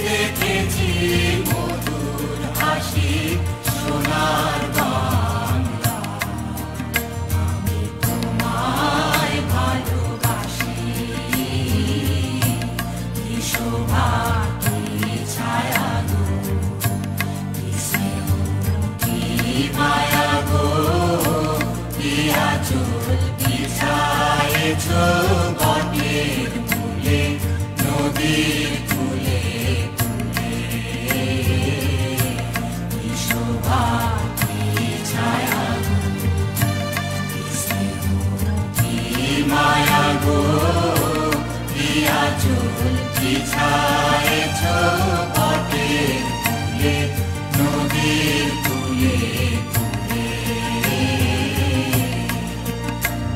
দেখেছি মধুর হাসি সোনার বাংলা আমি তোমায় ভালোবাসি কি শোভা কি ছায়া গো কি স্নেহ কি মায়া গো কি আঁচল বিছায়েছ বটের মূলে নদীর কূলে কূলে কি শোভা কি ছায়া গো কি স্নেহ কি মায়া গো কি আঁচল বিছায়েছ বটের মূলে নদীর কূলে কূলে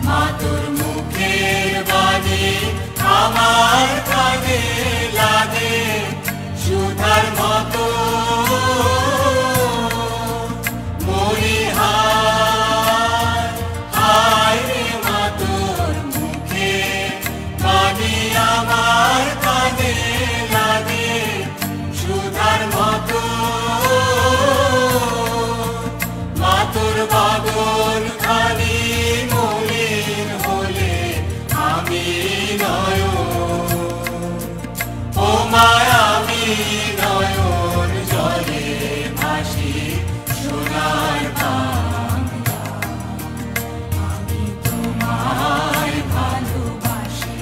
মা তোর মুখের বাণী আমার কানে লাগে সুধার মতো মরিহার হায় রে মা তোর মুখের বাণী আমার কানে লাগে সুধার মতো মা তোর বাদল খানি মলিন হলে আমি ও মায়া আমি নয়ন জলে ভাসি সোনার বাংলা আমি তোমায় ভালোবাসি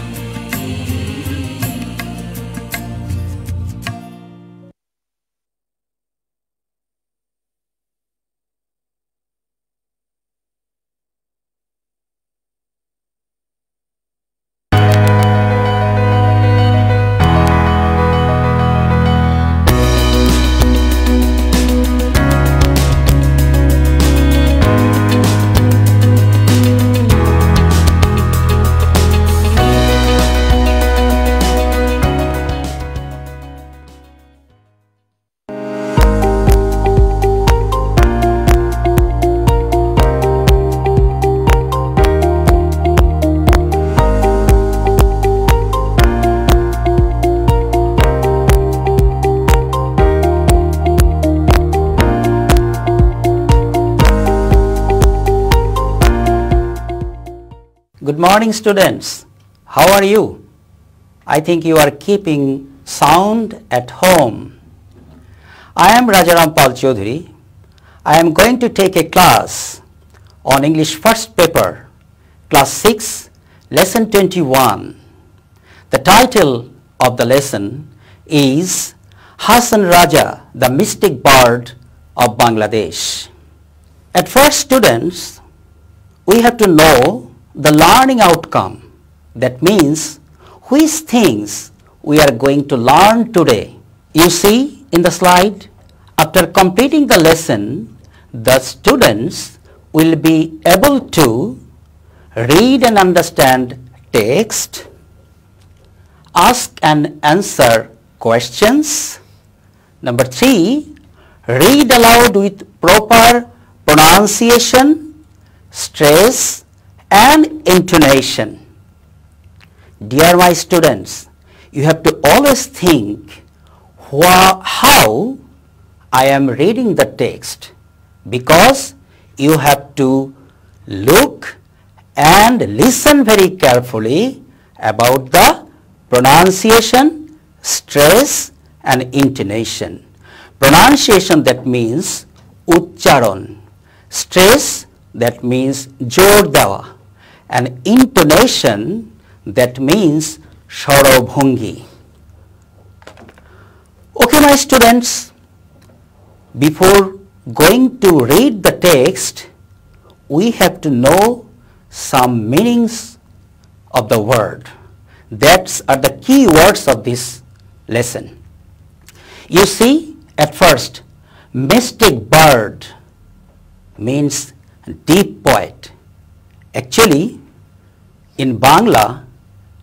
Good morning, students. How are you? I think you are keeping sound at home. I am Rajaram Pal Chaudhary. I am going to take a class on English first paper, class 6, lesson 21. The title of the lesson is Hasan Raja, the Mystic Bird of Bangladesh. At first, students, we have to know the learning outcome. That means which things we are going to learn today. You see in the slide, after completing the lesson, the students will be able to read and understand text, ask and answer questions. Number 3, read aloud with proper pronunciation, stress and intonation. Dear my students, you have to always think how I am reading the text, because you have to look and listen very carefully about the pronunciation, stress and intonation. Pronunciation, that means uchcharon. Stress, that means jor dewa. And intonation, that means swarobhongi. Okay, my students, before going to read the text, we have to know some meanings of the word. That are the key words of this lesson. You see, at first, mystic bird means deep poet. Actually, in Bangla,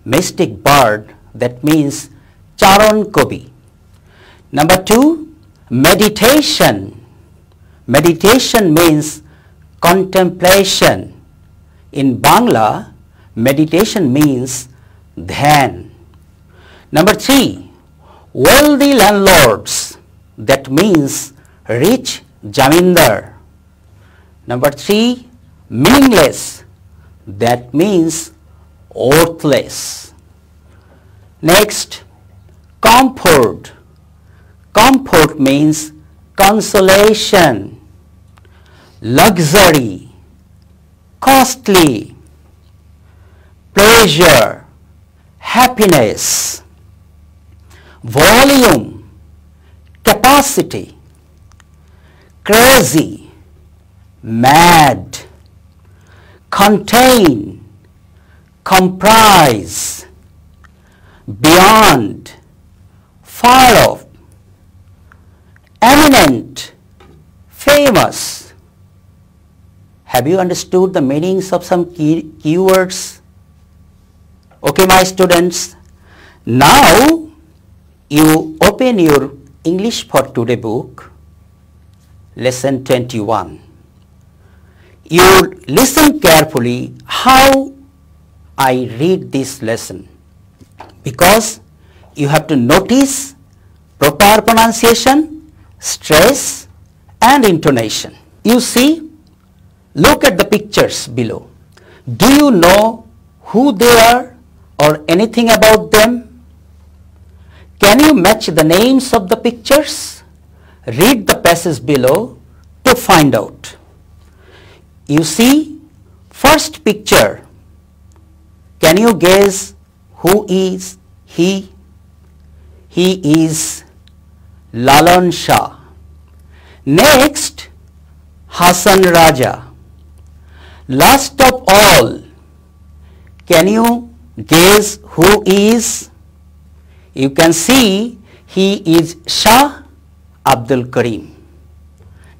mystic bird, that means charon kobi. Number 2, meditation. Meditation means contemplation. In Bangla, meditation means dhyan. Number 3, wealthy landlords, that means rich jamindar. Number 3, meaningless, that means worthless. Next, comfort. Comfort means consolation, luxury, costly, pleasure, happiness. Volume, capacity, crazy, mad, contain, comprise, beyond, far off, eminent, famous. Have you understood the meanings of some keywords? Okay, my students, now you open your English for Today book, lesson 21. You listen carefully how I read this lesson, because you have to notice proper pronunciation, stress and intonation. You see, look at the pictures below. Do you know who they are or anything about them? Can you match the names of the pictures? Read the passage below to find out. You see, first picture. Can you guess who is he? He is Lalan Shah. Next, Hasan Raja. Last of all, can you guess who is? You can see he is Shah Abdul Karim.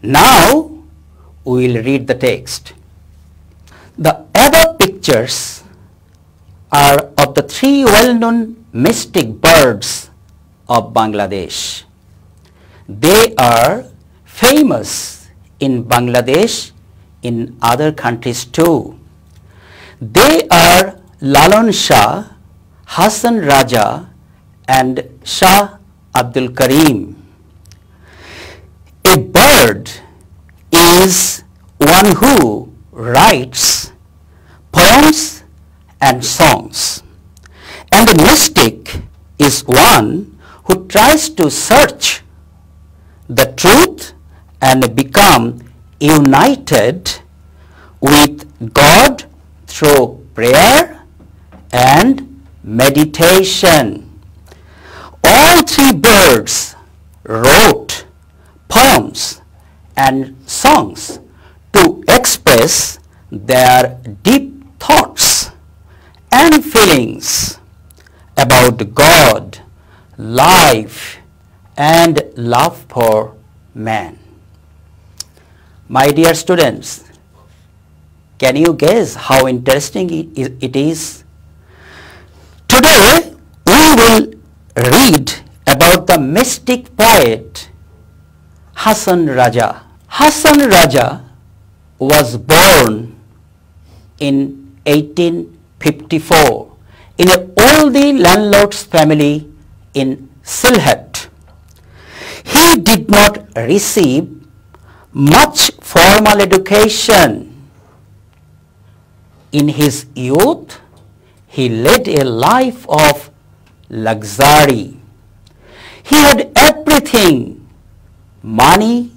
Now we will read the text. The other pictures are of the 3 well-known mystic birds of Bangladesh. They are famous in Bangladesh, in other countries too. They are Lalan Shah, Hasan Raja and Shah Abdul Karim. A bird is one who writes poems and songs, and a mystic is one who tries to search the truth and become united with God through prayer and meditation. All 3 birds wrote poems and songs to express their deep thoughts and feelings about God, life, and love for man. My dear students, can you guess how interesting it is? Today we will read about the mystic poet Hasan Raja. Hasan Raja was born in 1854 in a wealthy landlord's family in Sylhet. He did not receive much formal education. In his youth, he led a life of luxury. He had everything: money,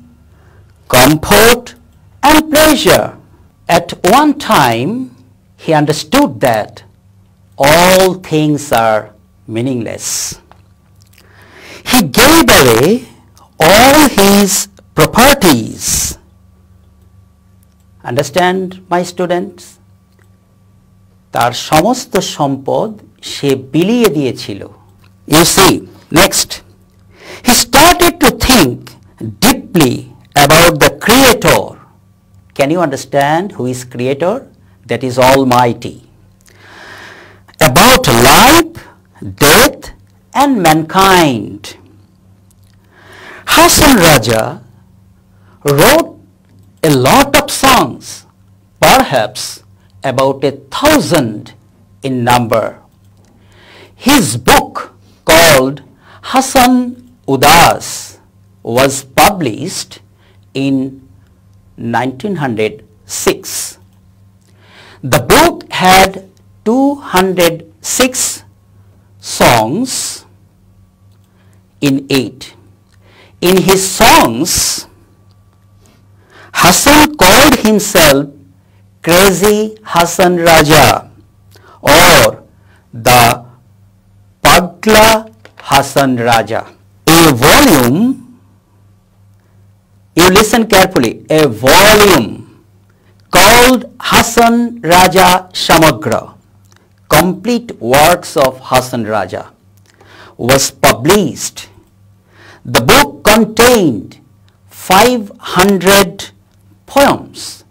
comfort, and pleasure. At one time, he understood that all things are meaningless. He gave away all his properties. Understand, my students? তার সমস্ত সম্পদ সে বিলিয়ে দিয়েছিল। You see, next, he started to think deeply about the Creator. Can you understand who is Creator? That is Almighty. About life, death, and mankind. Hasan Raja wrote a lot of songs, perhaps about 1,000 in number. His book called Hasan Udas was published in 1906. The book had 206 songs in it. In his songs, Hasan called himself Crazy Hasan Raja or the Pagla Hasan Raja. A volume, you listen carefully, a volume called Hasan Raja Shamagra, Complete Works of Hasan Raja, was published. The book contained 500 poems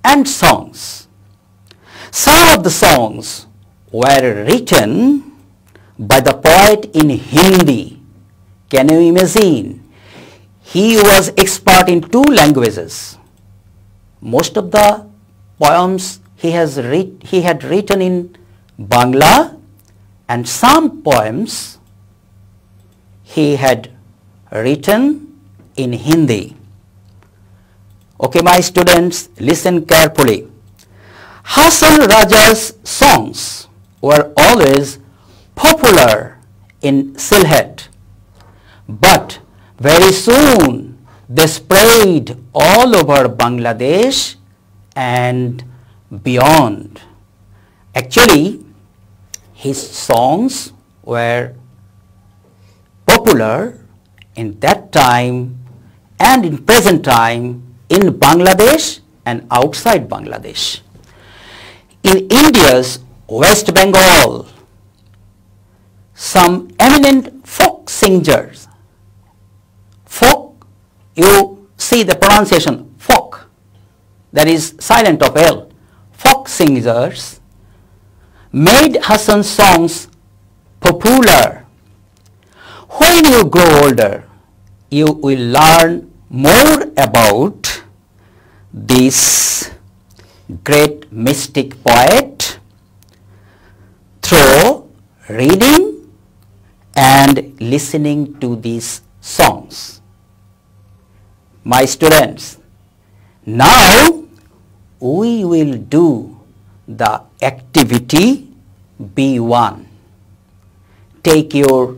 and songs. Some of the songs were written by the poet in Hindi. Can you imagine? He was expert in 2 languages. Most of the poems he had written in Bangla, and some poems he had written in Hindi. Okay, my students, listen carefully. Hasan Raja's songs were always popular in Sylhet, but very soon they spread all over Bangladesh and beyond. Actually, his songs were popular in that time and in present time in Bangladesh and outside Bangladesh. In India's West Bengal, some eminent folk singers, folk, you see the pronunciation folk, that is silent of L, folk singers made Hasan's songs popular. When you grow older, you will learn more about this great mystic poet through reading and listening to these songs. My students, now we will do the activity B1. Take your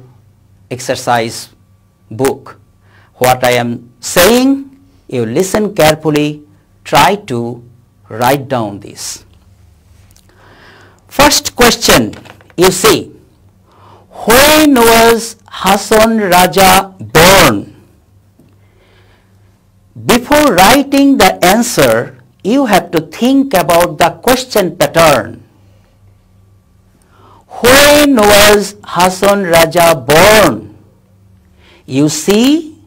exercise book. What I am saying, you listen carefully, try to write down this. First question, you see, when was Hasan Raja born? Before writing the answer, you have to think about the question pattern. When was Hasan Raja born? You see,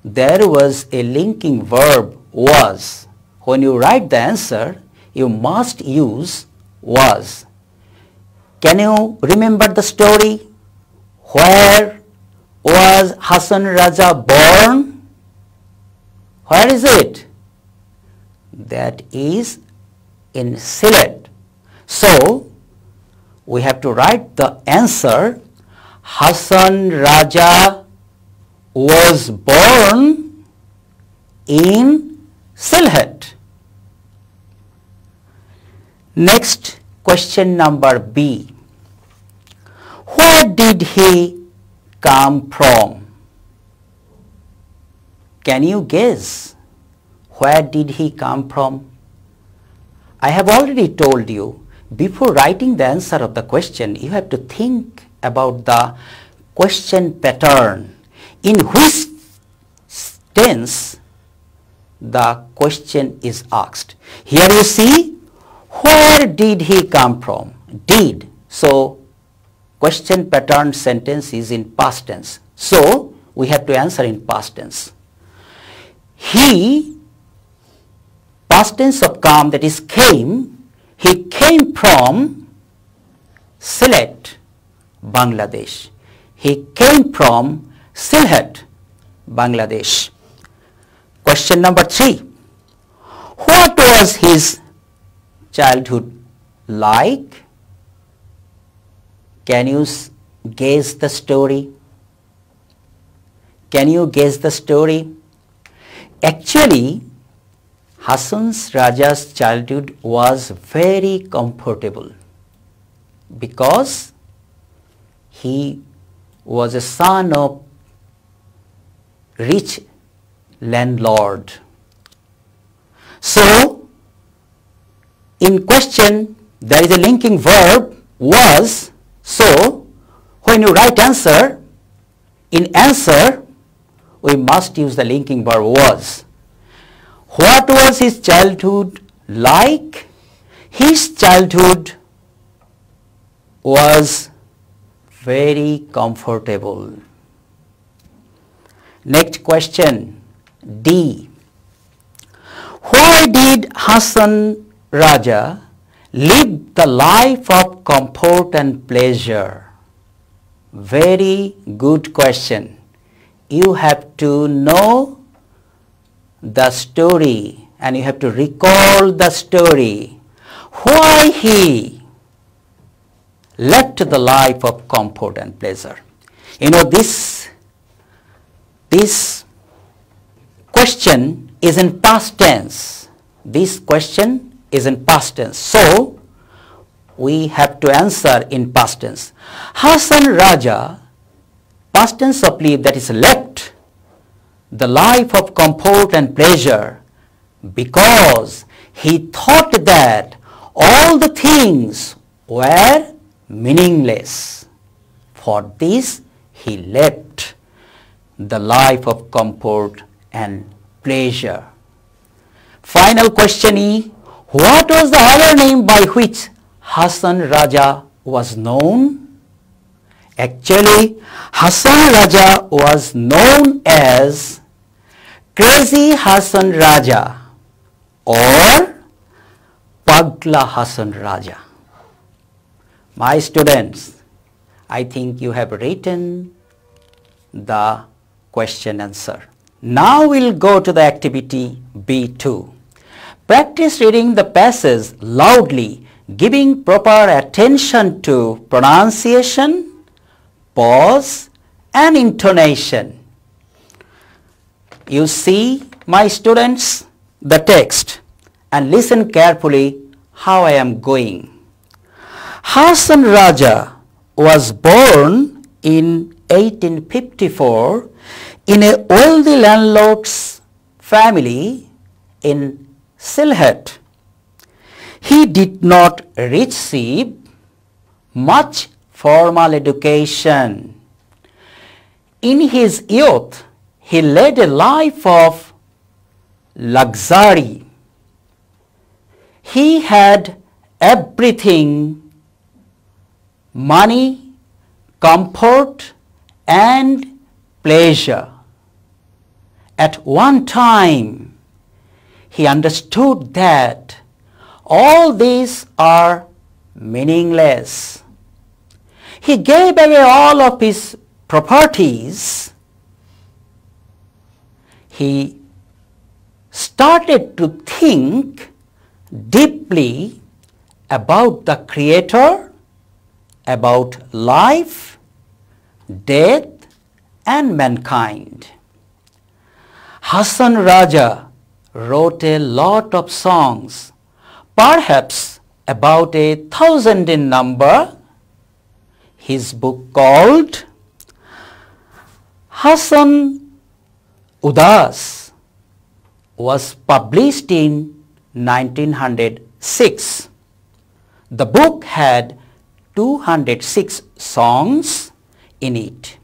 there was a linking verb, was. When you write the answer, you must use was. Can you remember the story? Where was Hasan Raja born? Where is it? That is in Sylhet. So, we have to write the answer. Hasan Raja was born in Sylhet. Next, question number B. Where did he come from? Can you guess? Where did he come from? I have already told you, before writing the answer of the question, you have to think about the question pattern. In which tense the question is asked. Here you see, where did he come from? Did. So, question pattern sentence is in past tense. So, we have to answer in past tense. He, past tense of come, that is came, he came from Sylhet, Bangladesh. He came from Sylhet, Bangladesh. Question number 3. What was his childhood like? Can you guess the story? Can you guess the story? Actually, Hasan Raja's childhood was very comfortable because he was a son of rich landlord. So, in question, there is a linking verb was. So, when you write answer, in answer, we must use the linking verb was. What was his childhood like? His childhood was very comfortable. Next question, D. Why did Hasan Raja live the life of comfort and pleasure? Very good question. You have to know the story and you have to recall the story. Why he left the life of comfort and pleasure? You know, this question is in past tense. This question is in past tense. So, we have to answer in past tense. Hasan Raja, past tense of live, that is left the life of comfort and pleasure because he thought that all the things were meaningless. For this, he left the life of comfort and pleasure. Final question is, what was the other name by which Hasan Raja was known? Actually, Hasan Raja was known as Crazy Hasan Raja or Pagla Hasan Raja. My students, I think you have written the question answer. Now we'll go to the activity B2. Practice reading the passage loudly, giving proper attention to pronunciation, pause, and intonation. You see, my students, the text and listen carefully how I am going. Hasan Raja was born in 1854 in a wealthy landlord's family in Sylhet. He did not receive much formal education. In his youth, he led a life of luxury. He had everything: money, comfort, and pleasure. At one time, he understood that all these are meaningless. He gave away all of his properties. He started to think deeply about the Creator, about life, death, and mankind. Hasan Raja wrote a lot of songs, perhaps about 1,000 in number. His book called Hasan Udas was published in 1906. The book had 206 songs in it.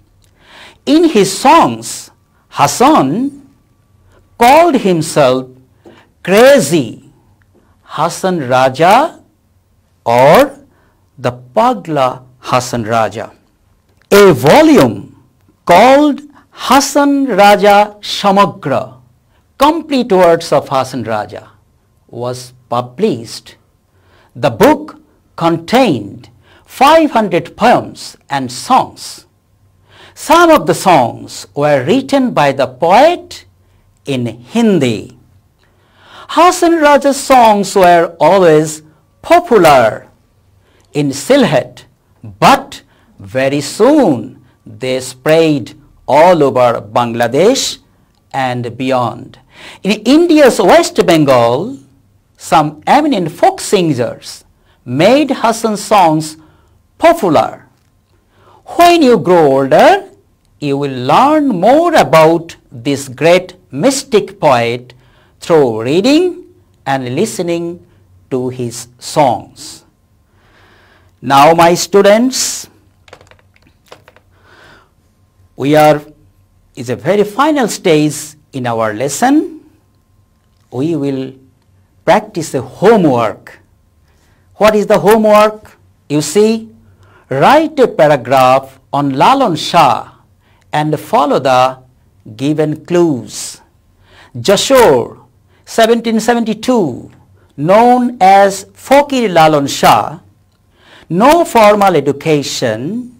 In his songs, Hasan called himself Crazy Hasan Raja or the Pagla Hasan Raja. A volume called Hasan Raja Shamagra, Complete Words of Hasan Raja, was published. The book contained 500 poems and songs. Some of the songs were written by the poet in Hindi. Hasan Raja's songs were always popular in Sylhet, but very soon they spread all over Bangladesh and beyond. In India's West Bengal, some eminent folk singers made Hassan songs popular. When you grow older, you will learn more about this great mystic poet through reading and listening to his songs. Now, my students, is a very final stage in our lesson. We will practice a homework. What is the homework? You see, write a paragraph on Lalan Shah and follow the given clues. Jashore, 1772, known as Fakir Lalan Shah, no formal education,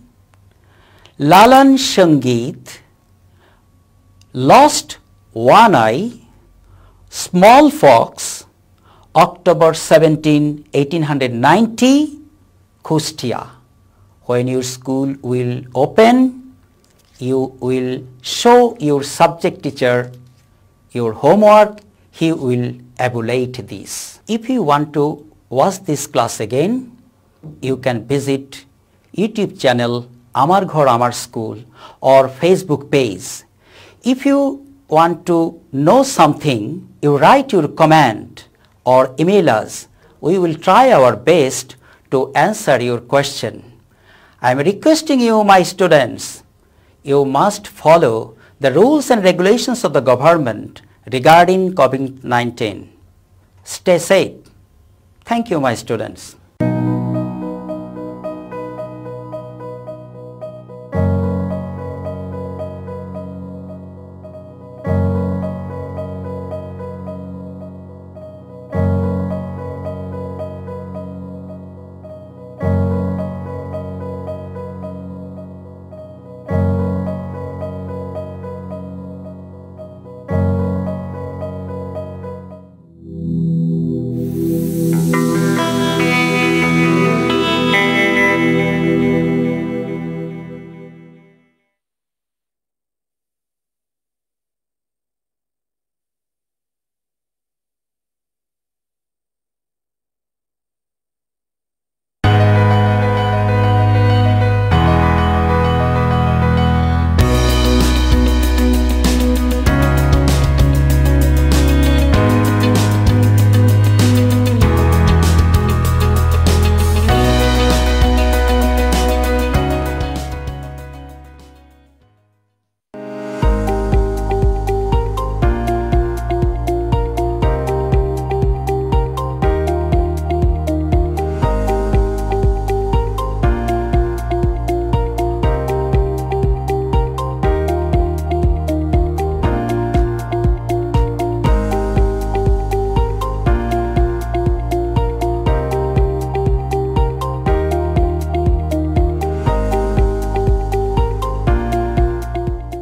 Lalan Sangeet, lost one eye, smallpox, October 17, 1890, Kustia. When your school will open, you will show your subject teacher your homework. He will evaluate this. If you want to watch this class again, you can visit YouTube channel Amar Ghor Amar School or Facebook page. If you want to know something, you write your comment or email us. We will try our best to answer your question. I am requesting you, my students, you must follow the rules and regulations of the government regarding COVID-19. Stay safe. Thank you, my students.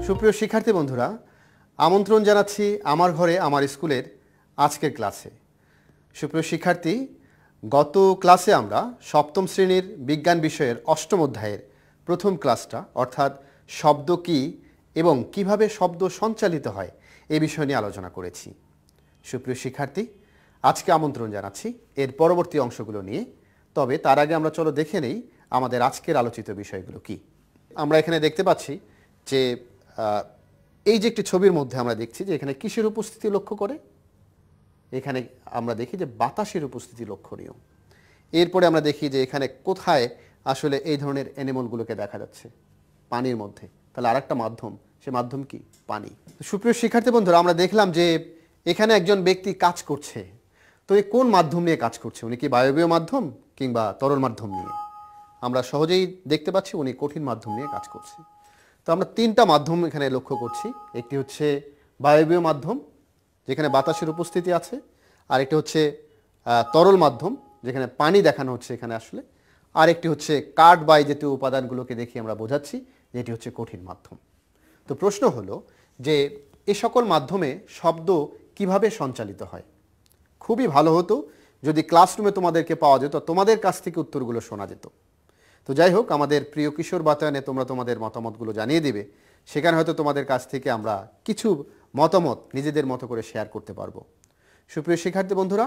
সুপ্রিয় শিক্ষার্থী বন্ধুরা, আমন্ত্রণ জানাচ্ছি আমার ঘরে আমার স্কুলের আজকের ক্লাসে। সুপ্রিয় শিক্ষার্থী, গত ক্লাসে আমরা সপ্তম শ্রেণীর বিজ্ঞান বিষয়ের অষ্টম অধ্যায়ের প্রথম ক্লাসটা অর্থাৎ শব্দ কী এবং কিভাবে শব্দ সঞ্চালিত হয় এই বিষয় নিয়ে আলোচনা করেছি। সুপ্রিয় শিক্ষার্থী, আজকে আমন্ত্রণ জানাচ্ছি এর পরবর্তী অংশগুলো নিয়ে। তবে তার আগে আমরা চলো দেখে নেই আমাদের আজকের আলোচিত বিষয়গুলো কি। আমরা এখানে দেখতে পাচ্ছি যে এই যে একটি ছবির মধ্যে আমরা দেখছি যে এখানে কিসের উপস্থিতি লক্ষ্য করে, এখানে আমরা দেখি যে বাতাসের উপস্থিতি লক্ষণীয়। এরপরে আমরা দেখি যে এখানে কোথায় আসলে এই ধরনের অ্যানিমালগুলোকে দেখা যাচ্ছে, পানির মধ্যে। তাহলে আরেকটা মাধ্যম, সে মাধ্যম কি? পানি। সুপ্রিয় শিক্ষার্থী বন্ধুরা, আমরা দেখলাম যে এখানে একজন ব্যক্তি কাজ করছে। তো এই কোন মাধ্যম নিয়ে কাজ করছে? উনি কি বায়বীয় মাধ্যম কিংবা তরল মাধ্যম নিয়ে? আমরা সহজেই দেখতে পাচ্ছি উনি কঠিন মাধ্যম নিয়ে কাজ করছে। তো আমরা তিনটা মাধ্যম এখানে লক্ষ্য করছি। একটি হচ্ছে বায়বীয় মাধ্যম, যেখানে বাতাসের উপস্থিতি আছে, আর একটি হচ্ছে তরল মাধ্যম, যেখানে পানি দেখানো হচ্ছে এখানে আসলে, আর একটি হচ্ছে কাঠ বা এই জাতীয় উপাদানগুলোকে দেখে আমরা বোঝাচ্ছি যে এটি হচ্ছে কঠিন মাধ্যম। তো প্রশ্ন হলো যে এ সকল মাধ্যমে শব্দ কিভাবে সঞ্চালিত হয়। খুবই ভালো হতো যদি ক্লাসরুমে তোমাদেরকে পাওয়া যেত, তোমাদের কাছ থেকে উত্তরগুলো শোনা যেত। তো যাই হোক, আমাদের প্রিয় কিশোর বাতায়নে তোমরা তোমাদের মতামতগুলো জানিয়ে দিবে সেখানে হয়তো তোমাদের কাছ থেকে আমরা কিছু মতামত নিজেদের মতো করে শেয়ার করতে পারবো। সুপ্রিয় শিক্ষার্থী বন্ধুরা,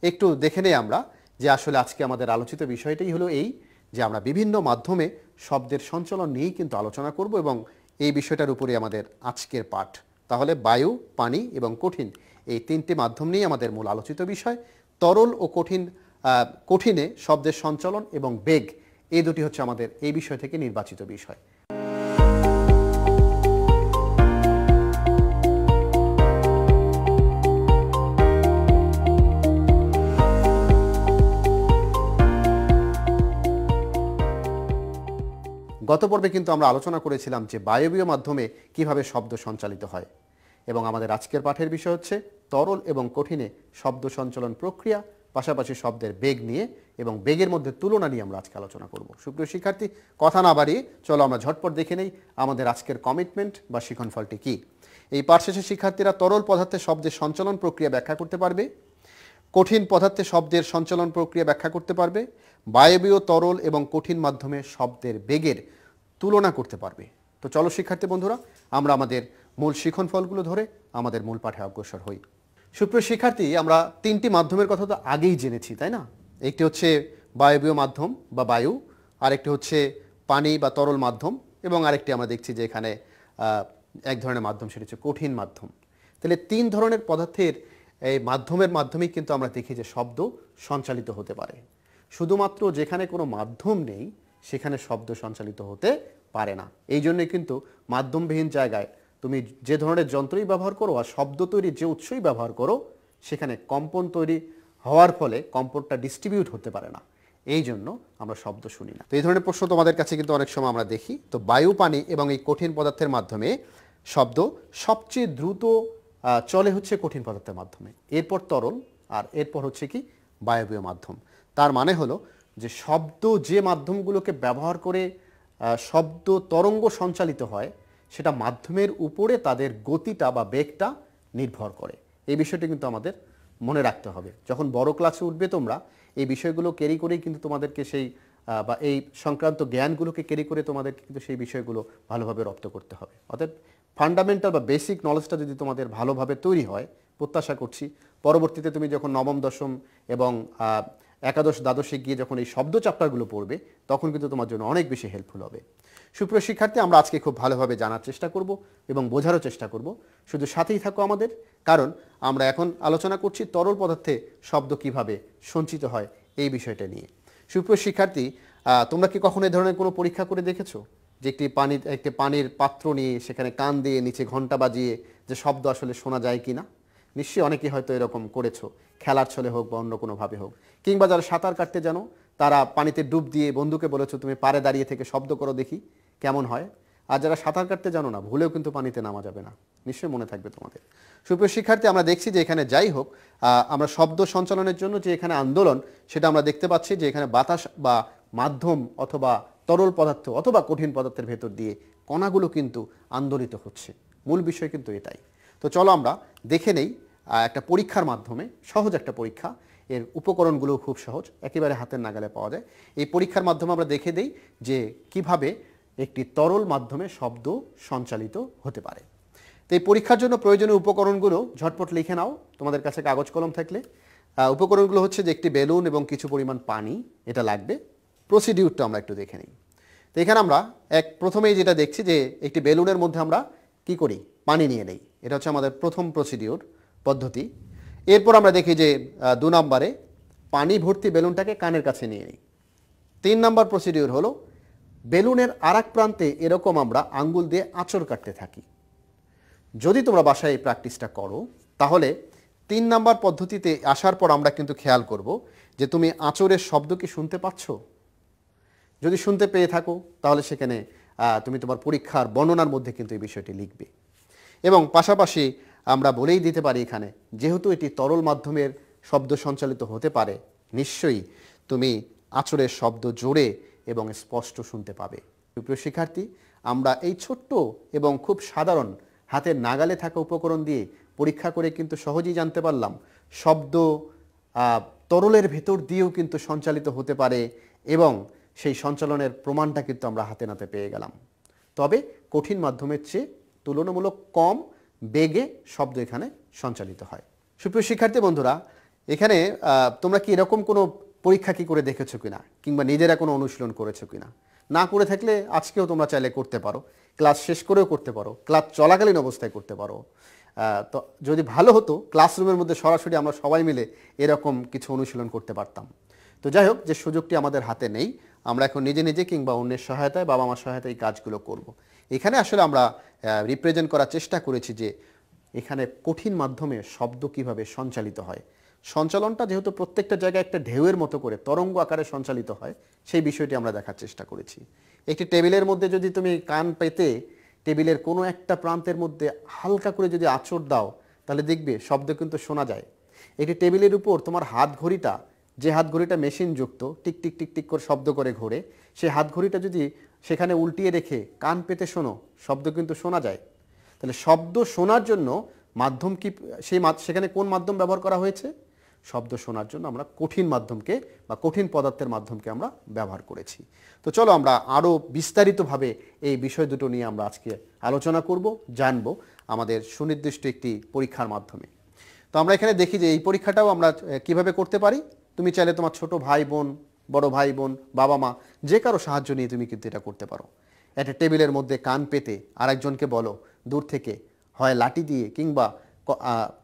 একটু দেখে নেই আমরা যে আসলে আজকে আমাদের আলোচিত বিষয়টাই হলো এই যে আমরা বিভিন্ন মাধ্যমে শব্দের সঞ্চালন নিয়েই কিন্তু আলোচনা করব এবং এই বিষয়টার উপরে আমাদের আজকের পাঠ। তাহলে বায়ু, পানি এবং কঠিন এই তিনটি মাধ্যম নিয়ে আমাদের মূল আলোচিত বিষয়। তরল ও কঠিনে শব্দের সঞ্চালন এবং বেগ, এই দুটি হচ্ছে আমাদের এই বিষয় থেকে নির্বাচিত বিষয়। গত পর্বে কিন্তু আমরা আলোচনা করেছিলাম যে বায়বীয় মাধ্যমে কিভাবে শব্দ সঞ্চালিত হয় এবং আমাদের আজকের পাঠের বিষয় হচ্ছে তরল এবং কঠিনে শব্দ সঞ্চালন প্রক্রিয়া, পাশাপাশি শব্দের বেগ নিয়ে এবং বেগের মধ্যে তুলনা নিয়ে আমরা আজকে আলোচনা করব। সুপ্রিয় শিক্ষার্থী, কথা না বাড়িয়ে চলো আমরা ঝটপট দেখে নেই আমাদের আজকের কমিটমেন্ট বা শিক্ষণফলটি কী। এই পাঠ শেষে শিক্ষার্থীরা তরল পদার্থে শব্দের সঞ্চালন প্রক্রিয়া ব্যাখ্যা করতে পারবে, কঠিন পদার্থে শব্দের সঞ্চালন প্রক্রিয়া ব্যাখ্যা করতে পারবে, বায়বীয়, তরল এবং কঠিন মাধ্যমে শব্দের বেগের তুলনা করতে পারবে। তো চলো শিক্ষার্থী বন্ধুরা, আমরা আমাদের মূল শিক্ষণফলগুলো ধরে আমাদের মূল পাঠে অগ্রসর হই। সুপ্রিয় শিক্ষার্থী, আমরা তিনটি মাধ্যমের কথা তো আগেই জেনেছি, তাই না? একটি হচ্ছে বায়বীয় মাধ্যম বা বায়ু, আরেকটি হচ্ছে পানি বা তরল মাধ্যম এবং আরেকটি আমরা দেখছি যে এখানে এক ধরনের মাধ্যম, সেটা হচ্ছে কঠিন মাধ্যম। তাহলে তিন ধরনের পদার্থের এই মাধ্যমের মাধ্যমেই কিন্তু আমরা দেখি যে শব্দ সঞ্চালিত হতে পারে। শুধুমাত্র যেখানে কোনো মাধ্যম নেই সেখানে শব্দ সঞ্চালিত হতে পারে না। এই জন্যই কিন্তু মাধ্যমবিহীন জায়গায় তুমি যে ধরনের যন্ত্রই ব্যবহার করো আর শব্দ তৈরির যে উৎসই ব্যবহার করো, সেখানে কম্পন তৈরি হওয়ার ফলে কম্পনটা ডিস্ট্রিবিউট হতে পারে না, এই জন্য আমরা শব্দ শুনি না। তো এই ধরনের প্রশ্ন তোমাদের কাছে কিন্তু অনেক সময় আমরা দেখি। তো বায়ু, পানি এবং এই কঠিন পদার্থের মাধ্যমে শব্দ সবচেয়ে দ্রুত চলে হচ্ছে কঠিন পদার্থের মাধ্যমে, এরপর তরল, আর এরপর হচ্ছে কি বায়বীয় মাধ্যম। তার মানে হলো যে শব্দ যে মাধ্যমগুলোকে ব্যবহার করে শব্দ তরঙ্গ সঞ্চালিত হয় সেটা মাধ্যমের উপরে তাদের গতিটা বা বেগটা নির্ভর করে। এই বিষয়টি কিন্তু আমাদের মনে রাখতে হবে। যখন বড় ক্লাসে উঠবে তোমরা এই বিষয়গুলো ক্যারি করেই কিন্তু তোমাদেরকে সেই বা এই সংক্রান্ত জ্ঞানগুলোকে ক্যারি করে তোমাদেরকে কিন্তু সেই বিষয়গুলো ভালোভাবে রপ্ত করতে হবে। অর্থাৎ ফান্ডামেন্টাল বা বেসিক নলেজটা যদি তোমাদের ভালোভাবে তৈরি হয়, প্রত্যাশা করছি পরবর্তীতে তুমি যখন নবম, দশম এবং একাদশ, দ্বাদশে গিয়ে যখন এই শব্দ চ্যাপ্টারগুলো পড়বে তখন কিন্তু তোমার জন্য অনেক বেশি হেল্পফুল হবে। সুপ্রিয় শিক্ষার্থী, আমরা আজকে খুব ভালোভাবে জানার চেষ্টা করব এবং বোঝারও চেষ্টা করব। শুধু সাথেই থাকো আমাদের, কারণ আমরা এখন আলোচনা করছি তরল পদার্থে শব্দ কিভাবে সঞ্চিত হয় এই বিষয়টা নিয়ে। সুপ্রিয় শিক্ষার্থী, তোমরা কি কখনো এই ধরনের কোনো পরীক্ষা করে দেখেছো যে একটি পানির পাত্র নিয়ে সেখানে কান দিয়ে নিচে ঘন্টা বাজিয়ে যে শব্দ আসলে শোনা যায় কি না? নিশ্চয়ই অনেকেই হয়তো এরকম করেছো, খেলার ছলে হোক বা অন্য কোনোভাবে হোক। কিংবা যারা সাঁতার কাটতে জানো তারা পানিতে ডুব দিয়ে বন্ধুকে বলেছো তুমি পাড়ে দাঁড়িয়ে থেকে শব্দ করো দেখি কেমন হয়। আর যারা সাঁতার কাটতে জানো না, ভুলেও কিন্তু পানিতে নামা যাবে না, নিশ্চয়ই মনে থাকবে তোমাদের। সুপ্রিয় শিক্ষার্থী, আমরা দেখছি যে এখানে যাই হোক আমরা শব্দ সঞ্চালনের জন্য যে এখানে আন্দোলন সেটা আমরা দেখতে পাচ্ছি যে এখানে বাতাস বা মাধ্যম অথবা তরল পদার্থ অথবা কঠিন পদার্থের ভেতর দিয়ে কণাগুলো কিন্তু আন্দোলিত হচ্ছে। মূল বিষয় কিন্তু এটাই। তো চলো আমরা দেখে নেই একটা পরীক্ষার মাধ্যমে, সহজ একটা পরীক্ষা, এর উপকরণগুলো খুব সহজ, একেবারে হাতের নাগালে পাওয়া যায়। এই পরীক্ষার মাধ্যমে আমরা দেখে দেই যে কিভাবে একটি তরল মাধ্যমে শব্দ সঞ্চালিত হতে পারে। তো এই পরীক্ষার জন্য প্রয়োজনীয় উপকরণগুলো ঝটপট লিখে নাও তোমাদের কাছে কাগজ কলম থাকলে। উপকরণগুলো হচ্ছে যে একটি বেলুন এবং কিছু পরিমাণ পানি, এটা লাগবে। প্রসিডিউরটা আমরা একটু দেখে নিই। তো এখানে আমরা প্রথমেই যেটা দেখছি যে একটি বেলুনের মধ্যে আমরা কি করি, পানি নিয়ে নেই, এটা হচ্ছে আমাদের প্রথম প্রসিডিউর পদ্ধতি। এরপর আমরা দেখি যে 2 নম্বরে পানি ভর্তি বেলুনটাকে কানের কাছে নিয়ে নিই। 3 নম্বর প্রসিডিউর হলো বেলুনের আরেক প্রান্তে এরকম আমরা আঙ্গুল দিয়ে আঁচড় কাটতে থাকি। যদি তোমরা বাসায় এই প্র্যাকটিসটা করো তাহলে 3 নম্বর পদ্ধতিতে আসার পর আমরা কিন্তু খেয়াল করব যে তুমি আঁচড়ের শব্দ কি শুনতে পাচ্ছ। যদি শুনতে পেয়ে থাকো তাহলে সেখানে তুমি তোমার পরীক্ষার বর্ণনার মধ্যে কিন্তু এই বিষয়টি লিখবে। এবং পাশাপাশি আমরা বলেই দিতে পারি এখানে যেহেতু এটি তরল মাধ্যমের শব্দ সঞ্চালিত হতে পারে, নিশ্চয়ই তুমি আঁচড়ের শব্দ জোরে এবং স্পষ্ট শুনতে পাবে। প্রিয় শিক্ষার্থী, আমরা এই ছোট্ট এবং খুব সাধারণ হাতের নাগালে থাকা উপকরণ দিয়ে পরীক্ষা করে কিন্তু সহজেই জানতে পারলাম শব্দ তরলের ভেতর দিয়েও কিন্তু সঞ্চালিত হতে পারে এবং সেই সঞ্চালনের প্রমাণটা কিন্তু আমরা হাতে নাতে পেয়ে গেলাম। তবে কঠিন মাধ্যমের চেয়ে তুলনামূলক কম বেগে শব্দ এখানে সঞ্চালিত হয়। সুপ্রিয় শিক্ষার্থী বন্ধুরা, এখানে তোমরা কি এরকম কোনো পরীক্ষা কি করে দেখেছো কিনা, কিংবা নিজেরা কোনো অনুশীলন করেছো কিনা? না করে থাকলে আজকেও তোমরা চাইলে করতে পারো, ক্লাস শেষ করেও করতে পারো, ক্লাস চলাকালীন অবস্থায় করতে পারো। তো যদি ভালো হতো ক্লাসরুমের মধ্যে সরাসরি আমরা সবাই মিলে এরকম কিছু অনুশীলন করতে পারতাম। তো যাই হোক, যে সুযোগটি আমাদের হাতে নেই, আমরা এখন নিজে নিজে কিংবা অন্যের সহায়তায়, বাবা মার সহায়তায় এই কাজগুলো করব। এখানে আসলে আমরা রিপ্রেজেন্ট করার চেষ্টা করেছি যে এখানে কঠিন মাধ্যমে শব্দ কিভাবে সঞ্চালিত হয়। সঞ্চালনটা যেহেতু প্রত্যেকটা জায়গায় একটা ঢেউয়ের মতো করে তরঙ্গ আকারে সঞ্চালিত হয়, সেই বিষয়টি আমরা দেখার চেষ্টা করেছি। একটি টেবিলের মধ্যে যদি তুমি কান পেতে টেবিলের কোনো একটা প্রান্তের মধ্যে হালকা করে যদি আঁচড় দাও, তাহলে দেখবে শব্দ কিন্তু শোনা যায়। একটি টেবিলের উপর তোমার হাত ঘড়িটা, যে হাত ঘড়িটা মেশিনযুক্ত, টিক টিক টিক টিক করে শব্দ করে ঘোরে, সেই হাত ঘড়িটা যদি সেখানে উল্টিয়ে রেখে কান পেতে শোনো, শব্দ কিন্তু শোনা যায়। তাহলে শব্দ শোনার জন্য মাধ্যম কি, সেখানে কোন মাধ্যম ব্যবহার করা হয়েছে? শব্দ শোনার জন্য আমরা কঠিন মাধ্যমকে বা কঠিন পদার্থের মাধ্যমকে আমরা ব্যবহার করেছি। তো চলো আমরা আরও বিস্তারিতভাবে এই বিষয় দুটো নিয়ে আমরা আজকে আলোচনা করব, জানব আমাদের সুনির্দিষ্ট একটি পরীক্ষার মাধ্যমে। তো আমরা এখানে দেখি যে এই পরীক্ষাটাও আমরা কিভাবে করতে পারি। তুমি চাইলে তোমার ছোট ভাই বোন, বড় ভাই বোন, বাবা মা, যে কারো সাহায্য নিয়ে তুমি কিন্তু এটা করতে পারো। একটা টেবিলের মধ্যে কান পেতে আরেকজনকে বলো দূর থেকে হয় লাঠি দিয়ে কিংবা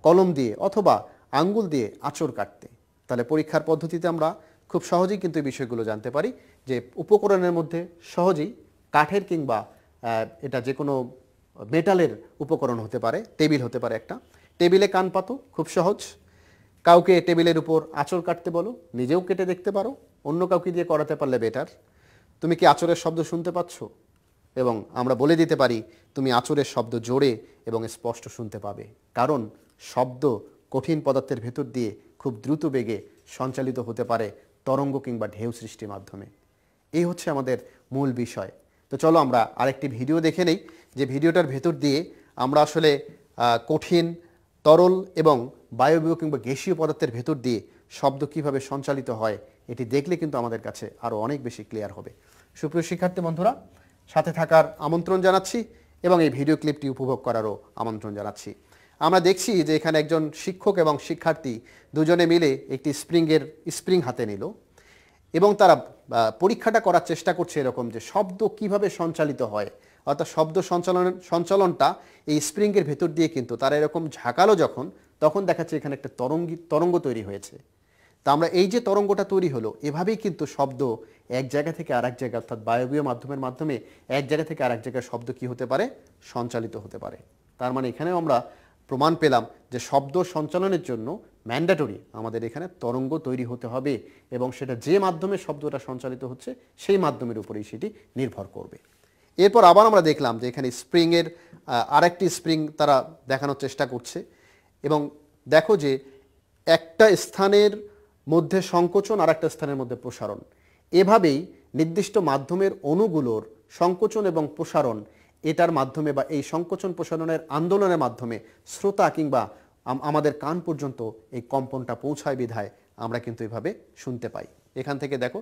কলম দিয়ে অথবা আঙ্গুল দিয়ে আঁচড় কাটতে। তাহলে পরীক্ষার পদ্ধতিতে আমরা খুব সহজেই কিন্তু এই বিষয়গুলো জানতে পারি যে উপকরণের মধ্যে সহজেই কাঠের কিংবা এটা যে কোনো মেটালের উপকরণ হতে পারে, টেবিল হতে পারে একটা। টেবিলে কান পাতো, খুব সহজ। কাউকে টেবিলের উপর আঁচড় কাটতে বলো, নিজেও কেটে দেখতে পারো, অন্য কাউকে দিয়ে করাতে পারলে বেটার। তুমি কি আঁচড়ের শব্দ শুনতে পাচ্ছ? এবং আমরা বলে দিতে পারি তুমি আঁচড়ের শব্দ জোরে এবং স্পষ্ট শুনতে পাবে, কারণ শব্দ কঠিন পদার্থের ভেতর দিয়ে খুব দ্রুত বেগে সঞ্চালিত হতে পারে তরঙ্গ কিংবা ঢেউ সৃষ্টির মাধ্যমে। এই হচ্ছে আমাদের মূল বিষয়। তো চলো আমরা আরেকটি ভিডিও দেখে নেই, যে ভিডিওটার ভেতর দিয়ে আমরা আসলে কঠিন, তরল এবং বায়বীয় কিংবা গ্যাসীয় পদার্থের ভেতর দিয়ে শব্দ কিভাবে সঞ্চালিত হয়, এটি দেখলে কিন্তু আমাদের কাছে আরও অনেক বেশি ক্লিয়ার হবে। সুপ্রিয় শিক্ষার্থী বন্ধুরা, সাথে থাকার আমন্ত্রণ জানাচ্ছি এবং এই ভিডিও ক্লিপটি উপভোগ করারও আমন্ত্রণ জানাচ্ছি। আমরা দেখছি যে এখানে একজন শিক্ষক এবং শিক্ষার্থী দুজনে মিলে একটি স্প্রিং হাতে নিল এবং তারা পরীক্ষাটা করার চেষ্টা করছে এরকম যে শব্দ কিভাবে সঞ্চালিত হয়, অর্থাৎ শব্দ সঞ্চালনটা এই স্প্রিংয়ের ভেতর দিয়ে কিন্তু তারা এরকম ঝাঁকালো যখন, তখন দেখাচ্ছে এখানে একটা তরঙ্গ তৈরি হয়েছে। তা আমরা এই যে তরঙ্গটা তৈরি হলো, এভাবেই কিন্তু শব্দ এক জায়গা থেকে আরেক জায়গা, অর্থাৎ বায়বীয় মাধ্যমের মাধ্যমে এক জায়গা থেকে আরেক জায়গায় শব্দ কি হতে পারে, সঞ্চালিত হতে পারে। তার মানে এখানেও আমরা প্রমাণ পেলাম যে শব্দ সঞ্চালনের জন্য ম্যান্ডেটরি আমাদের এখানে তরঙ্গ তৈরি হতে হবে এবং সেটা যে মাধ্যমে শব্দটা সঞ্চালিত হচ্ছে সেই মাধ্যমের উপরেই সেটি নির্ভর করবে। এরপর আবার আমরা দেখলাম যে এখানে স্প্রিংয়ের আরেকটি স্প্রিং তারা দেখানোর চেষ্টা করছে এবং দেখো যে একটা স্থানের মধ্যে সংকোচন আর একটা স্থানের মধ্যে প্রসারণ, এভাবেই নির্দিষ্ট মাধ্যমের অণুগুলোর সংকোচন এবং প্রসারণ, এটার মাধ্যমে বা এই সংকোচন প্রসারণের আন্দোলনের মাধ্যমে শ্রোতা কিংবা আমাদের কান পর্যন্ত এই কম্পনটা পৌঁছায় বিধায় আমরা কিন্তু এভাবে শুনতে পাই। এখান থেকে দেখো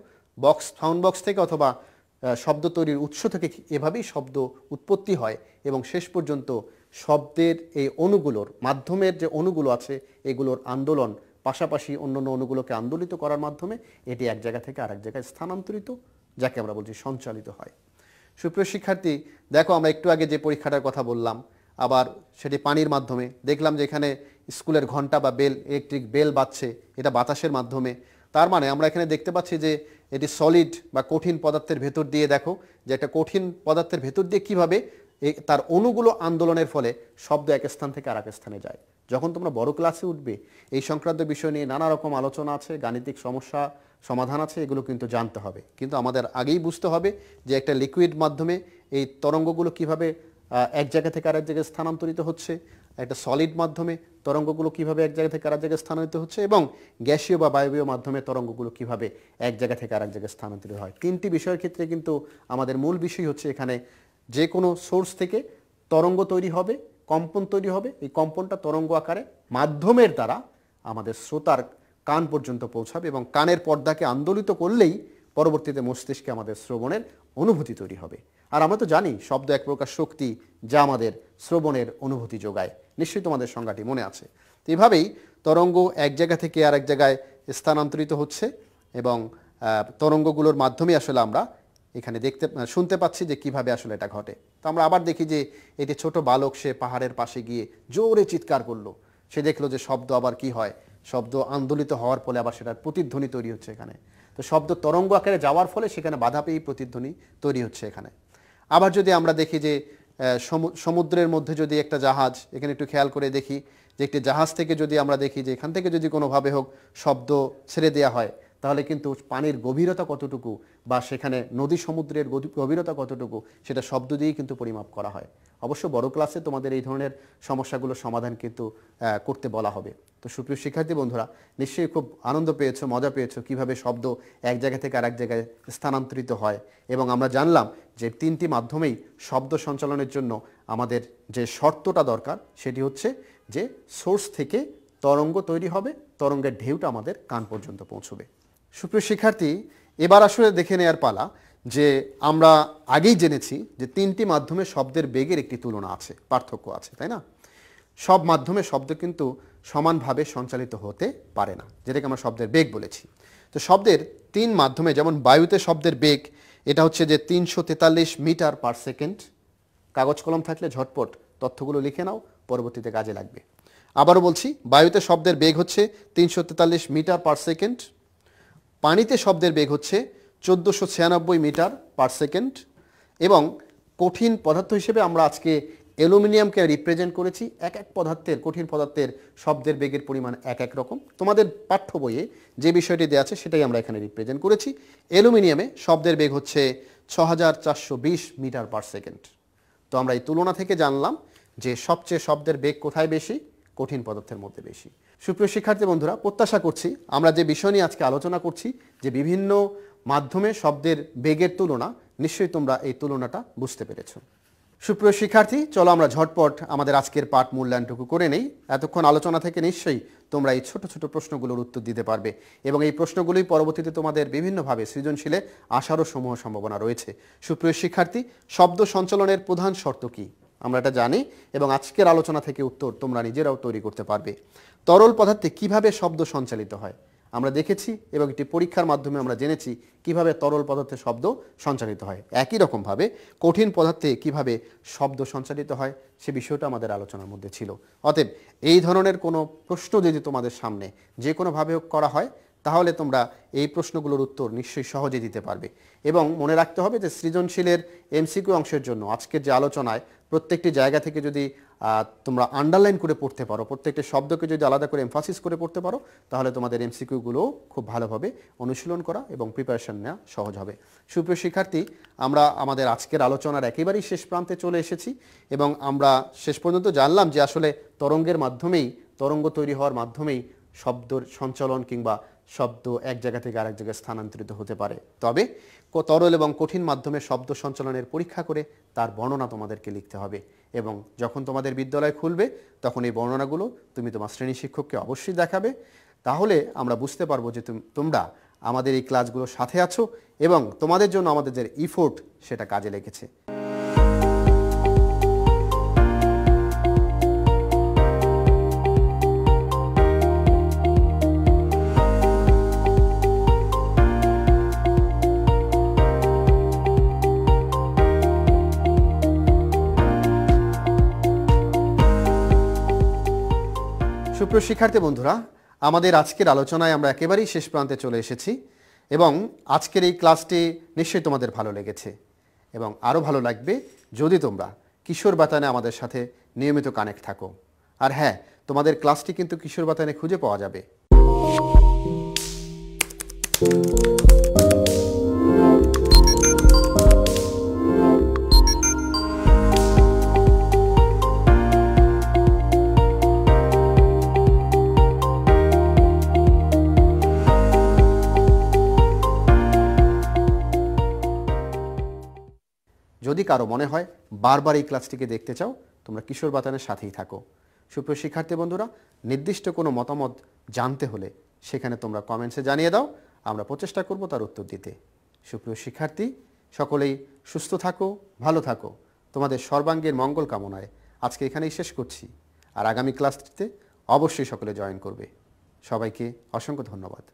সাউন্ড বক্স থেকে অথবা শব্দ তৈরির উৎস থেকে এভাবেই শব্দ উৎপত্তি হয় এবং শেষ পর্যন্ত শব্দের এই অণুগুলোর মাধ্যমের যে অণুগুলো আছে এগুলোর আন্দোলন পাশাপাশি অন্যান্য অণুগুলোকে আন্দোলিত করার মাধ্যমে এটি এক জায়গা থেকে আরেক জায়গায় স্থানান্তরিত, যাকে আমরা বলছি সঞ্চালিত হয়। সুপ্রিয় শিক্ষার্থী, দেখো আমরা একটু আগে যে পরীক্ষাটার কথা বললাম, আবার সেটি পানির মাধ্যমে দেখলাম যে এখানে স্কুলের ঘন্টা বা বেল, ইলেকট্রিক বেল বাজছে, এটা বাতাসের মাধ্যমে। তার মানে আমরা এখানে দেখতে পাচ্ছি যে এটি সলিড বা কঠিন পদার্থের ভেতর দিয়ে, দেখো যে একটা কঠিন পদার্থের ভেতর দিয়ে কীভাবে তার অণুগুলো আন্দোলনের ফলে শব্দ এক স্থান থেকে আরেক স্থানে যায়। যখন তোমরা বড় ক্লাসে উঠবে এই সংক্রান্ত বিষয় নিয়ে নানা রকম আলোচনা আছে, গাণিতিক সমস্যা সমাধান আছে, এগুলো কিন্তু জানতে হবে। কিন্তু আমাদের আগেই বুঝতে হবে যে একটা লিকুইড মাধ্যমে এই তরঙ্গগুলো কিভাবে এক জায়গা থেকে আরেক জায়গায় স্থানান্তরিত হচ্ছে, একটা সলিড মাধ্যমে তরঙ্গগুলো কিভাবে এক জায়গা থেকে আরেক জায়গায় স্থানান্তরিত হচ্ছে এবং গ্যাসীয় বা বায়বীয় মাধ্যমে তরঙ্গগুলো কিভাবে এক জায়গা থেকে আরেক জায়গায় স্থানান্তরিত হয়। তিনটি বিষয়ের ক্ষেত্রে কিন্তু আমাদের মূল বিষয় হচ্ছে এখানে যে কোনো সোর্স থেকে তরঙ্গ তৈরি হবে, কম্পন তৈরি হবে, এই কম্পনটা তরঙ্গ আকারে মাধ্যমের দ্বারা আমাদের শ্রোতার কান পর্যন্ত পৌঁছাবে এবং কানের পর্দাকে আন্দোলিত করলেই পরবর্তীতে মস্তিষ্কে আমাদের শ্রবণের অনুভূতি তৈরি হবে। আর আমরা তো জানি শব্দ এক প্রকার শক্তি যা আমাদের শ্রবণের অনুভূতি যোগায়। নিশ্চয়ই তোমাদের সংজ্ঞাটি মনে আছে। তো এভাবেই তরঙ্গ এক জায়গা থেকে আরেক জায়গায় স্থানান্তরিত হচ্ছে এবং তরঙ্গগুলোর মাধ্যমে আসলে আমরা এখানে শুনতে পাচ্ছি যে কিভাবে আসলে এটা ঘটে। তো আমরা আবার দেখি যে এটি ছোট বালক, সে পাহাড়ের পাশে গিয়ে জোরে চিৎকার করলো। সে দেখলো যে শব্দ আবার কি হয়, শব্দ আন্দোলিত হওয়ার ফলে আবার সেটার প্রতিধ্বনি তৈরি হচ্ছে এখানে। তো শব্দ তরঙ্গ আকারে যাওয়ার ফলে সেখানে বাধা পেয়ে প্রতিধ্বনি তৈরি হচ্ছে এখানে। আবার যদি আমরা দেখি যে সমুদ্রের মধ্যে যদি একটা জাহাজ, এখানে একটু খেয়াল করে দেখি যে একটি জাহাজ থেকে যদি আমরা দেখি যে এখান থেকে যদি কোনোভাবে হোক শব্দ ছেড়ে দেওয়া হয়, তাহলে কিন্তু পানির গভীরতা কতটুকু বা সেখানে নদী সমুদ্রের গভীরতা কতটুকু সেটা শব্দ দিয়েই কিন্তু পরিমাপ করা হয়। অবশ্য বড় ক্লাসে তোমাদের এই ধরনের সমস্যাগুলোর সমাধান কিন্তু করতে বলা হবে। তো সুপ্রিয় শিক্ষার্থী বন্ধুরা, নিশ্চয়ই খুব আনন্দ পেয়েছো, মজা পেয়েছো কিভাবে শব্দ এক জায়গা থেকে আরেক জায়গায় স্থানান্তরিত হয়। এবং আমরা জানলাম যে তিনটি মাধ্যমেই শব্দ সঞ্চালনের জন্য আমাদের যে শর্তটা দরকার সেটি হচ্ছে যে সোর্স থেকে তরঙ্গ তৈরি হবে, তরঙ্গের ঢেউটা আমাদের কান পর্যন্ত পৌঁছবে। সুপ্রিয় শিক্ষার্থী, এবার আসলে দেখে নেয়ার পালা যে আমরা আগেই জেনেছি যে তিনটি মাধ্যমে শব্দের বেগের একটি তুলনা আছে, পার্থক্য আছে, তাই না? সব মাধ্যমে শব্দ কিন্তু সমানভাবে সঞ্চালিত হতে পারে না, যেটাকে আমরা শব্দের বেগ বলেছি। তো শব্দের তিন মাধ্যমে, যেমন বায়ুতে শব্দের বেগ এটা হচ্ছে যে 343 মিটার পার সেকেন্ড। কাগজ কলম থাকলে ঝটপট তথ্যগুলো লিখে নাও, পরবর্তীতে কাজে লাগবে। আবারও বলছি, বায়ুতে শব্দের বেগ হচ্ছে 343 মিটার পার সেকেন্ড। পানিতে শব্দের বেগ হচ্ছে 1496 মিটার পার সেকেন্ড। এবং কঠিন পদার্থ হিসেবে আমরা আজকে অ্যালুমিনিয়ামকে রিপ্রেজেন্ট করেছি। এক এক পদার্থের, কঠিন পদার্থের শব্দের বেগের পরিমাণ এক এক রকম। তোমাদের পাঠ্য বইয়ে যে বিষয়টি দেওয়া আছে সেটাই আমরা এখানে রিপ্রেজেন্ট করেছি। অ্যালুমিনিয়ামে শব্দের বেগ হচ্ছে 6420 মিটার পার সেকেন্ড। তো আমরা এই তুলনা থেকে জানলাম যে সবচেয়ে শব্দের বেগ কোথায় বেশি? কঠিন পদার্থের মধ্যে বেশি। সুপ্রিয় শিক্ষার্থী বন্ধুরা, প্রত্যাশা করছি আমরা যে বিষয় নিয়ে আজকে আলোচনা করছি, যে বিভিন্ন মাধ্যমে শব্দের বেগের তুলনা, নিশ্চয়ই তোমরা এই তুলনাটা বুঝতে পেরেছ। সুপ্রিয় শিক্ষার্থী, চলো আমরা ঝটপট আমাদের আজকের পাঠ মূল্যায়নটুকু করে নেই। এতক্ষণ আলোচনা থেকে নিশ্চয়ই তোমরা এই ছোট ছোট প্রশ্নগুলোর উত্তর দিতে পারবে এবং এই প্রশ্নগুলোই পরবর্তীতে তোমাদের বিভিন্নভাবে সৃজনশীলে আসারও সমূহ সম্ভাবনা রয়েছে। সুপ্রিয় শিক্ষার্থী, শব্দ সঞ্চালনের প্রধান শর্ত কি আমরা এটা জানি এবং আজকের আলোচনা থেকে উত্তর তোমরা নিজেরাও তৈরি করতে পারবে। তরল পদার্থে কিভাবে শব্দ সঞ্চালিত হয় আমরা দেখেছি এবং একটি পরীক্ষার মাধ্যমে আমরা জেনেছি কিভাবে তরল পদার্থে শব্দ সঞ্চালিত হয়। একই রকমভাবে কঠিন পদার্থে কিভাবে শব্দ সঞ্চালিত হয় সে বিষয়টা আমাদের আলোচনার মধ্যে ছিল। অতএব এই ধরনের কোনো প্রশ্ন যদি তোমাদের সামনে যে কোনোভাবে করা হয়, তাহলে তোমরা এই প্রশ্নগুলোর উত্তর নিশ্চয়ই সহজে দিতে পারবে। এবং মনে রাখতে হবে যে সৃজনশীলের এমসিকিউ অংশের জন্য আজকের যে আলোচনায় প্রত্যেকটি জায়গা থেকে যদি তোমরা আন্ডারলাইন করে পড়তে পারো, প্রত্যেকটি শব্দকে যদি আলাদা করে এমফাসিস করে পড়তে পারো, তাহলে তোমাদের এমসিকিউগুলো খুব ভালোভাবে অনুশীলন করা এবং প্রিপারেশন নেওয়া সহজ হবে। সুপ্রিয় শিক্ষার্থী, আমরা আমাদের আজকের আলোচনার একেবারেই শেষ প্রান্তে চলে এসেছি এবং আমরা শেষ পর্যন্ত জানলাম যে আসলে তরঙ্গের মাধ্যমেই, তরঙ্গ তৈরি হওয়ার মাধ্যমেই শব্দর সঞ্চালন কিংবা শব্দ এক জায়গা থেকে আরেক জায়গায় স্থানান্তরিত হতে পারে। তবে তরল এবং কঠিন মাধ্যমে শব্দ সঞ্চালনের পরীক্ষা করে তার বর্ণনা তোমাদেরকে লিখতে হবে এবং যখন তোমাদের বিদ্যালয় খুলবে তখন এই বর্ণনাগুলো তুমি তোমার শ্রেণী শিক্ষককে অবশ্যই দেখাবে। তাহলে আমরা বুঝতে পারবো যে তোমরা আমাদের এই ক্লাসগুলোর সাথে আছো এবং তোমাদের জন্য আমাদের যে ইফোর্ট সেটা কাজে লেগেছে। সুপ্রিয় শিক্ষার্থী বন্ধুরা, আমাদের আজকের আলোচনায় আমরা একেবারেই শেষ প্রান্তে চলে এসেছি এবং আজকের এই ক্লাসটি নিশ্চয়ই তোমাদের ভালো লেগেছে এবং আরও ভালো লাগবে যদি তোমরা কিশোর বাতায়নে আমাদের সাথে নিয়মিত কানেক্ট থাকো। আর হ্যাঁ, তোমাদের ক্লাসটি কিন্তু কিশোর বাতায়নে খুঁজে পাওয়া যাবে। যদি কারো মনে হয় বারবার এই ক্লাসটিকে দেখতে চাও, তোমরা কিশোর বাতায়নের সাথেই থাকো। সুপ্রিয় শিক্ষার্থী বন্ধুরা, নির্দিষ্ট কোনো মতামত জানতে হলে সেখানে তোমরা কমেন্টসে জানিয়ে দাও, আমরা প্রচেষ্টা করব তার উত্তর দিতে। সুপ্রিয় শিক্ষার্থী, সকলেই সুস্থ থাকো, ভালো থাকো। তোমাদের সর্বাঙ্গের মঙ্গল কামনায় আজকে এখানেই শেষ করছি। আর আগামী ক্লাসটিতে অবশ্যই সকলে জয়েন করবে। সবাইকে অসংখ্য ধন্যবাদ।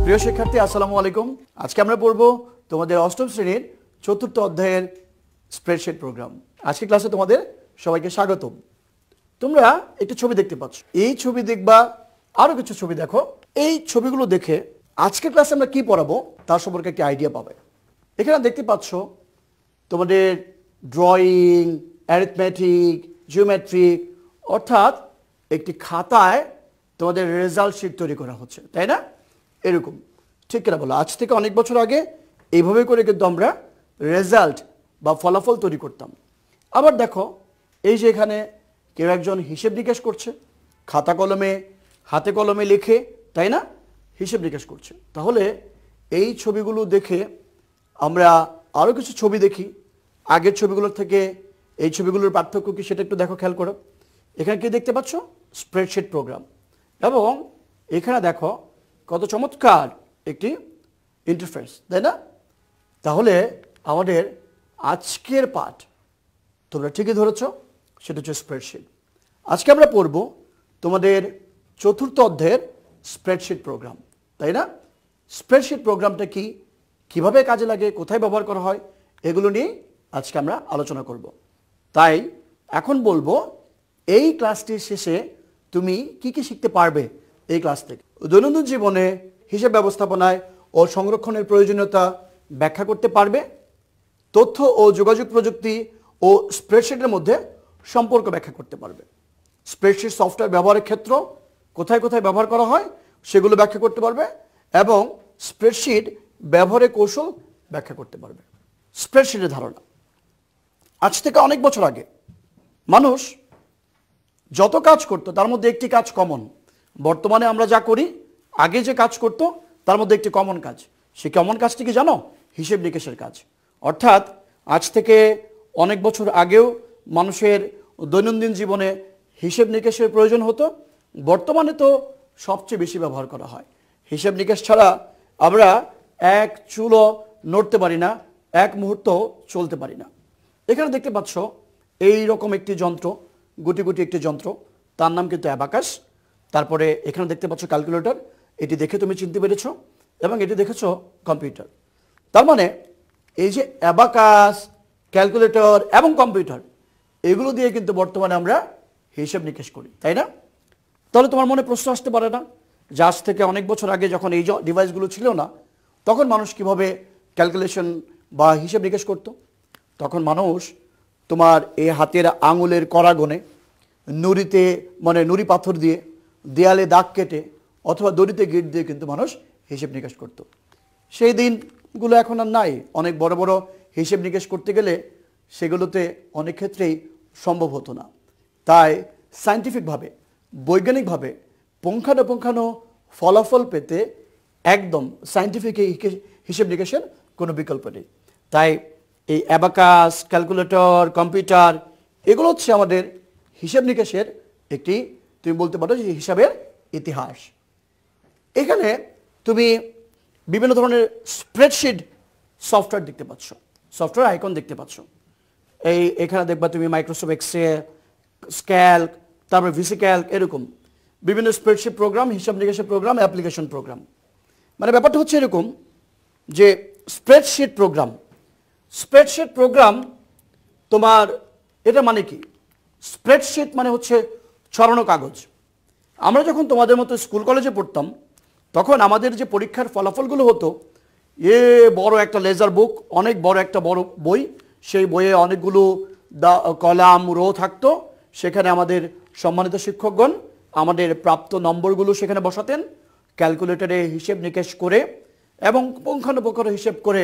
প্রিয় শিক্ষার্থী, আসসালামু আলাইকুম। আজকে আমরা পড়ব তোমাদের অষ্টম শ্রেণীর চতুর্থ অধ্যায়ের স্প্রেডশিট প্রোগ্রাম। আজকে ক্লাসে তোমাদের সবাইকে স্বাগতম। তোমরা একটি ছবি দেখতে পাচ্ছ, এই ছবি দেখবা, আরো কিছু ছবি দেখো। এই ছবিগুলো দেখে আজকের ক্লাসে আমরা কি পড়াবো তার সম্পর্কে একটি আইডিয়া পাবে। এখানে দেখতে পাচ্ছ তোমাদের ড্রয়িং, অ্যারিথমেটিক, জিওমেট্রিক, অর্থাৎ একটি খাতায় তোমাদের রেজাল্ট শিট তৈরি করা হচ্ছে, তাই না? এরকম ঠিক কিনা বলো? আজ থেকে অনেক বছর আগে এইভাবে করে কিন্তু আমরা রেজাল্ট বা ফলাফল তৈরি করতাম। আবার দেখো, এই যে এখানে কেউ একজন হিসেব নিকেশ করছে, খাতা কলমে হাতে কলমে লিখে, তাই না, হিসেব নিকেশ করছে। তাহলে এই ছবিগুলো দেখে আমরা আরও কিছু ছবি দেখি। আগের ছবিগুলোর থেকে এই ছবিগুলোর পার্থক্য কি সেটা একটু দেখো, খেয়াল করো। এখানে কি দেখতে পাচ্ছ? Spreadsheet programme. এবং এখানে দেখো কত চমৎকার একটি ইন্টারফেস, তাই না? তাহলে আমাদের আজকের পাঠ তোমরা ঠিকই ধরেছ, সেটা হচ্ছে স্প্রেডশিট। আজকে আমরা পড়ব তোমাদের চতুর্থ অধ্যায়ের স্প্রেডশিট প্রোগ্রাম, তাই না? স্প্রেডশিট প্রোগ্রামটা কি, কিভাবে কাজে লাগে, কোথায় ব্যবহার করা হয়, এগুলো নিয়ে আজকে আমরা আলোচনা করব। তাই এখন বলবো, এই ক্লাসটির শেষে তুমি কি কি শিখতে পারবে এই ক্লাস থেকে। দৈনন্দিন জীবনে হিসাব ব্যবস্থাপনায় ও সংরক্ষণের প্রয়োজনীয়তা ব্যাখ্যা করতে পারবে। তথ্য ও যোগাযোগ প্রযুক্তি ও স্প্রেডশিটের মধ্যে সম্পর্ক ব্যাখ্যা করতে পারবে। স্প্রেডশিট সফটওয়্যার ব্যবহারের ক্ষেত্র কোথায় কোথায় ব্যবহার করা হয় সেগুলো ব্যাখ্যা করতে পারবে এবং স্প্রেডশিট ব্যবহারের কৌশল ব্যাখ্যা করতে পারবে। স্প্রেডশিটের ধারণা। আজ থেকে অনেক বছর আগে মানুষ যত কাজ করতো তার মধ্যে একটি কাজ কমন। বর্তমানে আমরা যা করি, আগে যে কাজ করতো তার মধ্যে একটি কমন কাজ। সেই কমন কাজটি কি জানো? হিসেব নিকেশের কাজ। অর্থাৎ আজ থেকে অনেক বছর আগেও মানুষের দৈনন্দিন জীবনে হিসেব নিকেশের প্রয়োজন হতো। বর্তমানে তো সবচেয়ে বেশি ব্যবহার করা হয়। হিসেব নিকেশ ছাড়া আমরা এক চুলও নড়তে পারি না, এক মুহূর্ত চলতে পারি না। এখানে দেখতে পাচ্ছ এই রকম একটি যন্ত্র, গুটি গুটি একটি যন্ত্র, তার নাম কিন্তু অ্যাবাকাস। তারপরে এখানে দেখতে পাচ্ছ ক্যালকুলেটর, এটি দেখে তুমি চিনতে পেরেছ, এবং এটি দেখেছো কম্পিউটার। তার মানে এই যে অ্যাবাকাস, ক্যালকুলেটর এবং কম্পিউটার, এগুলো দিয়ে কিন্তু বর্তমানে আমরা হিসাব নিকেশ করি, তাই না? তাহলে তোমার মনে প্রশ্ন আসতে পারে না যে আজ থেকে অনেক বছর আগে যখন এই ডিভাইসগুলো ছিল না, তখন মানুষ কিভাবে ক্যালকুলেশন বা হিসাব নিকেশ করত? তখন মানুষ তোমার এই হাতের আঙুলের কড়া গনে, নুড়িতে মানে নুড়ি পাথর দিয়ে, দেয়ালে দাগ কেটে অথবা দড়িতে গিট দিয়ে কিন্তু মানুষ হিসেব নিকেশ করত। সেই দিনগুলো এখন আর নাই। অনেক বড় বড় হিসেব নিকেশ করতে গেলে সেগুলোতে অনেক ক্ষেত্রেই সম্ভব হতো না। তাই সায়েন্টিফিকভাবে, বৈজ্ঞানিকভাবে পুঙ্খানুপুঙ্খানু ফলাফল পেতে একদম সায়েন্টিফিক হিসেব নিকেশের কোনো বিকল্প নেই। তাই এই অ্যাবাকাস, ক্যালকুলেটর, কম্পিউটার, এগুলো হচ্ছে আমাদের হিসাব নিকেশের একটি, তুমি বলতে পারো যে হিসাবের ইতিহাস। এখানে তুমি বিভিন্ন ধরনের স্প্রেডশিট সফটওয়্যার দেখতে পাচ্ছ, সফটওয়্যার আইকন দেখতে পাচ্ছ। এখানে দেখবা তুমি মাইক্রোসফট এক্সেল, ক্যালক, তারপরে ভিসি ক্যালক, এরকম বিভিন্ন স্প্রেডশিট প্রোগ্রাম, হিসাব নিকাশের প্রোগ্রাম, অ্যাপ্লিকেশন প্রোগ্রাম। মানে ব্যাপারটা হচ্ছে এরকম যে স্প্রেডশিট প্রোগ্রাম তোমার এটা মানে কি? স্প্রেডশিট মানে হচ্ছে ছড়ানো কাগজ। আমরা যখন তোমাদের মতো স্কুল কলেজে পড়তাম তখন আমাদের যে পরীক্ষার ফলাফলগুলো হতো, বড় একটা লেজার বুক, অনেক বড় একটা বড় বই, সেই বইয়ে অনেকগুলো কলাম, রো থাকতো। সেখানে আমাদের সম্মানিত শিক্ষকগণ আমাদের প্রাপ্ত নম্বরগুলো সেখানে বসাতেন, ক্যালকুলেটরে হিসেব নিকেশ করে এবং পুঙ্খানুপুঙ্খ হিসেব করে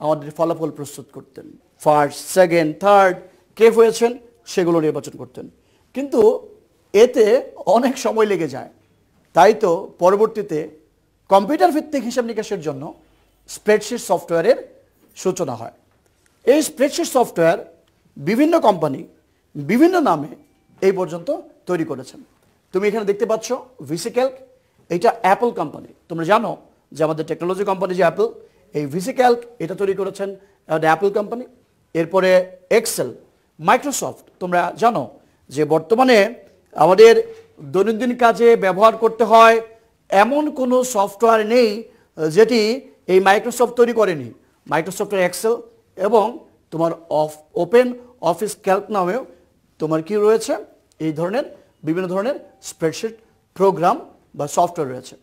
আমাদের ফলাফল প্রস্তুত করতেন। ফার্স্ট, সেকেন্ড, থার্ড কে হয়েছেন সেগুলো নির্বাচন করতেন। কিন্তু এতে অনেক সময় লেগে যায়, তাই তো পরবর্তীতে কম্পিউটার ভিত্তিক হিসাব নিকাশের জন্য স্প্রেডশিট সফটওয়্যারের সূচনা হয়। এই স্প্রেডশিট সফটওয়্যার বিভিন্ন কোম্পানি বিভিন্ন নামে এই পর্যন্ত তৈরি করেছেন। তুমি এখানে দেখতে পাচ্ছ ভিসি ক্যালক, এটা অ্যাপল কোম্পানি। তোমরা জানো যে আমাদের টেকনোলজি কোম্পানি যে অ্যাপল, এই ভিসি ক্যালক এটা তৈরি করেছেন অ্যাপল কোম্পানি। এরপরে এক্সেল, মাইক্রোসফট। তোমরা জানো যে বর্তমানে আমাদের দৈনন্দিন কাজে ব্যবহার করতে হয় এমন কোনো সফটওয়্যার নেই যেটি এই মাইক্রোসফট তৈরি করেনি। মাইক্রোসফটের এক্সেল এবং তোমার ওপেন অফিস ক্যালক নামেও তোমার কি রয়েছে, এই ধরনের বিভিন্ন ধরনের স্প্রেডশিট প্রোগ্রাম বা সফটওয়্যার রয়েছে।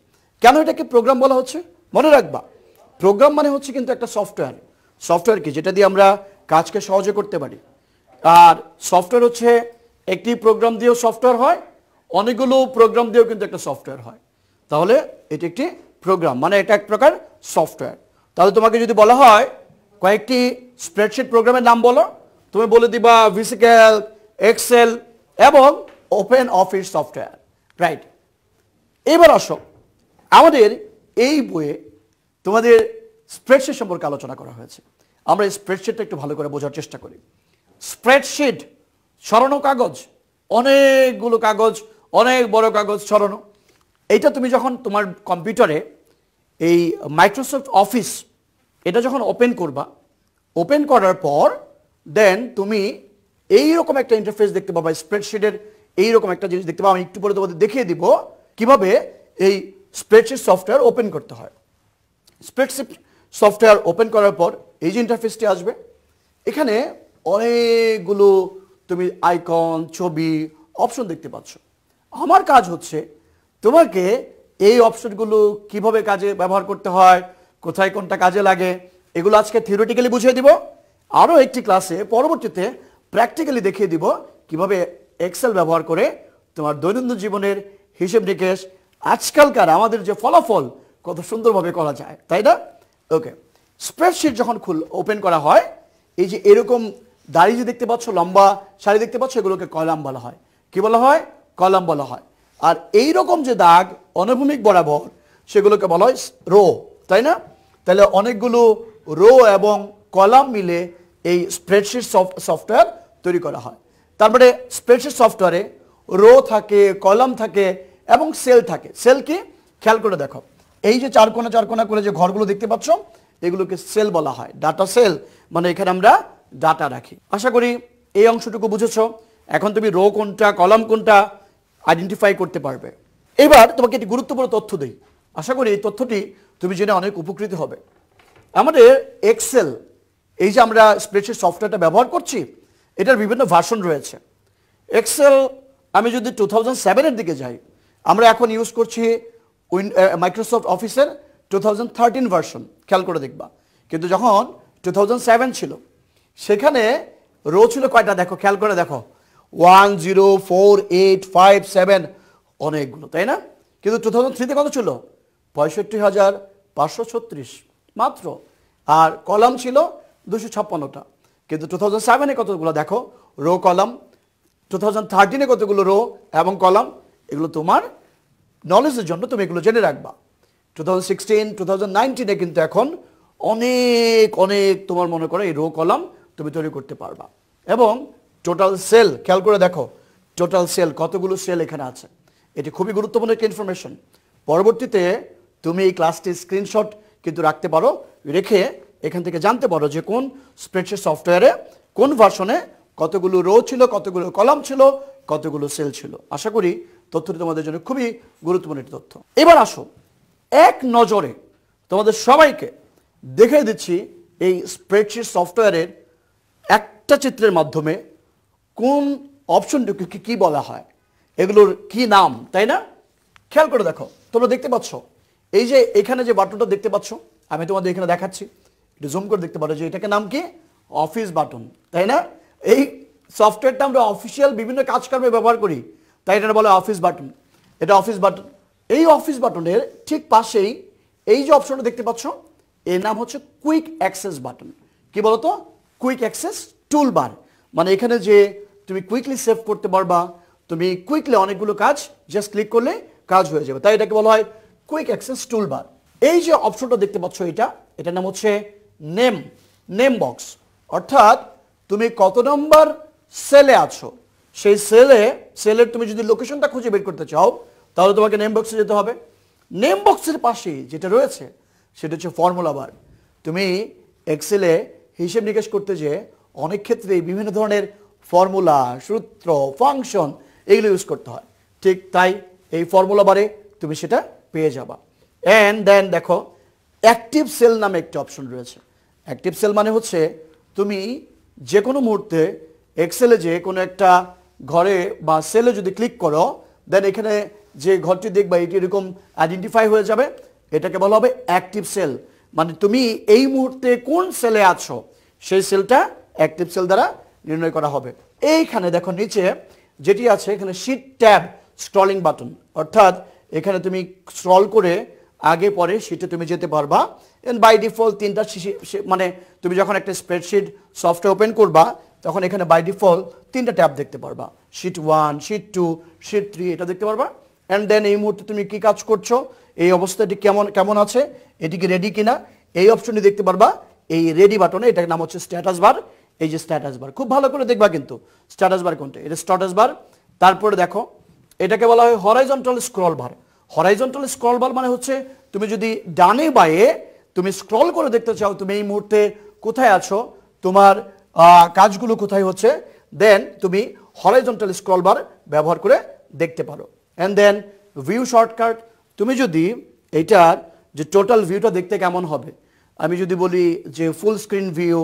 কেন এটাকে প্রোগ্রাম বলা হচ্ছে? মনে রাখবা, প্রোগ্রাম মানে হচ্ছে কিন্তু একটা সফটওয়্যার কি যেটা দিয়ে আমরা কাজকে সহজে করতে পারি। আর সফটওয়্যার হচ্ছে একটি প্রোগ্রাম দিয়েও সফটওয়্যার হয়, অনেকগুলো প্রোগ্রাম দিয়েও কিন্তু একটা সফটওয়্যার হয়। তাহলে এটি একটি প্রোগ্রাম, মানে এটা এক প্রকার সফটওয়্যার। তাহলে তোমাকে যদি বলা হয় কয়েকটি স্প্রেডশিট প্রোগ্রামের নাম বলো, তুমি বলে দিবা ভিসি ক্যালক, এক্সেল এবং ওপেন অফিস সফটওয়্যার, রাইট? এবার আসো, আমাদের এই বইয়ে তোমাদের স্প্রেডশিট সম্পর্কে আলোচনা করা হয়েছে। আমরা এই স্প্রেডশিটটা একটু ভালো করে বোঝার চেষ্টা করি। স্প্রেডশিট ছড়ানো কাগজ, অনেকগুলো কাগজ, অনেক বড় কাগজ ছড়ানো। এইটা তুমি যখন তোমার কম্পিউটারে এই মাইক্রোসফট অফিস এটা যখন ওপেন করবা, ওপেন করার পর দেন তুমি এইরকম একটা ইন্টারফেস দেখতে পাবা, স্প্রেডশিটের এইরকম একটা জিনিস দেখতে পাবা। আমি একটু পরে তোমাদের দেখিয়ে দিব কিভাবে এই স্প্রেডশিট সফটওয়্যার ওপেন করতে হয়। স্প্রেডশিট সফটওয়্যার ওপেন করার পর এই যে ইন্টারফেসটি আসবে, এখানে অনেকগুলো তুমি আইকন, ছবি, অপশন দেখতে পাচ্ছ। আমার কাজ হচ্ছে তোমাকে এই অপশনগুলো কিভাবে কাজে ব্যবহার করতে হয়, কোথায় কোনটা কাজে লাগে, এগুলো আজকে থিওরিটিক্যালি বুঝিয়ে দিব। আরও একটি ক্লাসে পরবর্তীতে প্র্যাকটিক্যালি দেখিয়ে দিব কিভাবে এক্সেল ব্যবহার করে তোমার দৈনন্দিন জীবনের হিসেব নিকেশ, আজকালকার আমাদের যে ফলাফল কত সুন্দরভাবে করা যায়, তাই না? ওকে, স্প্রেডশিট যখন ওপেন করা হয়, এই যে এরকম দাড়ি যে দেখতে পাচ্ছ, লম্বা সারি দেখতে পাচ্ছ, এগুলোকে কলাম বলা হয়। কি বলা হয়? কলাম বলা হয়। আর এই রকম যে দাগ অনুভূমিক বরাবর, সেগুলোকে বলা হয় রো, তাই না? তাহলে অনেকগুলো রো এবং কলাম মিলে এই স্প্রেডশিট সফটওয়্যার তৈরি করা হয়। তারপরে স্প্রেডশিট সফটওয়্যারে রো থাকে, কলাম থাকে এবং সেল থাকে। সেল কি? খেয়াল করে দেখো, এই যে চার কোণা করে যে ঘরগুলো দেখতে পাচ্ছ, এগুলোকে সেল বলা হয়, ডাটা সেল, মানে এখানে আমরা ডাটা রাখি। আশা করি এই অংশটুকু বুঝেছো। এখন তুমি রো কোনটা, কলাম কোনটা আইডেন্টিফাই করতে পারবে। এবার তোমাকে একটি গুরুত্বপূর্ণ তথ্য দিই, আশা করি এই তথ্যটি তুমি জেনে অনেক উপকৃত হবে। আমাদের এক্সেল, এই যে আমরা স্প্রেডশিট সফটওয়্যারটা ব্যবহার করছি, এটার বিভিন্ন ভার্সন রয়েছে। এক্সেল আমি যদি 2007-এর দিকে যাই, আমরা এখন ইউজ করছি মাইক্রোসফট অফিসের 2013 ভার্সন, খেয়াল করে দেখবা। কিন্তু যখন 2007 ছিল, সেখানে রো ছিল কয়টা দেখো, খেয়াল করে দেখো, 1 0 4 8 5 7, অনেকগুলো, তাই না? কিন্তু 2003-তে কত ছিল? 65,536 মাত্র। আর কলাম ছিল 256টা। কিন্তু 2007-এ কতগুলো দেখো রো কলাম, 2013-এ কতগুলো রো এবং কলাম। এগুলো তোমার নলেজের জন্য তুমি এগুলো জেনে রাখবা। 2016, 2019-এ কিন্তু এখন অনেক অনেক তোমার মনে করো এই রো কলাম তুমি তৈরি করতে পারবা। এবং টোটাল সেল, খেয়াল করে দেখো টোটাল সেল, কতগুলো সেল এখানে আছে। এটি খুবই গুরুত্বপূর্ণ একটা ইনফরমেশন। পরবর্তীতে তুমি এই ক্লাসটির স্ক্রিনশট কিন্তু রাখতে পারো, রেখে এখান থেকে জানতে পারো যে কোন স্প্রেডশিট সফটওয়্যারে কোন ভার্সনে কতগুলো রো ছিল, কতগুলো কলাম ছিল, কতগুলো সেল ছিল। আশা করি তথ্যটি তোমাদের জন্য খুবই গুরুত্বপূর্ণ একটি তথ্য। এবার আসো এক নজরে তোমাদের সবাইকে দেখে দিচ্ছি এই স্প্রেডশিট সফটওয়্যারের একটা চিত্রের মাধ্যমে কোন অপশনটিকে কি বলা হয়, এগুলোর কি নাম, তাই না? খেয়াল করে দেখো, তোমরা দেখতে পাচ্ছ এই যে এখানে যে বাটনটা দেখতে পাচ্ছ, আমি তোমাদের এখানে দেখাচ্ছি, একটু জুম করে দেখতে পারো যে এটাকে নাম কি? অফিস বাটন, তাই না? এই সফটওয়্যারটা আমরা অফিসিয়াল বিভিন্ন কাজকর্মে ব্যবহার করি, তাই এটা বলে অফিস বাটন। এটা অফিস বাটন। এই অফিস বাটনের ঠিক পাশেই এই যে অপশনটা দেখতে পাচ্ছ, এর নাম হচ্ছে কুইক অ্যাক্সেস বাটন। কি বলতো? কুইক অ্যাক্সেস টুল বার। মানে এখানে যে তুমি কুইকলি সেভ করতে পারবা, তুমি কুইকলি অনেকগুলো কাজ জাস্ট ক্লিক করলে কাজ হয়ে যাবে, তাই এটাকে বলা হয় কুইক অ্যাক্সেস টুল বার। এই যে অপশনটা দেখতে পাচ্ছ, এটার নাম হচ্ছে নেম বক্স। অর্থাৎ তুমি কত নম্বর সেলে আছো, সেই সেলের তুমি যদি লোকেশনটা খুঁজে বের করতে চাও, তাহলে তোমাকে নেম বক্সে যেতে হবে। নেম বক্সের পাশে যেটা রয়েছে সেটা হচ্ছে ফর্মুলা বার। তুমি এক্সেলে হিসেব নিকেশ করতে যে অনেক ক্ষেত্রে বিভিন্ন ধরনের ফর্মুলা, সূত্র, ফাংশন এগুলো ইউজ করতে হয়, ঠিক তাই এই ফর্মুলা বারে তুমি সেটা পেয়ে যাবা। অ্যান্ড দেন দেখো অ্যাক্টিভ সেল নামে একটা অপশন রয়েছে। অ্যাক্টিভ সেল মানে হচ্ছে তুমি যে কোনো মুহূর্তে এক্সেলে যে কোনো একটা ঘরে বা সেলে যদি ক্লিক করো, দেন এখানে যে ঘরটি দেখবা এটি এরকম আইডেন্টিফাই হয়ে যাবে, এটাকে বলা হবে অ্যাক্টিভ সেল। মানে তুমি এই মুহূর্তে কোন সেলে আছো সেই সেলটা অ্যাক্টিভ সেল দ্বারা নির্ণয় করা হবে। এইখানে দেখো নিচে যেটি আছে এখানে শিট ট্যাব স্ক্রলিং বাটন, অর্থাৎ এখানে তুমি স্ক্রল করে আগে পরে শিটে তুমি যেতে পারবা। এন্ড বাই ডিফল্ট তিনটা মানে তুমি যখন একটা স্প্রেডশিট সফটওয়্যার ওপেন করবা তখন এখানে বাই ডিফল্ট তিনটা ট্যাব দেখতে পারবা, শিট 1, শিট 2, শিট 3 এটা দেখতে পারবা। অ্যান্ড দেন এই মুহূর্তে তুমি কি কাজ করছো, এই অবস্থাটি কেমন আছে, এটিকে রেডি কিনা, এই অপশনটি দেখতে পারবা এই রেডি বাটনে। এটার নাম হচ্ছে স্ট্যাটাস বার। এই যে স্ট্যাটাস বার, খুব ভালো করে দেখবা কিন্তু স্ট্যাটাস বার কোনটা, এটা স্ট্যাটাস বার। তারপরে দেখো এটাকে বলা হয় horizontal scroll bar. Horizontal scroll bar মানে হচ্ছে তুমি যদি ডানে বায়ে তুমি স্ক্রল করে দেখতে চাও তুমি এই মুহূর্তে কোথায় আছো, তোমার কাজগুলো কোথায় হচ্ছে, দেন তুমি হরাইজন্টাল স্ক্রল বার ব্যবহার করে দেখতে পারো। অ্যান্ড দেন ভিউ শর্টকাট, তুমি যদি এইটার যে টোটাল ভিউটা দেখতে কেমন হবে, আমি যদি বলি যে ফুল স্ক্রিন ভিউ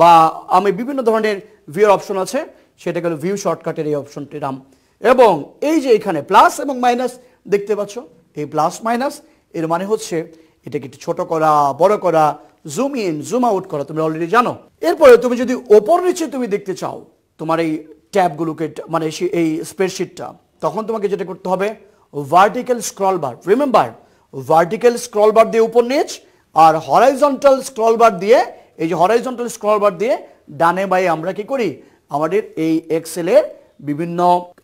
বা আমি বিভিন্ন ধরনের ভিউর অপশন আছে, সেটা গেল ভিউ শর্টকাটের এই অপশনটির নাম। এবং এই যে এখানে প্লাস এবং মাইনাস দেখতে পাচ্ছ, এই প্লাস মাইনাস এর মানে হচ্ছে এটাকে একটু ছোট করা, বড় করা, জুম ইন জুম আউট করা, তুমি অলরেডি জানো। এরপরে তুমি যদি ওপর নিচে তুমি দেখতে চাও তোমার এই ট্যাবগুলোকে, মানে এই স্প্রেডশিটটা, তখন তোমাকে যেটা করতে হবে vertical scroll bar. Remember, vertical scroll bar দিয়ে উপর নিচ, আর হরাইজন্টাল স্ক্রল বার দিয়ে, এই যে হরাইজন্টাল স্ক্রল বার দিয়ে ডানে বায়ে আমরা কি করি, আমাদের এই এক্সেলের বিভিন্ন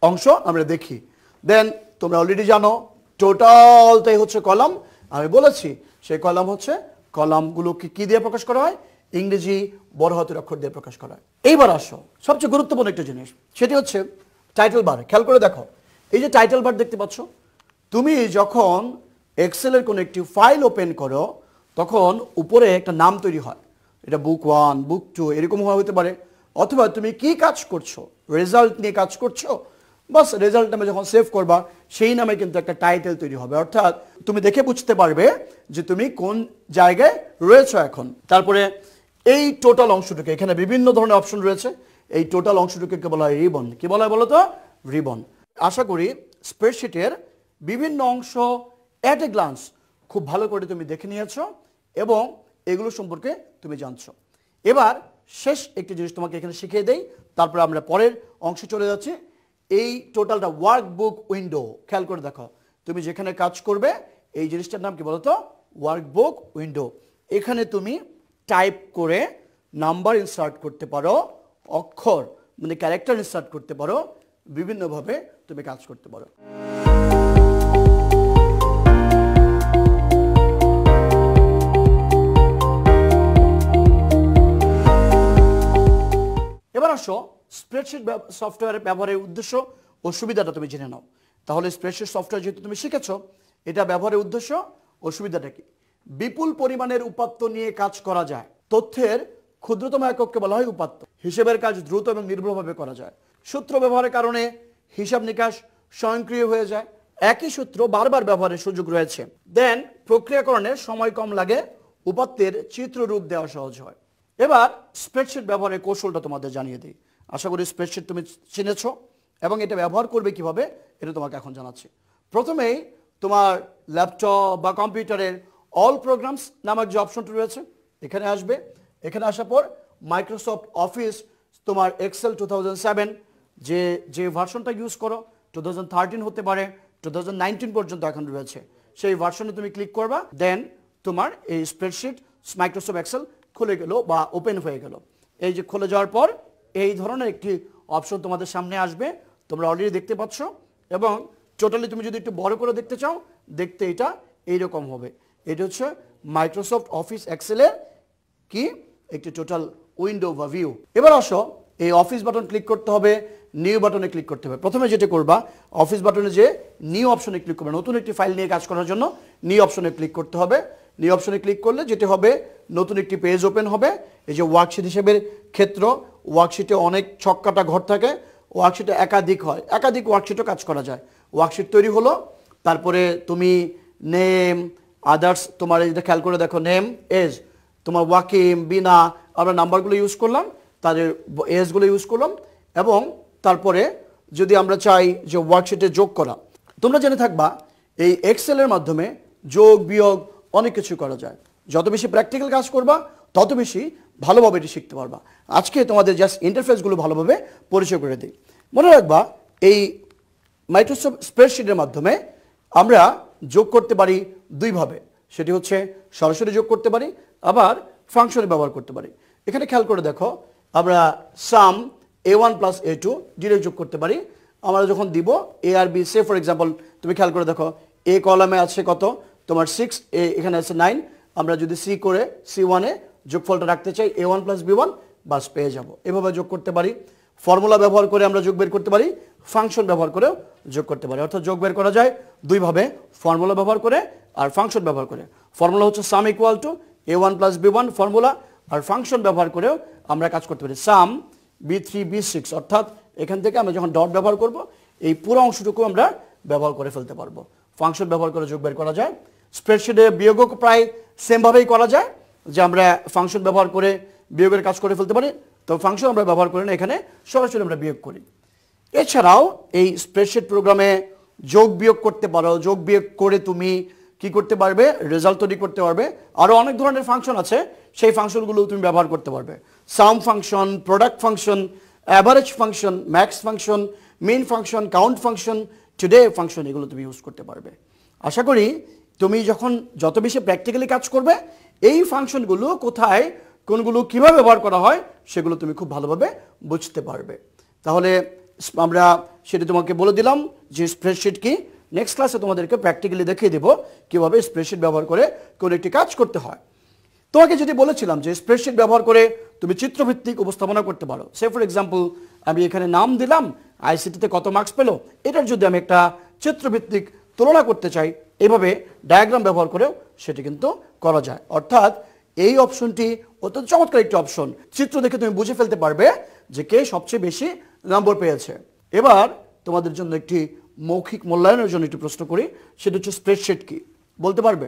অংশ আমরা দেখি। দেন তোমরা অলরেডি জানো টোটালটাই হচ্ছে কলাম। আমি বলেছি সেই কলাম হচ্ছে, কলামগুলোকে কি দিয়ে প্রকাশ করা হয়, ইংরেজি বড় হাতের অক্ষর দিয়ে প্রকাশ করা হয়। এইবার আসো সবচেয়ে গুরুত্বপূর্ণ একটা জিনিস, সেটি হচ্ছে টাইটেল বার। খেয়াল করে দেখো এই যে টাইটেল বার দেখতে পাচ্ছ, তুমি যখন এক্সেলের কোনো একটি ফাইল ওপেন করো তখন উপরে একটা নাম তৈরি হয়, এটা বুক 1, বুক 2 এরকম হতে পারে, অথবা তুমি কি কাজ করছো, রেজাল্ট নিয়ে কাজ করছো, বাস রেজাল্ট নামে যখন সেভ করবা সেই নামে কিন্তু একটা টাইটেল তৈরি হবে। অর্থাৎ তুমি দেখে বুঝতে পারবে যে তুমি কোন জায়গায় রয়েছো এখন। তারপরে এই টোটাল অংশটুকু, এখানে বিভিন্ন ধরনের অপশন রয়েছে, এই টোটাল অংশটুকুকে বলা হয় রিবন। কি বলা হয় বলো তো? রিবন। আশা করি স্প্রেডশিটের বিভিন্ন অংশ অ্যাট এ গ্লান্স খুব ভালো করে তুমি দেখে নিয়েছো এবং এগুলো সম্পর্কে তুমি জানছো। এবার শেষ একটি জিনিস তোমাকে এখানে শিখিয়ে দেই, তারপরে আমরা পরের অংশে চলে যাচ্ছি। এই টোটালটা ওয়ার্কবুক উইন্ডো। খেয়াল করে দেখো তুমি যেখানে কাজ করবে এই জিনিসটার নাম কি বলতো? Workbook window. এখানে তুমি টাইপ করে নাম্বার ইনসার্ট করতে পারো, অক্ষর মানে ক্যারেক্টার ইনসার্ট করতে পারো, বিভিন্নভাবে তুমি কাজ করতে পারো। এবার আসো স্প্রেডশিট সফটওয়্যারের ব্যবহারের উদ্দেশ্য ও সুবিধাটা তুমি জেনে নাও। তাহলে স্প্রেডশিট সফটওয়্যার যেহেতু তুমি শিখেছো, এটা ব্যবহারের উদ্দেশ্য ও সুবিধাটা কি? বিপুল পরিমাণের উপাত্ত নিয়ে কাজ করা যায়, তথ্যের ক্ষুদ্রতম একককে বলা হয় উপাত্ত। হিসেবের কাজ দ্রুত এবং নির্ভুলভাবে করা যায়। সূত্র ব্যবহারের কারণে হিসাব নিকাশ স্বয়ংক্রিয় হয়ে যায়। একই সূত্র বারবার ব্যবহারের সুযোগ রয়েছে। দেন প্রক্রিয়াকরণে সময় কম লাগে, উপাত্তের চিত্ররূপ দেওয়া সহজ হয়। এবার স্প্রেডশিট ব্যবহারের কৌশলটা তোমাদের জানিয়ে দিই। আশা করি স্প্রেডশিট তুমি চিনেছ এবং এটা ব্যবহার করবে কিভাবে এটা তোমাকে এখন জানাচ্ছি। প্রথমেই তোমার ল্যাপটপ বা কম্পিউটারের অল প্রোগ্রামস নামক যে অপশনটি রয়েছে এখানে আসবে। এখানে আসার পর মাইক্রোসফট অফিস তোমার এক্সেল 2007 যে ভার্সনটা ইউজ করো 2013 হতে পারে, 2019 পর্যন্ত এখন রয়েছে, সেই ভার্সনে তুমি ক্লিক করবা। দেন তোমার এই স্প্রেডশিট মাইক্রোসফট এক্সেল খুলে গেল বা ওপেন হয়ে গেল। এই যে খুলে যাওয়ার পর এই ধরনের একটি অপশন তোমাদের সামনে আসবে, তোমরা অলরেডি দেখতে পাচ্ছ। এবং টোটালি তুমি যদি একটু বড় করে দেখতে চাও, দেখতে এটা এইরকম হবে। এটা হচ্ছে মাইক্রোসফট অফিস এক্সেলের কি একটি টোটাল উইন্ডো বা ভিউ। এবার আসো এই অফিস বাটন ক্লিক করতে হবে, নিউ বাটনে ক্লিক করতে হবে। প্রথমে যেটা করবা, অফিস বাটনে যে নিউ অপশনে ক্লিক করবে, নতুন একটি ফাইল নিয়ে কাজ করার জন্য নিউ অপশনে ক্লিক করতে হবে। নিউ অপশনে ক্লিক করলে যেটা হবে, নতুন একটি পেজ ওপেন হবে। এই যে ওয়ার্কশিট হিসেবে ক্ষেত্র, ওয়ার্কশিটে অনেক ছক্কাটা ঘর থাকে, ওয়ার্কশিটে একাধিক হয়, একাধিক ওয়ার্কশিটও কাজ করা যায়। ওয়ার্কশিট তৈরি হলো, তারপরে তুমি নেম আদার্স, তোমার এটা খেয়াল করে দেখো, নেম এজ তোমার ওয়াকিম বিনা, আমরা নাম্বারগুলো ইউজ করলাম, তাদের এজগুলো ইউজ করলাম। এবং তারপরে যদি আমরা চাই যে ওয়ার্কশিটে যোগ করা, তোমরা জেনে থাকবা এই এক্সেলের মাধ্যমে যোগ বিয়োগ অনেক কিছু করা যায়। যত বেশি প্র্যাকটিক্যাল কাজ করবা তত বেশি ভালোভাবে এটি শিখতে পারবা। আজকে তোমাদের জাস্ট ইন্টারফেসগুলো ভালোভাবে পরিচয় করে দিই। মনে রাখবা এই মাইক্রোসফট স্প্রেডশিটের মাধ্যমে আমরা যোগ করতে পারি দুইভাবে, সেটি হচ্ছে সরাসরি যোগ করতে পারি, আবার ফাংশনে ব্যবহার করতে পারি। এখানে খেয়াল করে দেখো, আমরা সাম a1 প্লাস a2 ডিরেক্ট যোগ করতে পারি। আমরা যখন দিব এ আর বি, সে ফর এক্সাম্পল তুমি খেয়াল করে দেখো, এ কলামে আছে কত তোমার 6, এখানে আছে 9, আমরা যদি সি করে C1-এ যোগফলটা রাখতে চাই a1 প্লাস b1, বাস পেয়ে যাব। এভাবে যোগ করতে পারি। ফর্মুলা ব্যবহার করে আমরা যোগ বের করতে পারি, ফাংশন ব্যবহার করেও যোগ করতে পারি। অর্থাৎ যোগ বের করা যায় দুইভাবে, ফর্মুলা ব্যবহার করে আর ফাংশন ব্যবহার করে। ফর্মুলা হচ্ছে sum equal to a1 plus b1 formula, আর ফাংশন ব্যবহার করেও আমরা কাজ করতে পারি। সাম b3 b6, অর্থাৎ এখান থেকে আমরা যখন ডট ব্যবহার করব এই পুরো অংশটুকু আমরা ব্যবহার করে ফেলতে পারবো। ফাংশন ব্যবহার করে যোগ বের করা যায়। স্প্রেডশিটে বিয়োগও প্রায় সেমভাবেই করা যায়, যে আমরা ফাংশন ব্যবহার করে বিয়োগের কাজ করে ফেলতে পারি। তো ফাংশন আমরা ব্যবহার করি না, এখানে সরাসরি আমরা বিয়োগ করি। এছাড়াও এই স্প্রেডশিট প্রোগ্রামে যোগ বিয়োগ করতে পারো। যোগ বিয়োগ করে তুমি কি করতে পারবে, রেজাল্ট তৈরি করতে পারবে। আরও অনেক ধরনের ফাংশন আছে, সেই ফাংশনগুলো তুমি ব্যবহার করতে পারবে। Sum function, product function, average function, max function, main function, count function, today function, এগুলো তুমি ইউজ করতে পারবে। আশা করি তুমি যখন যত বেশি প্র্যাকটিক্যালি কাজ করবে, এই ফাংশনগুলো কোথায়, কোনগুলো কীভাবে ব্যবহার করা হয়, সেগুলো তুমি খুব ভালোভাবে বুঝতে পারবে। তাহলে আমরা সেটা তোমাকে বলে দিলাম যে স্প্রেডশিট কি। নেক্সট ক্লাসে তোমাদেরকে প্র্যাকটিক্যালি দেখিয়ে দেবো কীভাবে স্প্রেডশিট ব্যবহার করে কোনো একটি কাজ করতে হয়। তোমাকে যদি বলেছিলাম যে স্প্রেডশিট ব্যবহার করে তুমি চিত্রভিত্তিক উপস্থাপনা করতে পারো, সে ফর এক্সাম্পল আমি এখানে নাম দিলাম, আইসিটিতে কত মার্কস পেলো, এটার যদি আমি একটা চিত্রভিত্তিক তুলনা করতে চাই, এভাবে ডায়াগ্রাম ব্যবহার করেও সেটি কিন্তু করা যায়। অর্থাৎ এই অপশনটি অত্যন্ত চমৎকার একটি অপশন। চিত্র দেখে তুমি বুঝে ফেলতে পারবে যে কে সবচেয়ে বেশি নম্বর পেয়েছে। এবার তোমাদের জন্য একটি মৌখিক মূল্যায়নের জন্য একটি প্রশ্ন করি, সেটা হচ্ছে স্প্রেডশিট কি বলতে পারবে?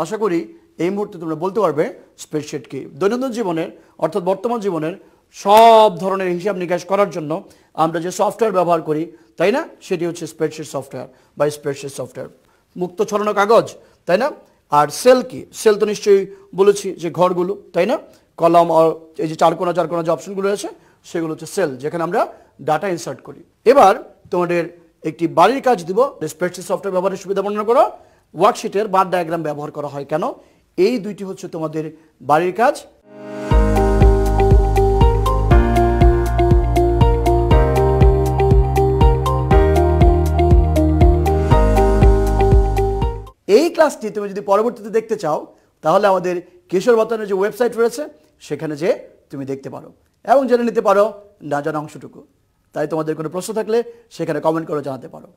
আশা করি এই মুহূর্তে তোমরা বলতে পারবে স্প্রেডশিট কি। দৈনন্দিন জীবনের অর্থাৎ বর্তমান জীবনের সব ধরনের হিসাব নিকাশ করার জন্য আমরা যে সফটওয়্যার ব্যবহার করি, তাই না, সেটি হচ্ছে স্প্রেডশিট সফটওয়্যার বা স্প্রেডশিট সফটওয়্যার। মুক্ত ছড়ানো কাগজ, তাই না? আর সেল কি? সেল তো নিশ্চয়ই বলেছি যে ঘরগুলো, তাই না? কলাম আর এই যে চারকোনা যে অপশনগুলো আছে সেগুলো হচ্ছে সেল, যেখানে আমরা ডাটা ইনসার্ট করি। এবার তোমাদের একটি বাড়ির কাজ দিব, স্প্রেডশিট সফটওয়্যার ব্যবহারের সুবিধা বর্ণনা করো, ওয়ার্কশিটের বার ডায়াগ্রাম ব্যবহার করা হয় কেন, এই দুইটি হচ্ছে তোমাদের বাড়ির কাজ। এই ক্লাসটি তুমি যদি পরবর্তীতে দেখতে চাও, তাহলে আমাদের কিশোর বাতানের যে ওয়েবসাইট রয়েছে সেখানে যে তুমি দেখতে পারো এবং জেনে নিতে পারো না জানা অংশটুকু। তাই তোমাদের কোনো প্রশ্ন থাকলে সেখানে কমেন্ট করে জানাতে পারো।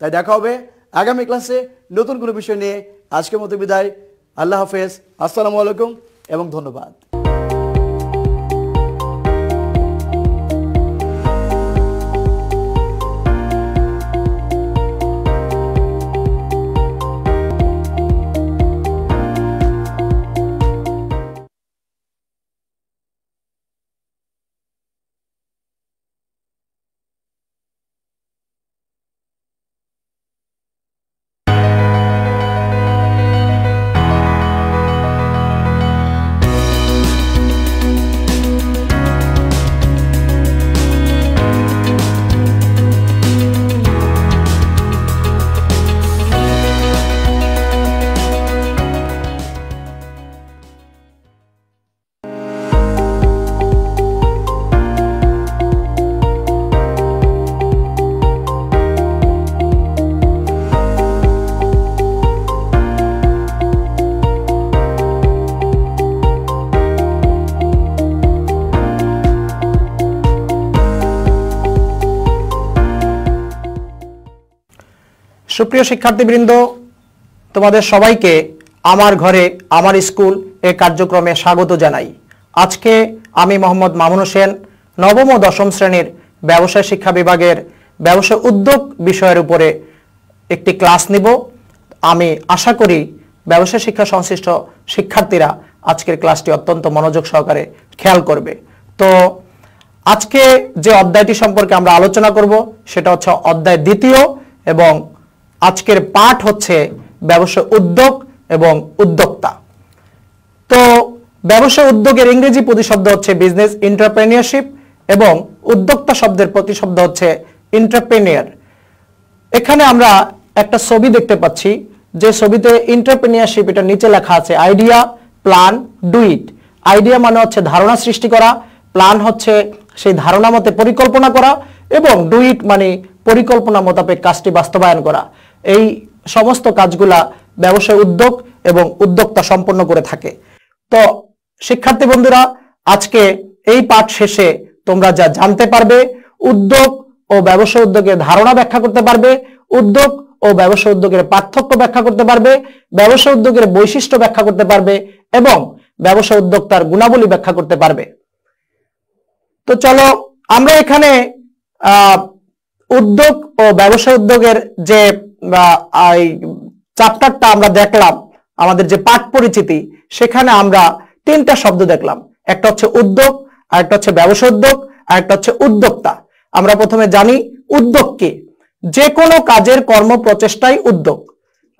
তাই দেখা হবে আগামী ক্লাসে নতুন কোনো বিষয় নিয়ে। আজকের মতো বিদায়, আল্লাহ হাফেজ, আসসালামু আলাইকুম এবং ধন্যবাদ। সুপ্রিয় শিক্ষার্থীবৃন্দ, তোমাদের সবাইকে আমার ঘরে আমার স্কুল এ কার্যক্রমে স্বাগত জানাই। আজকে আমি মোহাম্মদ মামুন হোসেন নবম ও দশম শ্রেণীর ব্যবসায় শিক্ষা বিভাগের ব্যবসায় উদ্যোগ বিষয়ের উপরে একটি ক্লাস নিব। আমি আশা করি ব্যবসায় শিক্ষা সংশ্লিষ্ট শিক্ষার্থীরা আজকের ক্লাসটি অত্যন্ত মনোযোগ সহকারে খেয়াল করবে। তো আজকে যে অধ্যায়টি সম্পর্কে আমরা আলোচনা করব সেটা হচ্ছে অধ্যায় দ্বিতীয় এবং আজকের পাঠ হচ্ছে ব্যবসা উদ্যোগ এবং উদ্যোক্তা। তো ব্যবসা উদ্যোগের ইংরেজি প্রতিশব্দ হচ্ছে বিজনেস এন্টারপ্রেনিয়রশিপ এবং উদ্যোক্তা শব্দের প্রতিশব্দ হচ্ছে এন্টারপ্রেনিয়র। এখানে আমরা একটা ছবি দেখতে পাচ্ছি, যে ছবিতে এন্টারপ্রেনিয়রশিপ এটা নিচে লেখা আছে idea, plan, do it. Idea মানে হচ্ছে ধারণা সৃষ্টি করা, প্ল্যান হচ্ছে সেই ধারণা মতে পরিকল্পনা করা এবং ডু ইট মানে পরিকল্পনা মোতাবেক কাজটি বাস্তবায়ন করা। এই সমস্ত কাজগুলা ব্যবসায় উদ্যোগ এবং উদ্যোক্তা সম্পন্ন করে থাকে। তো শিক্ষার্থী বন্ধুরা, আজকে এই পাঠ শেষে তোমরা যা জানতে পারবে, উদ্যোগ ও ব্যবসা উদ্যোগের ধারণা ব্যাখ্যা করতে পারবে, উদ্যোগ ও ব্যবসা উদ্যোগের পার্থক্য ব্যাখ্যা করতে পারবে, ব্যবসা উদ্যোগের বৈশিষ্ট্য ব্যাখ্যা করতে পারবে এবং ব্যবসা উদ্যোক্তার গুণাবলী ব্যাখ্যা করতে পারবে। তো চলো আমরা এখানে উদ্যোগ ও ব্যবসা উদ্যোগের যে চ্যাপ্টারটা আমরা দেখলাম, আমাদের যে পাঠ পরিচিতি, সেখানে আমরা তিনটা শব্দ দেখলাম। একটা হচ্ছে উদ্যোগ, আরেকটা হচ্ছে ব্যবসা উদ্যোগ, আরেকটা হচ্ছে উদ্যোক্তা। আমরা প্রথমে জানি উদ্যোগ কি। যে কোনো কাজের কর্ম প্রচেষ্টাই উদ্যোগ।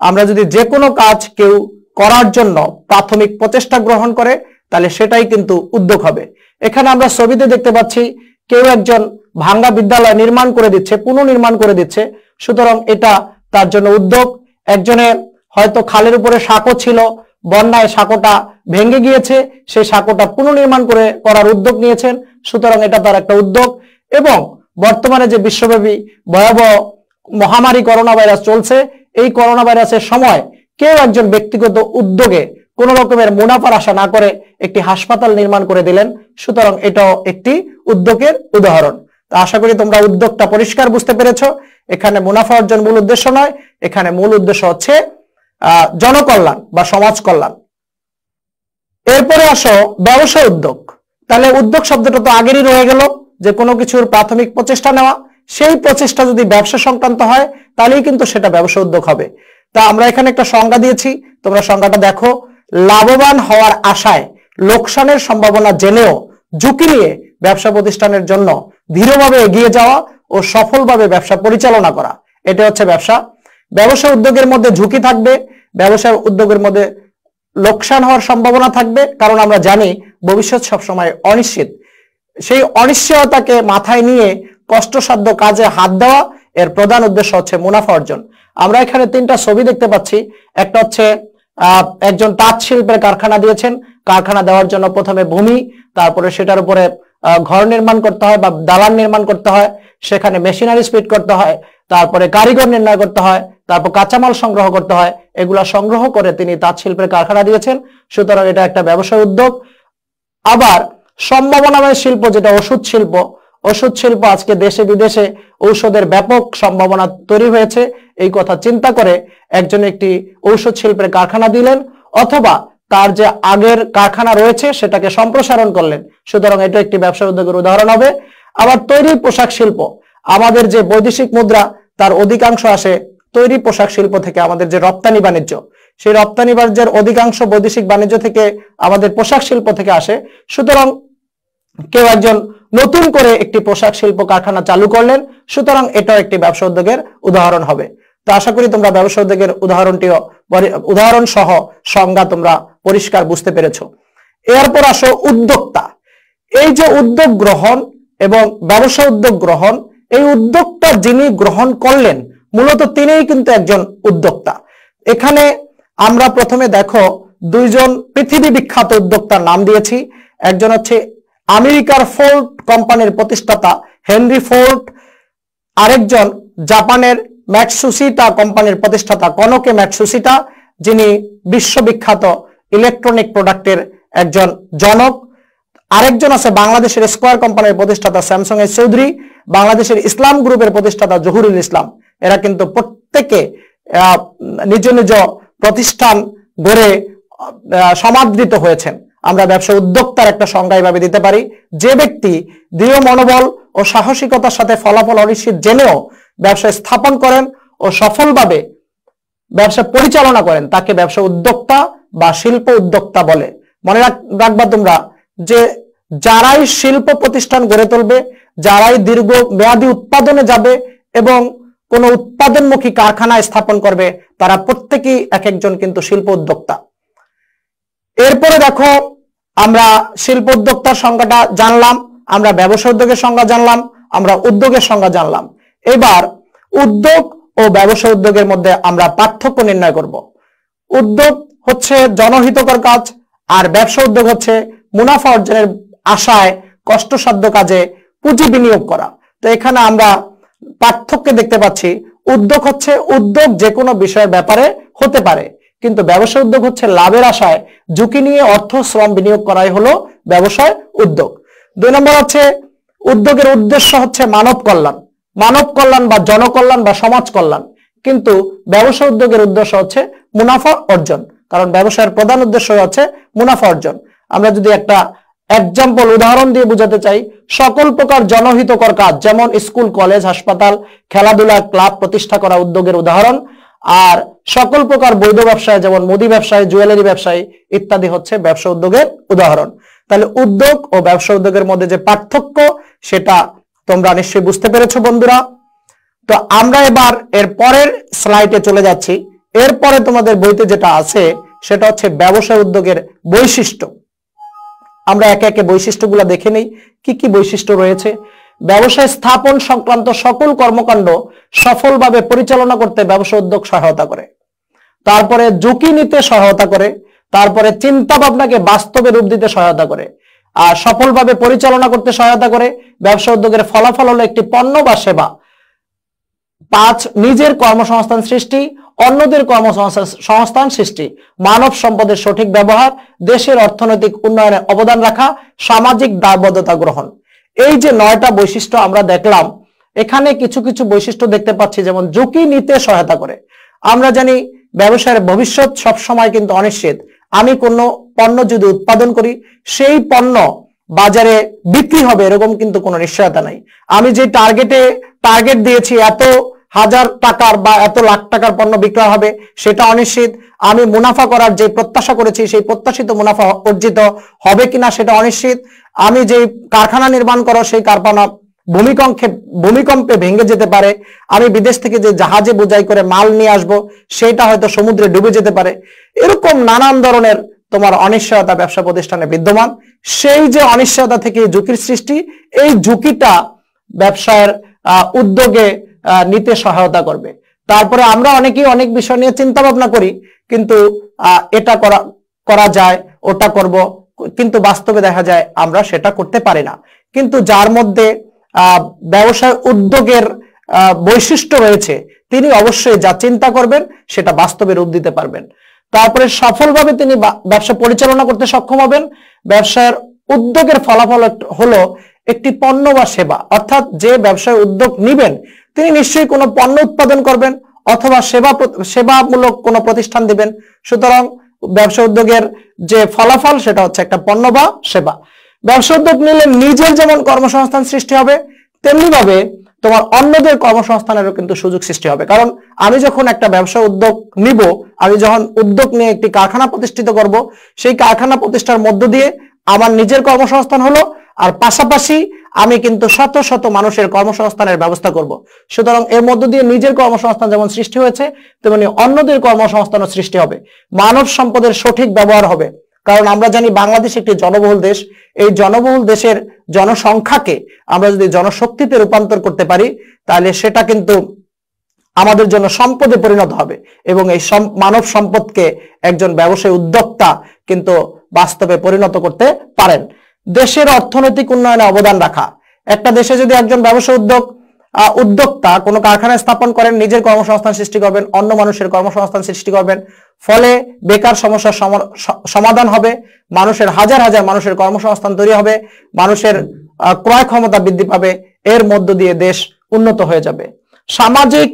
আমরা যদি যে কোনো কাজ কেউ করার জন্য প্রাথমিক প্রচেষ্টা গ্রহণ করে তাহলে সেটাই কিন্তু উদ্যোগ হবে। এখানে আমরা ছবিতে দেখতে পাচ্ছি কেউ একজন ভাঙ্গা বিদ্যালয় নির্মাণ করে দিচ্ছে, পুনর্নির্মাণ করে দিচ্ছে, সুতরাং এটা তার জন্য উদ্যোগ। একজনের হয়তো খালের উপরে সাঁকো ছিল, বন্যায় সাঁকোটা ভেঙে গিয়েছে, সেই সাঁকোটা পুনর্নির্মাণ করার উদ্যোগ নিয়েছেন, সুতরাং এটা তার একটা উদ্যোগ। এবং বর্তমানে যে বিশ্বব্যাপী ভয়াবহ মহামারী করোনা ভাইরাস চলছে, এই করোনা ভাইরাসের সময় কেউ একজন ব্যক্তিগত উদ্যোগে কোন রকমের মুনাফার আশা না করে একটি হাসপাতাল নির্মাণ করে দিলেন, সুতরাং এটাও একটি উদ্যোগের উদাহরণ। তো আশা করি তোমরা উদ্যোগটা পরিষ্কার বুঝতে পেরেছো। এখানে মুনাফা অর্জন মূল উদ্দেশ্য নয়, এখানে মূল উদ্দেশ্য হচ্ছে জনকল্যাণ বা সমাজ কল্যাণ। এরপরে আসো ব্যবসা উদ্যোগ। তাহলে উদ্যোগ শব্দটা তো আগেরই রয়ে গেল, যে কোনো কিছুর প্রাথমিক প্রচেষ্টা নেওয়া, সেই প্রচেষ্টা যদি ব্যবসা সংক্রান্ত হয় তাহলেই কিন্তু সেটা ব্যবসা উদ্যোগ হবে। তা আমরা এখানে একটা সংজ্ঞা দিয়েছি, তোমরা সংজ্ঞাটা দেখো। লাভবান হওয়ার আশায় লোকসানের সম্ভাবনা জেনেও ঝুঁকি নিয়ে ব্যবসা প্রতিষ্ঠানের জন্য ধীরভাবে এগিয়ে যাওয়া ও সফলভাবে ব্যবসা পরিচালনা করা, এটা হচ্ছে ব্যবসা। ব্যবসা উদ্যোগের মধ্যে ঝুঁকি থাকবে, ব্যবসা উদ্যোগের মধ্যে লোকসান হওয়ার সম্ভাবনা থাকবে, কারণ আমরা জানি ভবিষ্যৎ সবসময় অনিশ্চিত। সেই অনিশ্চয়তাকে মাথায় নিয়ে কষ্টসাধ্য কাজে হাত দেওয়া এর প্রধান উদ্দেশ্য হচ্ছে মুনাফা অর্জন। আমরা এখানে তিনটা ছবি দেখতে পাচ্ছি। একটা হচ্ছে একজন তাঁত শিল্পের কারখানা দিয়েছেন, কারখানা দেওয়ার জন্য প্রথমে ভূমি, তারপরে সেটার উপরে ঘর নির্মাণ করতে হয় বা দালান নির্মাণ করতে হয়, সেখানে মেশিনারি ফিট করতে হয়, তারপরে কারিগর নির্ণয় করতে হয়, তারপর কাঁচামাল সংগ্রহ করতে হয়। এগুলা সংগ্রহ করে তিনি তাঁত শিল্পের কারখানা দিয়েছেন, সুতরাং এটা একটা ব্যবসায় উদ্যোগ। আবার সম্ভাবনাময় শিল্প যেটা ওষুধ শিল্প, ওষুধ শিল্প আজকে দেশে বিদেশে ঔষধের ব্যাপক সম্ভাবনা তৈরি হয়েছে, এই কথা চিন্তা করে একজন একটি ঔষধ শিল্পের কারখানা দিলেন, অথবা তার যে আগের কারখানা রয়েছে সেটাকে সম্প্রসারণ করলেন। সুতরাং এটা একটি ব্যবসা উদ্যোগের উদাহরণ হবে। আবার তৈরি পোশাক শিল্প, আমাদের যে বৈদেশিক মুদ্রা তার অধিকাংশ আসে তৈরি পোশাক শিল্প থেকে। আমাদের যে রপ্তানি বাণিজ্য, সেই রপ্তানি বাণিজ্যের অধিকাংশ বৈদেশিক বাণিজ্য থেকে আমাদের পোশাক শিল্প থেকে আসে। সুতরাং কেউ একজন নতুন করে একটি পোশাক শিল্প কারখানা চালু করলেন, সুতরাং এটাও একটি ব্যবসা উদ্যোগের উদাহরণ হবে। তো আশা করি তোমরা ব্যবসা উদ্যোগের উদাহরণ সহ সংজ্ঞা তোমরা পরিষ্কার বুঝতে পেরেছো। এরপর আসো উদ্যোক্তা। এই যে উদ্যোগ গ্রহণ এবং ব্যবসা উদ্যোগ গ্রহণ, এই উদ্যোগটা যিনি গ্রহণ করলেন মূলত তিনিই কিন্তু একজন উদ্যোক্তা। এখানে আমরা প্রথমে দেখো দুইজন পৃথিবী বিখ্যাত উদ্যোক্তার নাম দিয়েছি। একজন হচ্ছে আমেরিকার ফোর্ড কোম্পানির প্রতিষ্ঠাতা হেনরি ফোর্ড, আরেকজন জাপানের ম্যাটসুশিটা কোম্পানির প্রতিষ্ঠাতা কনোকে ম্যাটসুশিটা, যিনি বিশ্ববিখ্যাত ইলেকট্রনিক প্রোডাক্টের একজন জনক। আরেকজন আছে বাংলাদেশের স্কয়ার কোম্পানির প্রতিষ্ঠাতা স্যামসাং এর চৌধুরী, বাংলাদেশের ইসলাম গ্রুপের প্রতিষ্ঠাতা জহুরুল ইসলাম। এরা কিন্তু প্রত্যেকে নিজ নিজ প্রতিষ্ঠান গড়ে সমাদৃত হয়েছেন। আমরা ব্যবসা উদ্যোক্তার একটা সংজ্ঞা এইভাবে দিতে পারি, যে ব্যক্তি দৃঢ় মনোবল ও সাহসিকতার সাথে ফলাফল অনিশ্চিত জেনেও ব্যবসা স্থাপন করেন ও সফলভাবে ব্যবসা পরিচালনা করেন তাকে ব্যবসা উদ্যোক্তা বা শিল্প উদ্যোক্তা বলে। মনে রাখবা তোমরা যে যারাই শিল্প প্রতিষ্ঠান গড়ে তুলবে, যারাই দীর্ঘ মেয়াদী উৎপাদনে যাবে এবং কোন উৎপাদনমুখী কারখানা স্থাপন করবে, তারা প্রত্যেকেই এক একজন কিন্তু শিল্প উদ্যোক্তা। এরপরে দেখো আমরা শিল্প উদ্যোক্তার সংজ্ঞাটা জানলাম, আমরা ব্যবসা উদ্যোগের সংজ্ঞা জানলাম, আমরা উদ্যোগের সংজ্ঞা জানলাম। এবার উদ্যোগ ও ব্যবসা উদ্যোগের মধ্যে আমরা পার্থক্য নির্ণয় করব। উদ্যোগ হচ্ছে জনহিতকর কাজ, আর ব্যবসা উদ্যোগ হচ্ছে মুনাফা অর্জনের আশায় কষ্টসাধ্য কাজে পুঁজি বিনিয়োগ করা। তো এখানে আমরা পার্থক্য দেখতে পাচ্ছি। উদ্যোগ হচ্ছে উদ্যোগ যে কোনো বিষয়ের ব্যাপারে হতে পারে, কিন্তু ব্যবসা উদ্যোগ হচ্ছে লাভের আশায় ঝুঁকি নিয়ে অর্থ শ্রম বিনিয়োগ করাই হলো ব্যবসায় উদ্যোগ। 2 নম্বর হচ্ছে উদ্যোগের উদ্দেশ্য হচ্ছে মানব কল্যাণ বা জনকল্যাণ বা সমাজ কল্যাণ, কিন্তু ব্যবসা উদ্যোগের উদ্দেশ্য হচ্ছে মুনাফা অর্জন, কারণ ব্যবসায়ের প্রধান উদ্দেশ্য হচ্ছে মুনাফা অর্জন। আমরা যদি একটা এক্সাম্পল উদাহরণ দিয়ে বোঝাতে চাই, সকল প্রকার জনহিতকর কাজ যেমন স্কুল, কলেজ, হাসপাতাল, খেলাধুলা, ক্লাব প্রতিষ্ঠা করা উদ্যোগের উদাহরণ, আর সকল প্রকার বৈধ ব্যবসায় যেমন মুদি ব্যবসায়, জুয়েলারি ব্যবসায় ইত্যাদি হচ্ছে ব্যবসা উদ্যোগের উদাহরণ। তাহলে উদ্যোগ ও ব্যবসা উদ্যোগের মধ্যে যে পার্থক্য সেটা তোমরা নিশ্চয়ই বুঝতে পেরেছো বন্ধুরা। তো আমরা এবার এর পরের স্লাইডে চলে যাচ্ছি। এরপরে তোমাদের বইতে যেটা আছে সেটা হচ্ছে ব্যবসা উদ্যোগের বৈশিষ্ট্য। আমরা একে একে বৈশিষ্ট্যগুলো দেখে নেই, কি কি বৈশিষ্ট্য রয়েছে। ব্যবসায় স্থাপন সংক্রান্ত সকল কর্মকাণ্ড সফলভাবে পরিচালনা করতে ব্যবসা উদ্যোগ সহায়তা করে, তারপরে ঝুঁকি নিতে সহায়তা করে, তারপরে চিন্তা ভাবনাকে বাস্তবে রূপ দিতে সহায়তা করে, আর সফলভাবে পরিচালনা করতে সহায়তা করে। ব্যবসা উদ্যোগের ফলাফল হলো একটি পণ্য বা সেবা। 5 নিজের কর্মসংস্থান সৃষ্টি, অন্যদের কর্মসংস্থান সৃষ্টি, মানব সম্পদের সঠিক ব্যবহার, দেশের অর্থনৈতিক উন্নয়নে অবদান রাখা, সামাজিক দায়বদ্ধতা গ্রহণ। এই যে 9টা বৈশিষ্ট্য আমরা দেখলাম, এখানে কিছু কিছু বৈশিষ্ট্য দেখতে পাচ্ছি, যেমন ঝুঁকি নিতে সহায়তা করে। আমরা জানি ব্যবসায়ের ভবিষ্যৎ সব সময় কিন্তু অনিশ্চিত। আমি কোনো পণ্য যদি উৎপাদন করি, সেই পণ্য বাজারে বিক্রি হবে এরকম কিন্তু কোনো নিশ্চয়তা নাই। আমি যে টার্গেট দিয়েছি এত হাজার টাকার বা এত লাখ টাকার পণ্য বিক্রয় হবে সেটা অনিশ্চিত। আমি মুনাফা করার যে প্রত্যাশা করেছি সেই প্রত্যাশিত মুনাফা অর্জিত হবে কিনা সেটা অনিশ্চিত। আমি যে কারখানা নির্মাণ করো সেই কারখানা ভূমিকম্পে ভেঙে যেতে পারে। আমি বিদেশ থেকে যে জাহাজে বোঝাই করে মাল নিয়ে আসবো সেটা হয়তো সমুদ্রে ডুবে যেতে পারে। এরকম নানান ধরনের তোমার অনিশ্চয়তা ব্যবসা প্রতিষ্ঠানে বিদ্যমান। সেই যে অনিশ্চয়তা থেকে ঝুঁকির সৃষ্টি, এই ঝুঁকিটা ব্যবসায়ের উদ্যোগে নিতে সহায়তা করবে। তারপরে আমরা অনেকেই অনেক বিষয় নিয়ে চিন্তা ভাবনা করি, কিন্তু এটা করা যায়, ওটা করব, কিন্তু বাস্তবে দেখা যায় আমরা সেটা করতে পারি না। কিন্তু যার মধ্যে ব্যবসায় উদ্যোগের বৈশিষ্ট্য রয়েছে তিনি অবশ্যই যা চিন্তা করবেন সেটা বাস্তবে রূপ দিতে পারবেন। তারপরে সফলভাবে তিনি ব্যবসা পরিচালনা করতে সক্ষম হবেন। ব্যবসার উদ্যোগের ফলাফল হলো একটি পণ্য বা সেবা, অর্থাৎ যে ব্যবসায় উদ্যোগ নেবেন তিনি নিশ্চয়ই কোনো পণ্য উৎপাদন করবেন অথবা সেবামূলক কোনো প্রতিষ্ঠান দিবেন। সুতরাং ব্যবসা উদ্যোগের যে ফলাফল সেটা হচ্ছে একটা পণ্য বা সেবা। ব্যবসা উদ্যোগ নিলে নিজের যেমন কর্মসংস্থান সৃষ্টি হবে, তেমনি ভাবে তোমার অন্যদের কর্মসংস্থানেরও কিন্তু সুযোগ সৃষ্টি হবে। কারণ আমি যখন একটা ব্যবসা উদ্যোগ নিব, আমি যখন উদ্যোগ নিয়ে একটি কারখানা প্রতিষ্ঠিত করব, সেই কারখানা প্রতিষ্ঠার মধ্য দিয়ে আমার নিজের কর্মসংস্থান হলো, আর পাশাপাশি আমি কিন্তু শত শত মানুষের কর্মসংস্থানের ব্যবস্থা করব। সুতরাং এর মধ্য দিয়ে নিজের কর্মসংস্থান যেমন সৃষ্টি হয়েছে, তেমনি অন্যদের কর্মসংস্থানও সৃষ্টি হবে। মানব সম্পদের সঠিক ব্যবহার হবে। কারণ আমরা জানি বাংলাদেশ একটি জনবহুল দেশ। এই জনবহুল দেশের জনসংখ্যাকে আমরা যদি জনশক্তিতে রূপান্তর করতে পারি, তাহলে সেটা কিন্তু আমাদের জন্য সম্পদে পরিণত হবে এবং এই মানব সম্পদকে একজন ব্যবসায়ী উদ্যোক্তা কিন্তু বাস্তবে পরিণত করতে পারেন। দেশের অর্থনৈতিক উন্নয়নে অবদান রাখা। একটা দেশে যদি একজন ব্যবসা উদ্যোক্তা কোনো কারখানা স্থাপন করেন, নিজের কর্মসংস্থান সৃষ্টি করবেন, অন্য মানুষের কর্মসংস্থান সৃষ্টি করবেন, ফলে বেকার সমস্যার সমাধান হবে, মানুষের হাজার হাজার মানুষের কর্মসংস্থান তৈরি হবে, মানুষের ক্রয় ক্ষমতা বৃদ্ধি পাবে, এর মধ্য দিয়ে দেশ উন্নত হয়ে যাবে। সামাজিক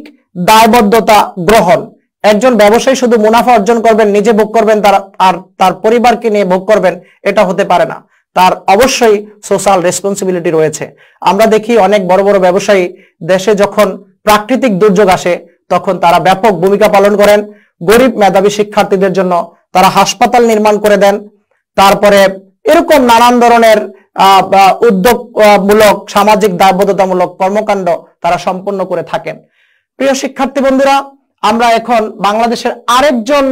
দায়বদ্ধতা গ্রহণ। একজন ব্যবসায়ী শুধু মুনাফা অর্জন করবেন, নিজে ভোগ করবেন, তার পরিবারকে নিয়ে ভোগ করবেন, এটা হতে পারে না। তার অবশ্যই সোশ্যাল রেসপন্সিবিলিটি রয়েছে। আমরা দেখি অনেক বড় বড় ব্যবসায়ী দেশে যখন প্রাকৃতিক দুর্যোগ আসে তখন তারা ব্যাপক ভূমিকা পালন করেন। গরিব মেধাবী শিক্ষার্থীদের জন্য তারা হাসপাতাল নির্মাণ করে দেন। তারপরে এরকম নানান ধরনের উদ্যোগমূলক সামাজিক দায়বদ্ধতামূলক কর্মকাণ্ড তারা সম্পন্ন করে থাকেন। প্রিয় শিক্ষার্থী বন্ধুরা, আমরা এখন বাংলাদেশের আরেকজন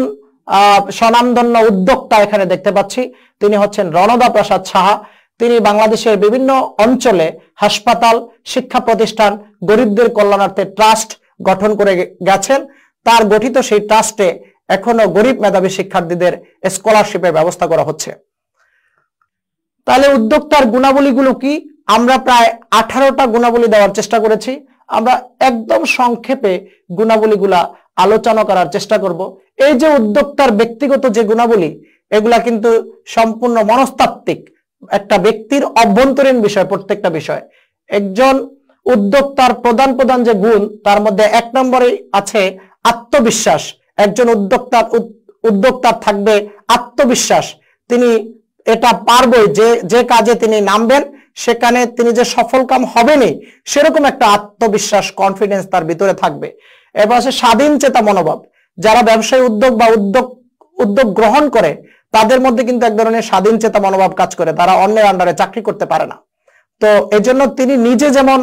স্বনামধন্য উদ্যোক্তা এখানে দেখতে পাচ্ছি। তিনি হচ্ছেন রণদা প্রসাদ সাহা। তিনি বাংলাদেশের বিভিন্ন অঞ্চলে হাসপাতাল, শিক্ষা প্রতিষ্ঠান, গরিবদের কল্যাণার্থে ট্রাস্ট গঠন করে গেছেন। তার গঠিত সেই ট্রাস্টে এখনো গরিব মেধাবী শিক্ষার্থীদের স্কলারশিপের ব্যবস্থা করা হচ্ছে। তাহলে উদ্যোক্তার গুণাবলীগুলো কি? আমরা প্রায় 18টা গুণাবলী দেওয়ার চেষ্টা করেছি। আমরা একদম সংক্ষেপে গুণাবলীগুলা আলোচনা করার চেষ্টা করব। এই যে উদ্যোক্তার ব্যক্তিগত যে গুণাবলী, এগুলা কিন্তু সম্পূর্ণ মনস্তাত্ত্বিক, একটা ব্যক্তির অভ্যন্তরীণ বিষয়। প্রত্যেকটা বিষয় একজন উদ্যোক্তার প্রধান যে গুণ, তার মধ্যে 1 নম্বরে আছে আত্মবিশ্বাস। একজন উদ্যোক্তার থাকবে আত্মবিশ্বাস। তিনি এটা পারবে যে কাজে তিনি নামবেন সেখানে তিনি যে সফলকাম হবেনই, সেরকম একটা আত্মবিশ্বাস, কনফিডেন্স তার ভিতরে থাকবে। এবার আছে স্বাধীন চেতা মনোভাব। যারা ব্যবসায়ী উদ্যোগ বা উদ্যোগ গ্রহণ করে তাদের মধ্যে কিন্তু এক ধরনের স্বাধীন চেতা মনোভাব কাজ করে। তারা অন্যের আন্ডারে চাকরি করতে পারে না। তো এজন্য তিনি নিজে যেমন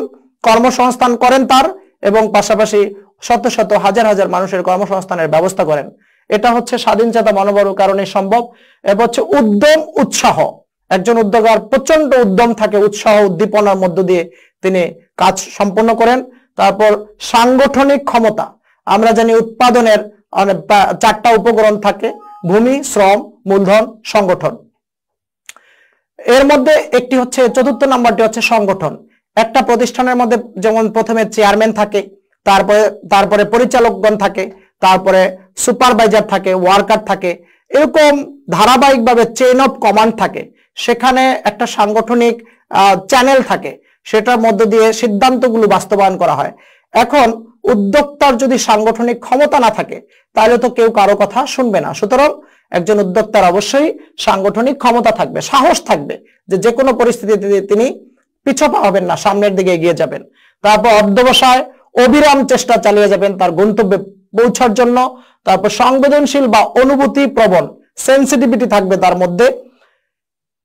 কর্মসংস্থান করেন তার, এবং পাশাপাশি শত শত হাজার হাজার মানুষের কর্মসংস্থানের ব্যবস্থা করেন। এটা হচ্ছে স্বাধীন চেতা মনোবলের কারণে সম্ভব। এবার হচ্ছে উদ্যম, উৎসাহ। একজন উদ্যোগার প্রচন্ড উদ্যম থাকে, উৎসাহ উদ্দীপনার মধ্য দিয়ে তিনি কাজ সম্পন্ন করেন। তারপর সাংগঠনিক ক্ষমতা। আমরা জানি উৎপাদনের 4টা উপকরণ থাকে: ভূমি, শ্রম, মূলধন, সংগঠন। এর মধ্যে একটি হচ্ছে, 4র্থ নাম্বারটি হচ্ছে সংগঠন। একটা প্রতিষ্ঠানের মধ্যে যেমন প্রথমে চেয়ারম্যান থাকে, তারপরে পরিচালকগণ থাকে, তারপরে সুপারভাইজার থাকে, ওয়ার্কার থাকে, এরকম ধারাবাহিকভাবে চেইন অফ কমান্ড থাকে। সেখানে একটা সাংগঠনিক চ্যানেল থাকে, সেটার মধ্য দিয়ে সিদ্ধান্তগুলো বাস্তবায়ন করা হয়। এখন উদ্যোক্তার যদি সাংগঠনিক ক্ষমতা না থাকে তাহলে তো কেউ কারো কথা শুনবে না। সুতরাং একজন উদ্যোক্তার অবশ্যই সাংগঠনিক ক্ষমতা থাকবে, সাহস থাকবে, যে কোনো পরিস্থিতিতে তিনি পিছপা হবেন না, সামনের দিকে এগিয়ে যাবেন। তারপর অধ্যবসায়, অবিরাম চেষ্টা চালিয়ে যাবেন তার গন্তব্যে পৌঁছার জন্য। তারপর সংবেদনশীল বা অনুভূতি প্রবণ, সেন্সিটিভিটি থাকবে তার মধ্যে।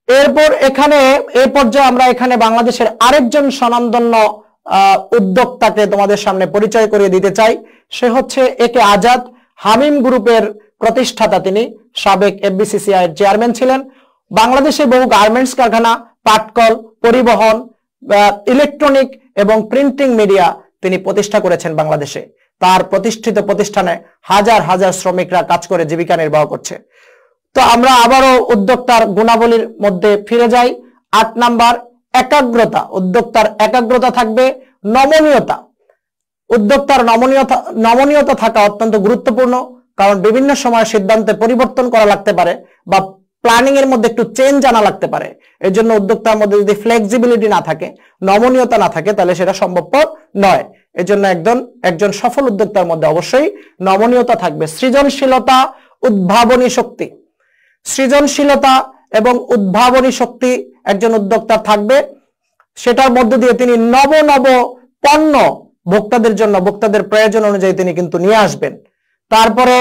এরপর এখানে এই পর্যায়ে আমরা এখানে বাংলাদেশের আরেকজন স্বনামধন্য উদ্যোক্তাকে তোমাদের সামনে পরিচয় করিয়ে দিতে চাই। সে হচ্ছে একে আজাদ, হামিম গ্রুপের প্রতিষ্ঠাতা। তিনি সাবেক FBCCI এর চেয়ারম্যান ছিলেন। বাংলাদেশে বহু গার্মেন্টস কারখানা, পাটকল, পরিবহন, ইলেকট্রনিক এবং প্রিন্টিং মিডিয়া তিনি প্রতিষ্ঠা করেছেন বাংলাদেশে। তার প্রতিষ্ঠিত প্রতিষ্ঠানে হাজার হাজার শ্রমিকরা কাজ করে জীবিকা নির্বাহ করছে। তো আমরা আবারও উদ্যোক্তার গুণাবলীর মধ্যে ফিরে যাই। 8 নাম্বার, একাগ্রতা। উদ্যোক্তার একাগ্রতা থাকবে। নমনীয়তা। উদ্যোক্তার নমনীয়তা থাকা অত্যন্ত গুরুত্বপূর্ণ, কারণ বিভিন্ন সময় সিদ্ধান্তে পরিবর্তন করা লাগতে পারে বা প্ল্যানিং এর মধ্যে একটু চেঞ্জ আনা লাগতে পারে। এর জন্য উদ্যোক্তার মধ্যে যদি ফ্লেক্সিবিলিটি না থাকে, নমনীয়তা না থাকে, তাহলে সেটা সম্ভবপর নয়। এর জন্য একজন সফল উদ্যোক্তার মধ্যে অবশ্যই নমনীয়তা থাকবে। সৃজনশীলতা, উদ্ভাবনী শক্তি, সৃজনশীলতা এবং উদ্ভাবনী শক্তি একজন উদ্যোক্তার থাকবে। সেটার মধ্য দিয়ে তিনি নব নব পণ্য ভোক্তাদের জন্য, ভোক্তাদের প্রয়োজন অনুযায়ী তিনি কিন্তু নিয়ে আসবেন। তারপরে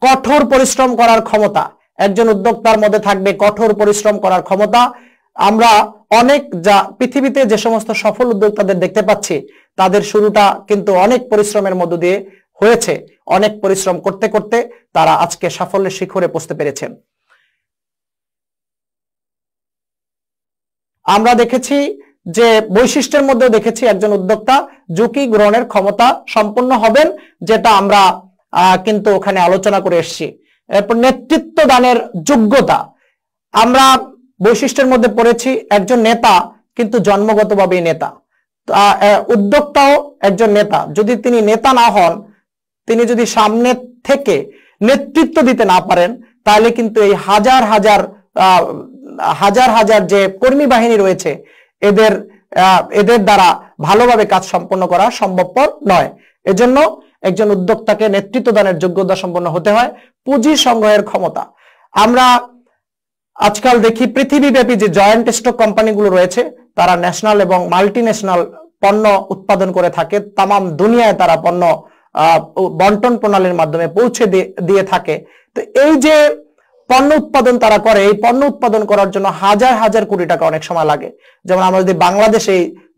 কঠোর পরিশ্রম করার ক্ষমতা, একজন উদ্যোক্তার মধ্যে থাকবে কঠোর পরিশ্রম করার ক্ষমতা। আমরা অনেক পৃথিবীতে যে সমস্ত সফল উদ্যোক্তাদের দেখতে পাচ্ছি, তাদের শুরুটা কিন্তু অনেক পরিশ্রমের মধ্য দিয়ে হয়েছে। অনেক পরিশ্রম করতে করতে তারা আজকে সাফল্যের শিখরে পৌঁছতে পেরেছেন। আমরা দেখেছি যে বৈশিষ্ট্যের মধ্যে দেখেছি একজন উদ্যোক্তা ঝুঁকি গ্রহণের ক্ষমতা সম্পন্ন হবেন, যেটা আমরা কিন্তু ওখানে আলোচনা করে এসেছি। এরপর নেতৃত্ব দানের যোগ্যতা, আমরা বৈশিষ্ট্যের মধ্যে পড়েছি একজন নেতা কিন্তু জন্মগতভাবেই নেতা। উদ্যোক্তাও একজন নেতা। যদি তিনি নেতা না হন, তিনি যদি সামনে থেকে নেতৃত্ব দিতে না পারেন, তাহলে কিন্তু এই হাজার হাজার যে কর্মী বাহিনী রয়েছে, এদের দ্বারা ভালোভাবে কাজ সম্পন্ন করা সম্ভবপর নয়। এজন্য একজন উদ্যোক্তাকে নেতৃত্ব দানের যোগ্যতা সম্পন্ন হতে হয়। পুঁজি সংগ্রহের ক্ষমতা, আমরা আজকাল দেখি পৃথিবীব্যাপী যে জয়েন্ট স্টক কোম্পানিগুলো রয়েছে, তারা ন্যাশনাল এবং মাল্টি ন্যাশনাল পণ্য উৎপাদন করে থাকে। তামাম দুনিয়ায় তারা পণ্য বন্টন প্রণালীর মাধ্যমে পৌঁছে দিয়ে থাকে। তো এই যে পণ্য উৎপাদন তারা করে, এই পণ্য উৎপাদন করার জন্য হাজার হাজার কোটি টাকা অনেক সময় লাগে। যেমন আমরা যদি বাংলাদেশে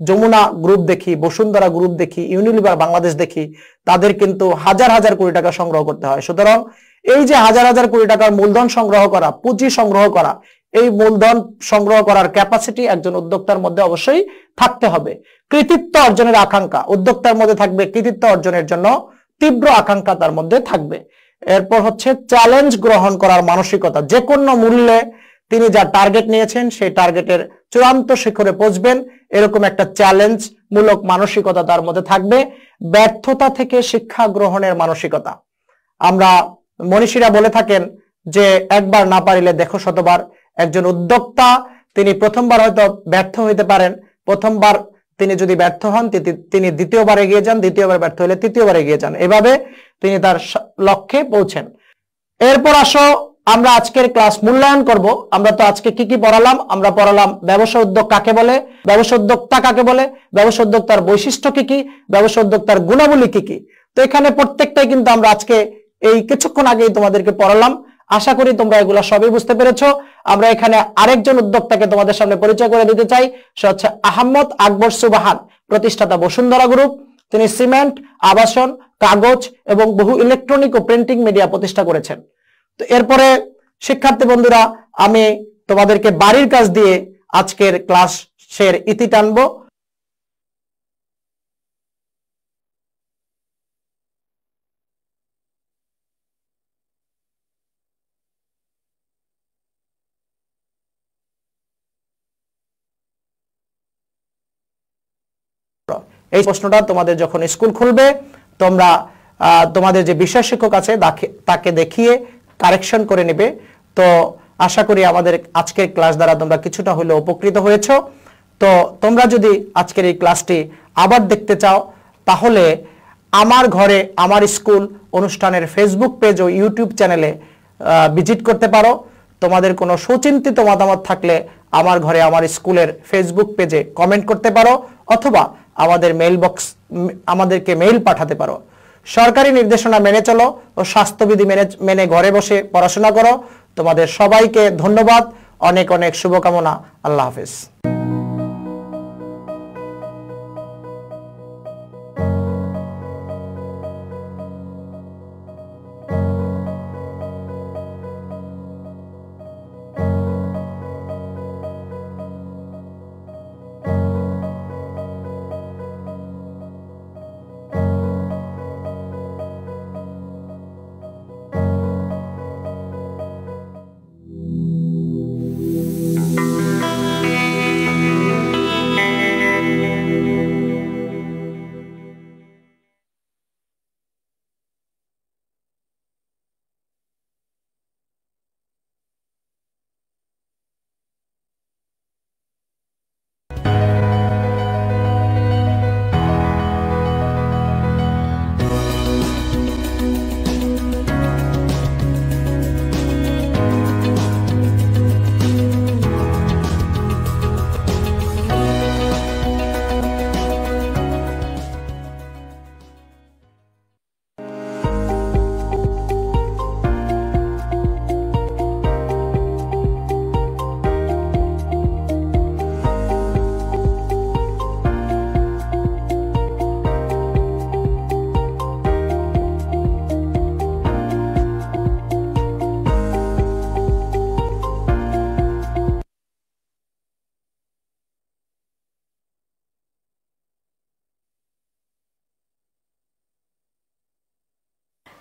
যমুনা গ্রুপ দেখি, বসুন্ধরা গ্রুপ দেখি, ইউনিলিভার বাংলাদেশ দেখি, তাদের কিন্তু হাজার হাজার কোটি টাকা সংগ্রহ করতে হয়। সুতরাং এই যে হাজার হাজার কোটি টাকার মূলধন সংগ্রহ করা, পুঁজি সংগ্রহ করা, এই মূলধন সংগ্রহ করার ক্যাপাসিটি একজন উদ্যোক্তার মধ্যে অবশ্যই থাকতে হবে। কৃতিত্ব অর্জনের আকাঙ্ক্ষা, উদ্যোক্তার মধ্যে থাকবে কৃতিত্ব অর্জনের জন্য তীব্র আকাঙ্ক্ষা তার মধ্যে থাকবে। এরপর হচ্ছে চ্যালেঞ্জ গ্রহণ করার মানসিকতা, যে কোনো মূল্যে তিনি যা টার্গেট নিয়েছেন সেই টার্গেটের চূড়ান্ত শিখরে পৌঁছবেন, এরকম একটা চ্যালেঞ্জ মূলক মানসিকতা তার মধ্যে থাকবে। ব্যর্থতা থেকে শিক্ষা গ্রহণের মানসিকতা, আমরা মনীষীরা বলে থাকেন যে একবার না পারিলে দেখো শতবার। একজন উদ্যোক্তা তিনি প্রথমবার হয়তো ব্যর্থ হইতে পারেন, প্রথমবার তিনি যদি ব্যর্থ হন, তিনি দ্বিতীয়বার এগিয়ে যান, দ্বিতীয়বার ব্যর্থ হলে তৃতীয়বার এগিয়ে যান, এভাবে তিনি তার লক্ষ্যে পৌঁছেন। এরপর আসো আমরা আজকের ক্লাস মূল্যায়ন করব। আমরা তো আজকে কি কি পড়ালাম? আমরা পড়ালাম ব্যবসা উদ্যোগ কাকে বলে, ব্যবসা উদ্যোক্তা কাকে বলে, ব্যবসা উদ্যোক্তার বৈশিষ্ট্য কি কি, ব্যবসা উদ্যোক্তার গুণাবলী কি কি। তো এখানে প্রত্যেকটাই কিন্তু আমরা আজকে এই কিছুক্ষণ আগেই তোমাদেরকে পড়ালাম। আশা করি তোমরা এগুলো সবই বুঝতে পেরেছো। আমরা এখানে আরেকজন উদ্যোক্তাকে তোমাদের সামনে পরিচয় করে দিতে চাই। সে হচ্ছে আহমদ আকবর সুবাহান, প্রতিষ্ঠাতা বসুন্ধরা গ্রুপ। তিনি সিমেন্ট, আবাসন, কাগজ এবং বহু ইলেকট্রনিক ও প্রিন্টিং মিডিয়া প্রতিষ্ঠা করেছেন। তো এরপরে শিক্ষার্থী বন্ধুরা, আমি তোমাদেরকে বাড়ির কাজ দিয়ে আজকের ক্লাসের ইতি টানবো। এই প্রশ্নটা তোমাদের যখন স্কুল খুলবে, তোমরা তোমাদের যে বিষয় শিক্ষক আছে তাকে দেখিয়ে কারেকশন করে নেবে। তো আশা করি আমাদের আজকের ক্লাস দ্বারা তোমরা কিছুটা হলেও উপকৃত হয়েছো। তো তোমরা যদি আজকের এই ক্লাসটি আবার দেখতে চাও, তাহলে আমার ঘরে আমার স্কুল অনুষ্ঠানের ফেসবুক পেজ ও ইউটিউব চ্যানেলে ভিজিট করতে পারো। তোমাদের কোনো সুচিন্তিত মতামত থাকলে আমার ঘরে আমার স্কুলের ফেসবুক পেজে কমেন্ট করতে পারো, অথবা আমাদেরকে মেইল পাঠাতে পারো। সরকারি নির্দেশনা মেনে চলো ও স্বাস্থ্যবিধি মেনে ঘরে বসে পড়াশোনা করো। তোমাদের সবাইকে ধন্যবাদ, অনেক অনেক শুভকামনা। আল্লাহ হাফেজ।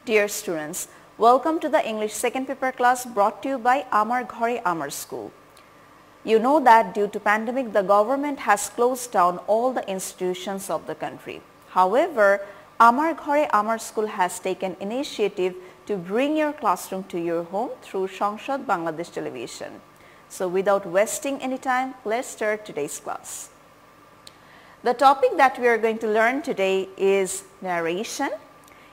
Dear students, welcome to the English second paper class brought to you by Amar Ghore Amar School. You know that due to pandemic, the government has closed down all the institutions of the country. However, Amar Ghore Amar School has taken initiative to bring your classroom to your home through Sanshad Bangladesh Television. So without wasting any time, let's start today's class. The topic that we are going to learn today is narration.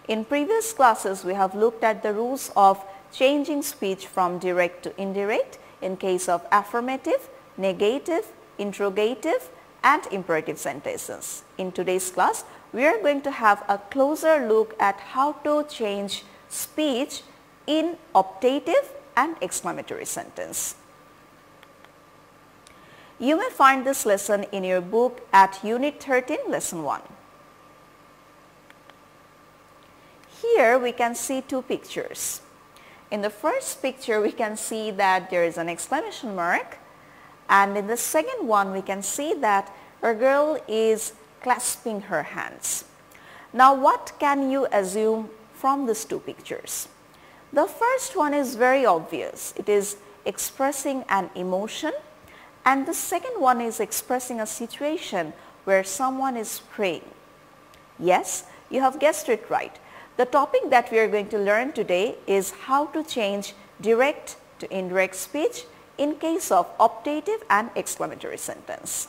In previous classes, we have looked at the rules of changing speech from direct to indirect in case of affirmative, negative, interrogative, and imperative sentences. In today's class, we are going to have a closer look at how to change speech in optative and exclamatory sentence. You may find this lesson in your book at Unit 13, Lesson 1. Here we can see two pictures. In the first picture we can see that there is an exclamation mark, and in the second one we can see that a girl is clasping her hands. Now what can you assume from these two pictures? The first one is very obvious. It is expressing an emotion, and the second one is expressing a situation where someone is praying. Yes, you have guessed it right. The topic that we are going to learn today is how to change direct to indirect speech in case of optative and exclamatory sentence.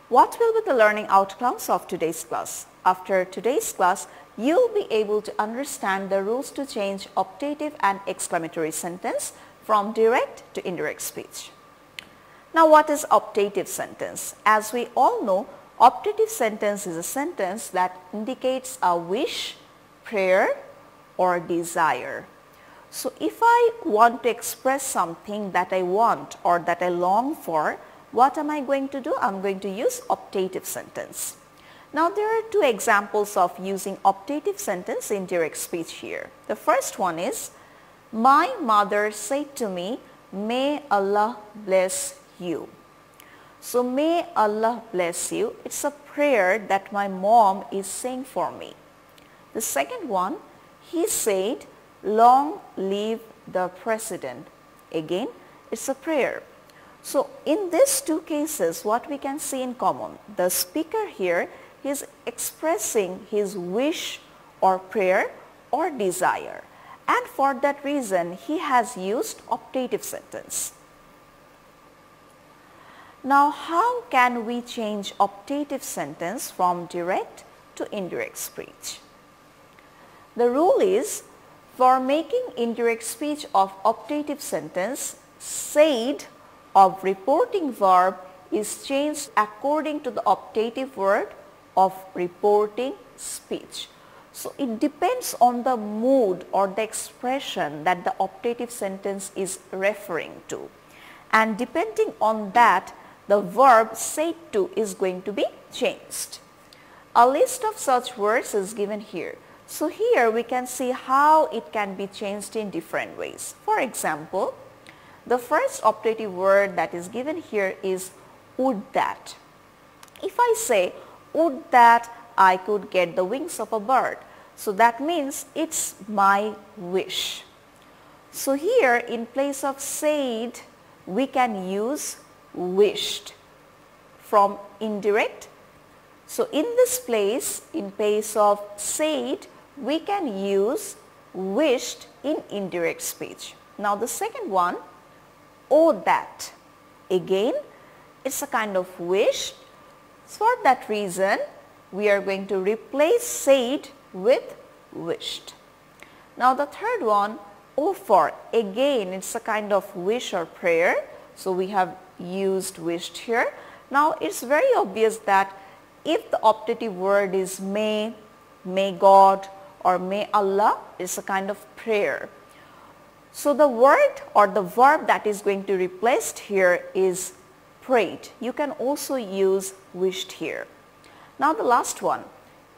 What will be the learning outcomes of today's class? After today's class, you'll be able to understand the rules to change optative and exclamatory sentence from direct to indirect speech. Now what is optative sentence? As we all know, optative sentence is a sentence that indicates a wish, prayer, or desire. So if I want to express something that I want or that I long for, what am I going to do? I'm going to use optative sentence. Now there are two examples of using optative sentence in direct speech here. The first one is, my mother said to me, may Allah bless you. So may Allah bless you, it's a prayer that my mom is saying for me. The second one, he said, long live the president. Again, it's a prayer. So in these two cases, what we can see in common, the speaker here is expressing his wish or prayer or desire. And for that reason, he has used optative sentence. Now, how can we change optative sentence from direct to indirect speech? The rule is, for making indirect speech of optative sentence, said of reporting verb is changed according to the optative word of reporting speech. So it depends on the mood or the expression that the optative sentence is referring to. And depending on that, the verb said to is going to be changed. A list of such words is given here. So here we can see how it can be changed in different ways. For example, the first optative word that is given here is would that. If I say, would that I could get the wings of a bird. So that means it's my wish. So here in place of said, we can use wished from indirect. So in this place, in place of said, we can use wished in indirect speech. Now the second one, oh that. Again, it's a kind of wish. For that reason, we are going to replace said with wished. Now the third one, oh for. Again, it's a kind of wish or prayer. So we have used wished here. Now it's very obvious that if the optative word is may God, or may Allah, it's a kind of prayer. So the word or the verb that is going to be replaced here is prayed. You can also use wished here. Now the last one,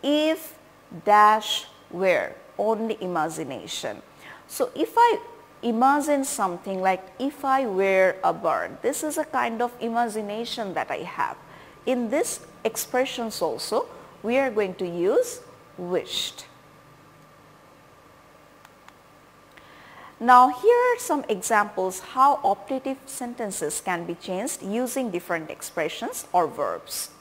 if dash were, only imagination. So if I imagine something like if I were a bird, this is a kind of imagination that I have. In this expressions also, we are going to use wished. Now here are some examples how optative sentences can be changed using different expressions or verbs.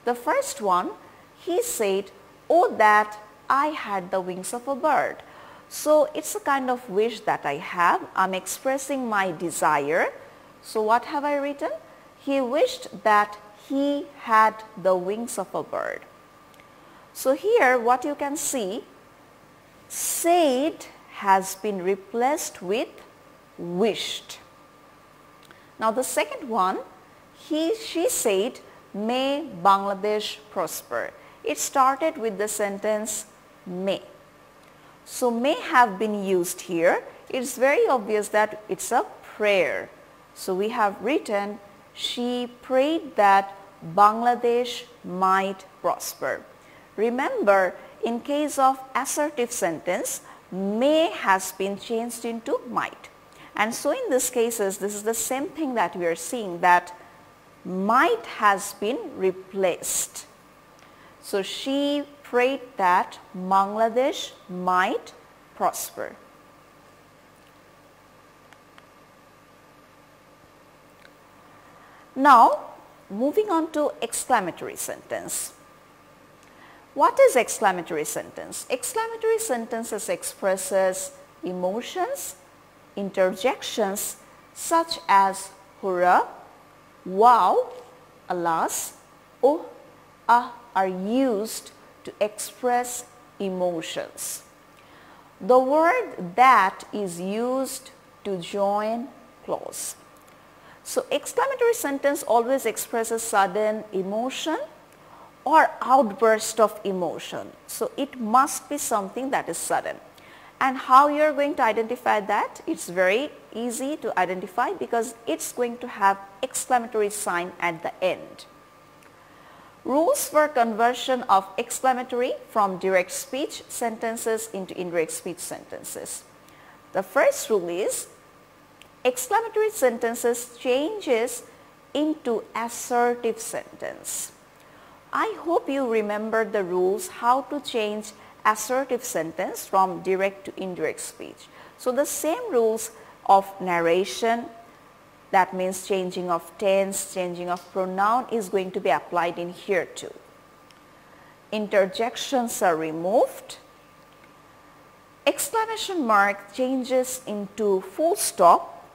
The first one, he said, "Oh that I had the wings of a bird." So it's a kind of wish that I have. I'm expressing my desire. So what have I written? He wished that he had the wings of a bird. So here what you can see, said has been replaced with wished. Now the second one, she said, "May Bangladesh prosper." It started with the sentence may. So may have been used here. It's very obvious that it's a prayer. So we have written, she prayed that Bangladesh might prosper. Remember, in case of assertive sentence, may has been changed into might. And so in these cases, this is the same thing that we are seeing, that might has been replaced. So she prayed that Bangladesh might prosper. Now, moving on to exclamatory sentence. What is exclamatory sentence? Exclamatory sentences expresses emotions, interjections such as hurrah, wow, alas, oh, ah are used to express emotions. The word that is used to join clause. So exclamatory sentence always expresses sudden emotion or outburst of emotion. So it must be something that is sudden. And how you are going to identify that? It's very easy to identify because it's going to have exclamatory sign at the end. Rules for conversion of exclamatory from direct speech sentences into indirect speech sentences. The first rule is exclamatory sentences changes into assertive sentence. I hope you remember the rules how to change assertive sentence from direct to indirect speech. So the same rules of narration, that means changing of tense, changing of pronoun, is going to be applied in here too. Interjections are removed. Exclamation mark changes into full stop.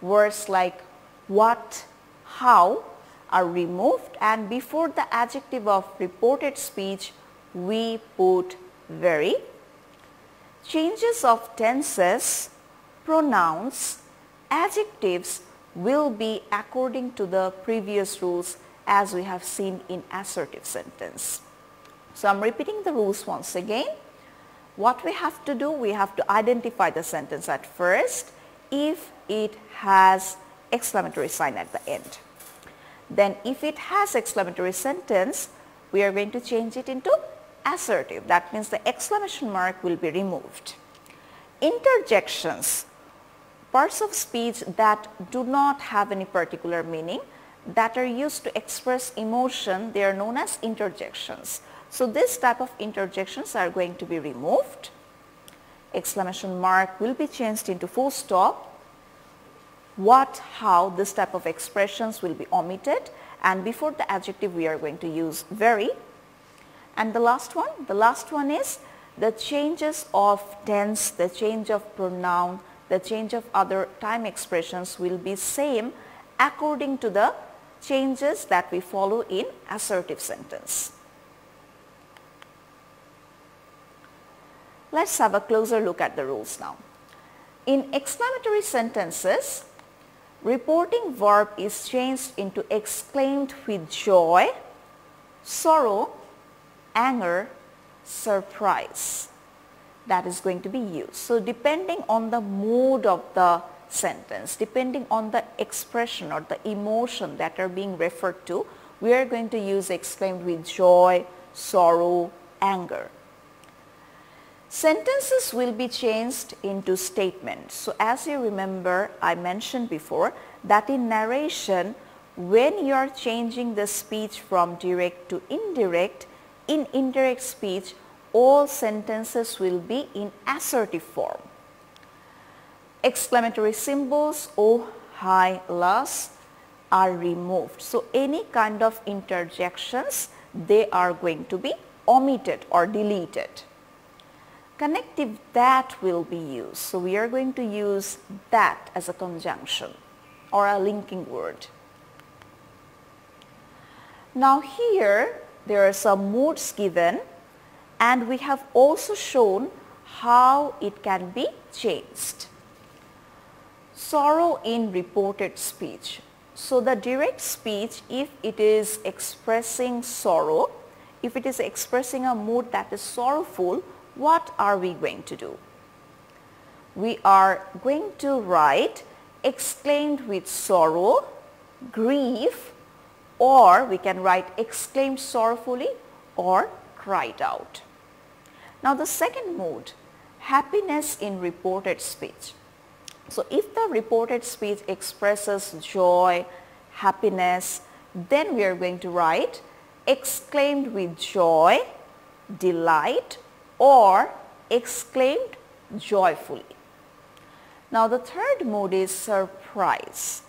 Words like what, how are removed, and before the adjective of reported speech we put very. Changes of tenses, pronouns, adjectives will be according to the previous rules as we have seen in assertive sentence. So I'm repeating the rules once again. What we have to do, we have to identify the sentence at first if it has exclamatory sign at the end. Then if it has exclamatory sentence, we are going to change it into assertive. That means the exclamation mark will be removed. Interjections, parts of speech that do not have any particular meaning, that are used to express emotion, they are known as interjections. So this type of interjections are going to be removed. Exclamation mark will be changed into full stop. What, how, this type of expressions will be omitted, and before the adjective we are going to use very. And the last one is the changes of tense, the change of pronoun, the change of other time expressions will be same according to the changes that we follow in assertive sentence. Let's have a closer look at the rules now. In exclamatory sentences, reporting verb is changed into exclaimed with joy, sorrow, anger, surprise. That is going to be used. So depending on the mood of the sentence, depending on the expression or the emotion that are being referred to, we are going to use exclaimed with joy, sorrow, anger. Sentences will be changed into statements. So as you remember, I mentioned before that in narration, when you are changing the speech from direct to indirect, in indirect speech, all sentences will be in assertive form. Exclamatory symbols, oh, hi, las, are removed. So any kind of interjections, they are going to be omitted or deleted. Connective that will be used. So we are going to use that as a conjunction or a linking word. Now here there are some moods given, and we have also shown how it can be changed. Sorrow in reported speech. So the direct speech, if it is expressing sorrow, if it is expressing a mood that is sorrowful, what are we going to do? We are going to write exclaimed with sorrow, grief, or we can write exclaimed sorrowfully or cried out. Now the second mood, happiness in reported speech. So if the reported speech expresses joy, happiness, then we are going to write exclaimed with joy, delight, or exclaimed joyfully. Now the third mood is surprise.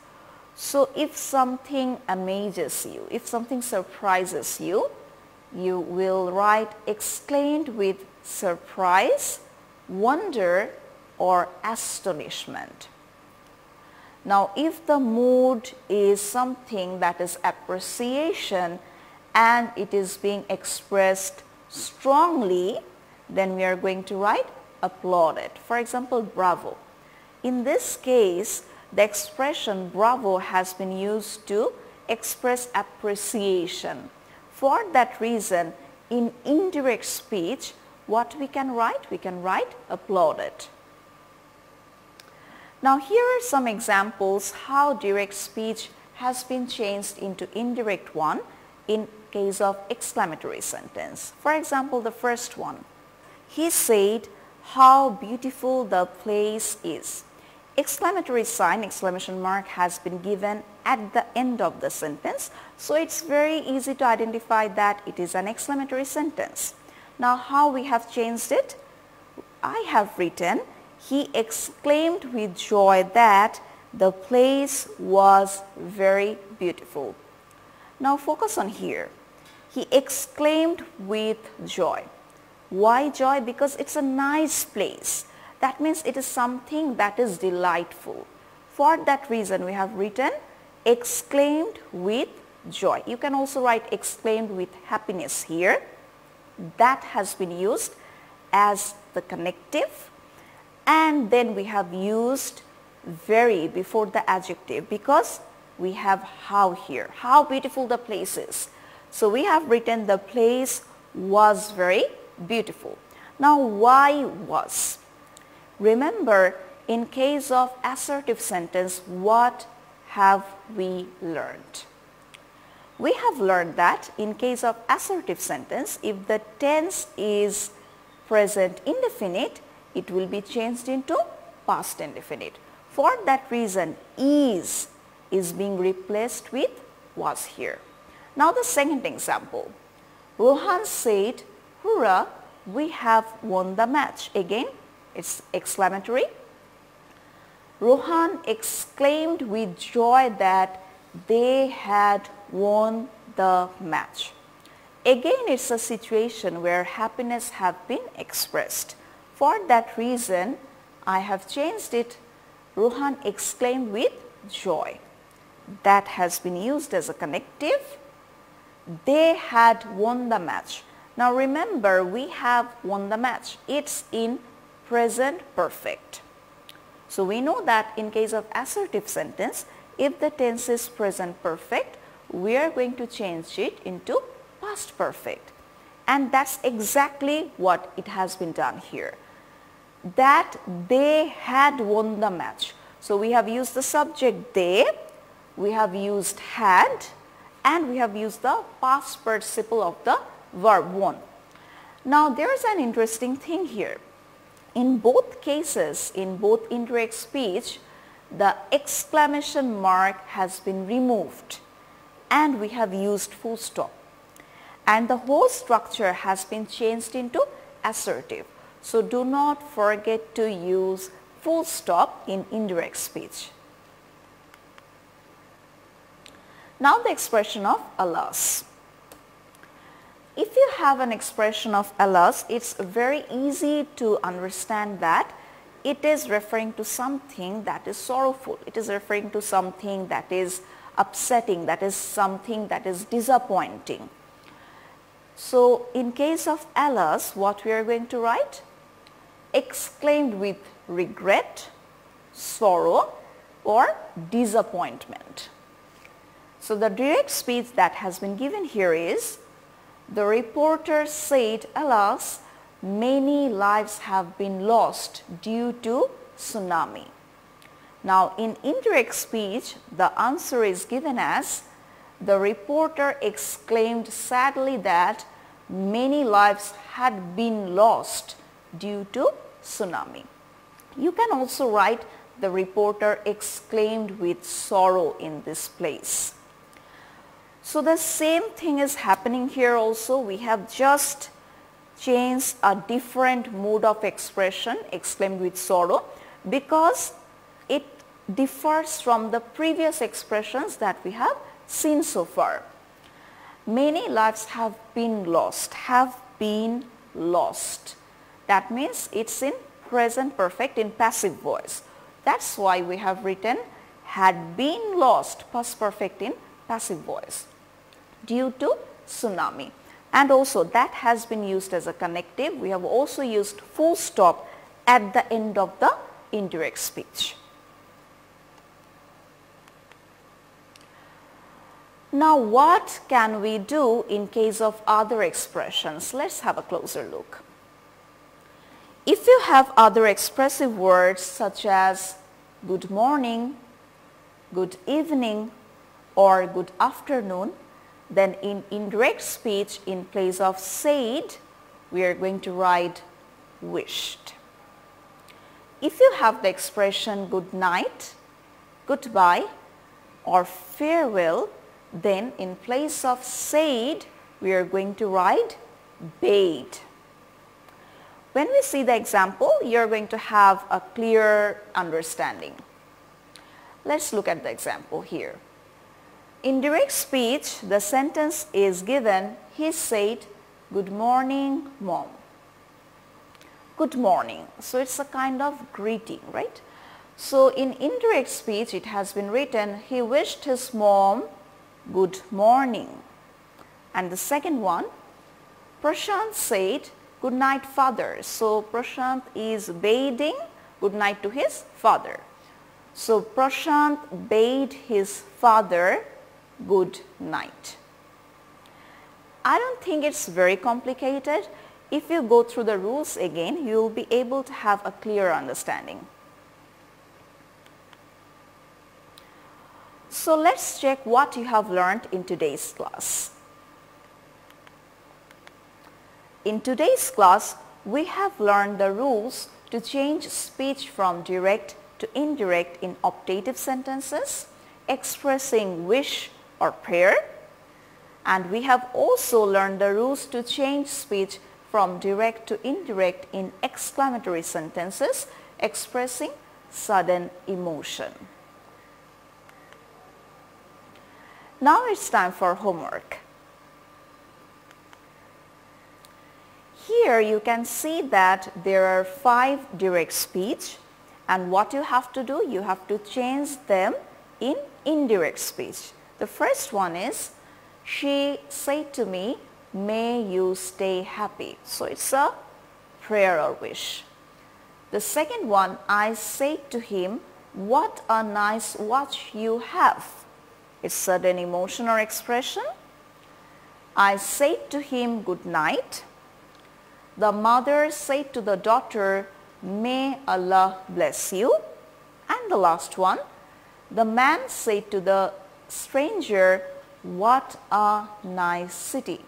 So if something amazes you, if something surprises you, you will write exclaimed with surprise, wonder, or astonishment. Now if the mood is something that is appreciation and it is being expressed strongly, then we are going to write applauded. For example, bravo. In this case, the expression bravo has been used to express appreciation. For that reason, in indirect speech, what we can write? We can write applauded. Now here are some examples how direct speech has been changed into indirect one in case of exclamatory sentence. For example, the first one, he said, how beautiful the place is. Exclamatory sign, exclamation mark, has been given at the end of the sentence, so it's very easy to identify that it is an exclamatory sentence. Now how we have changed it? I have written, he exclaimed with joy that the place was very beautiful. Now focus on here. He exclaimed with joy. Why joy? Because it's a nice place. That means it is something that is delightful. For that reason, we have written exclaimed with joy. You can also write exclaimed with happiness here. That has been used as the connective, and then we have used very before the adjective because we have how here. How beautiful the place is. So we have written the place was very beautiful. Now why was? Remember, in case of assertive sentence, what have we learned? We have learned that in case of assertive sentence, if the tense is present indefinite, it will be changed into past indefinite. For that reason, is being replaced with was here. Now the second example, Rohan said, hurrah, we have won the match. Again, it's exclamatory. Rohan exclaimed with joy that they had won the match. Again, it's a situation where happiness have been expressed. For that reason, I have changed it. Rohan exclaimed with joy. That has been used as a connective. They had won the match. Now remember, we have won the match. It's in present perfect. So we know that in case of assertive sentence, if the tense is present perfect, we are going to change it into past perfect. And that's exactly what it has been done here. That they had won the match. So we have used the subject they, we have used had, and we have used the past participle of the verb won. Now there is an interesting thing here. In both cases, in both indirect speech, the exclamation mark has been removed and we have used full stop. And the whole structure has been changed into assertive. So do not forget to use full stop in indirect speech. Now the expression of alas. If you have an expression of alas, it's very easy to understand that it is referring to something that is sorrowful. It is referring to something that is upsetting, that is something that is disappointing. So in case of alas, what we are going to write? Exclaimed with regret, sorrow, or disappointment. So the direct speech that has been given here is, the reporter said, alas, many lives have been lost due to tsunami. Now in indirect speech, the answer is given as, the reporter exclaimed sadly that many lives had been lost due to tsunami. You can also write, the reporter exclaimed with sorrow in this place. So the same thing is happening here also. We have just changed a different mode of expression, exclaimed with sorrow, because it differs from the previous expressions that we have seen so far. Many lives have been lost, That means it's in present perfect in passive voice. That's why we have written had been lost, past perfect in passive voice, due to tsunami. And also that has been used as a connective. We have also used full stop at the end of the indirect speech. Now what can we do in case of other expressions? Let's have a closer look. If you have other expressive words such as good morning, good evening, or good afternoon, then in indirect speech, in place of said, we are going to write wished. If you have the expression good night, goodbye, or farewell, then in place of said, we are going to write bade. When we see the example, you are going to have a clear understanding. Let's look at the example here. In direct speech, the sentence is given, he said, good morning, mom. Good morning. So it's a kind of greeting, right? So in indirect speech, it has been written, he wished his mom good morning. And the second one, Prashant said, good night, father. So Prashant is bidding good night to his father. So Prashant bade his father good night. I don't think it's very complicated. If you go through the rules again, you will be able to have a clear understanding. So let's check what you have learned in today's class. In today's class, we have learned the rules to change speech from direct to indirect in optative sentences, expressing wish or prayer. And we have also learned the rules to change speech from direct to indirect in exclamatory sentences, expressing sudden emotion. Now it's time for homework. Here you can see that there are 5 direct speech, and what you have to do, you have to change them in indirect speech. The first one is, she said to me, may you stay happy. So it's a prayer or wish. The second one, I said to him, what a nice watch you have. It's sudden emotion or expression. I said to him, good night. The mother said to the daughter, may Allah bless you. And the last one, the man said to the stranger, what a nice city.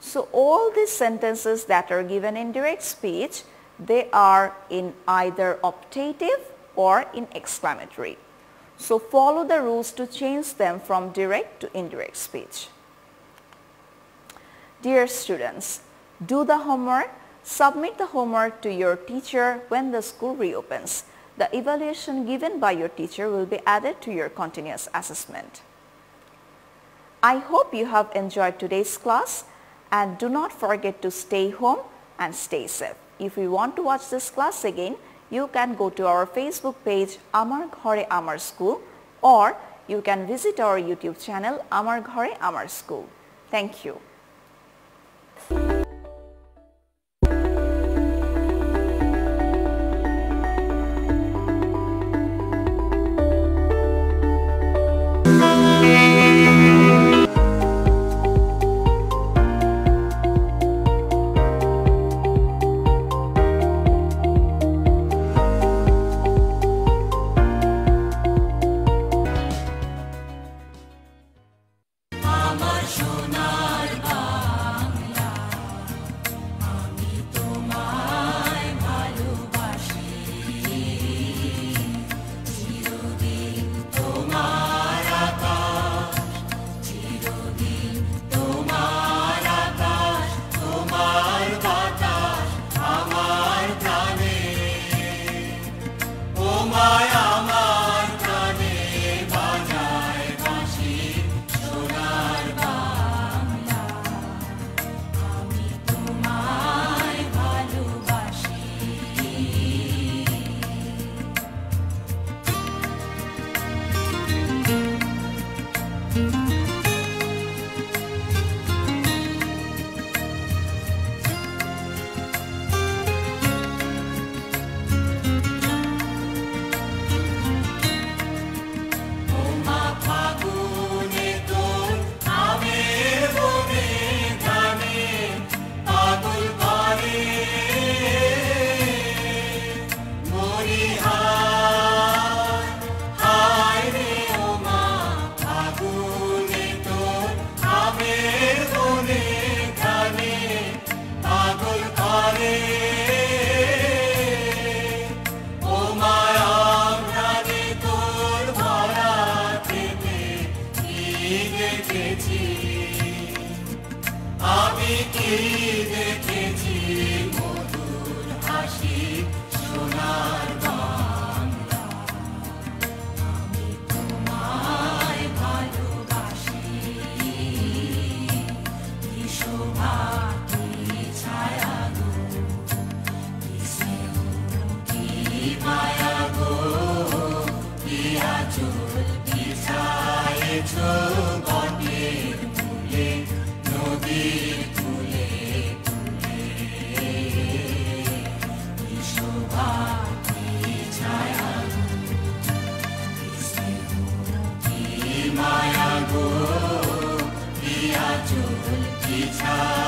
So all these sentences that are given in direct speech, they are in either optative or in exclamatory. So follow the rules to change them from direct to indirect speech. Dear students, do the homework, Submit the homework to your teacher when the school reopens. The evaluation given by your teacher will be added to your continuous assessment. I hope you have enjoyed today's class and do not forget to stay home and stay safe. If you want to watch this class again, you can go to our Facebook page Amar Ghore Amar School, or you can visit our YouTube channel Amar Ghore Amar School. Thank you. আমার সোনার বাংলা, আমি তোমায় ভালোবাসি, চিরদিন তোমার আকাশ, চিরদিন তোমার আকাশ, তোমার বাতাস আমার প্রাণে, ও মায়া আমার প্রাণে বাজায় বাঁশি, সোনার বাংলা, আমি তোমায় ভালোবাসি। ওমা ফাগুনে তোর আমের বনে গানে পাগল করে মরি হায় হায় রে, ওমা ফাগুনে তোর আমের বনে গানে পাগল করে, ও মায়া প্রাণে তোর ভরা থেকে কি দেখেছি, আমি কি দেখেছি, মধুর হাসি সোনার বাংলা, আমি তোমায় ভালোবাসি, কি শোভা কি ছায়া গো, কি স্নেহ কি মায়া গো, কি আঁচল বিছায়েছ বটের মূলে, নদীর কূলে কূলে, কি শোভা কি ছায়া গো, কি স্নেহ কি মায়া গো, কি আঁচল বিছায়েছ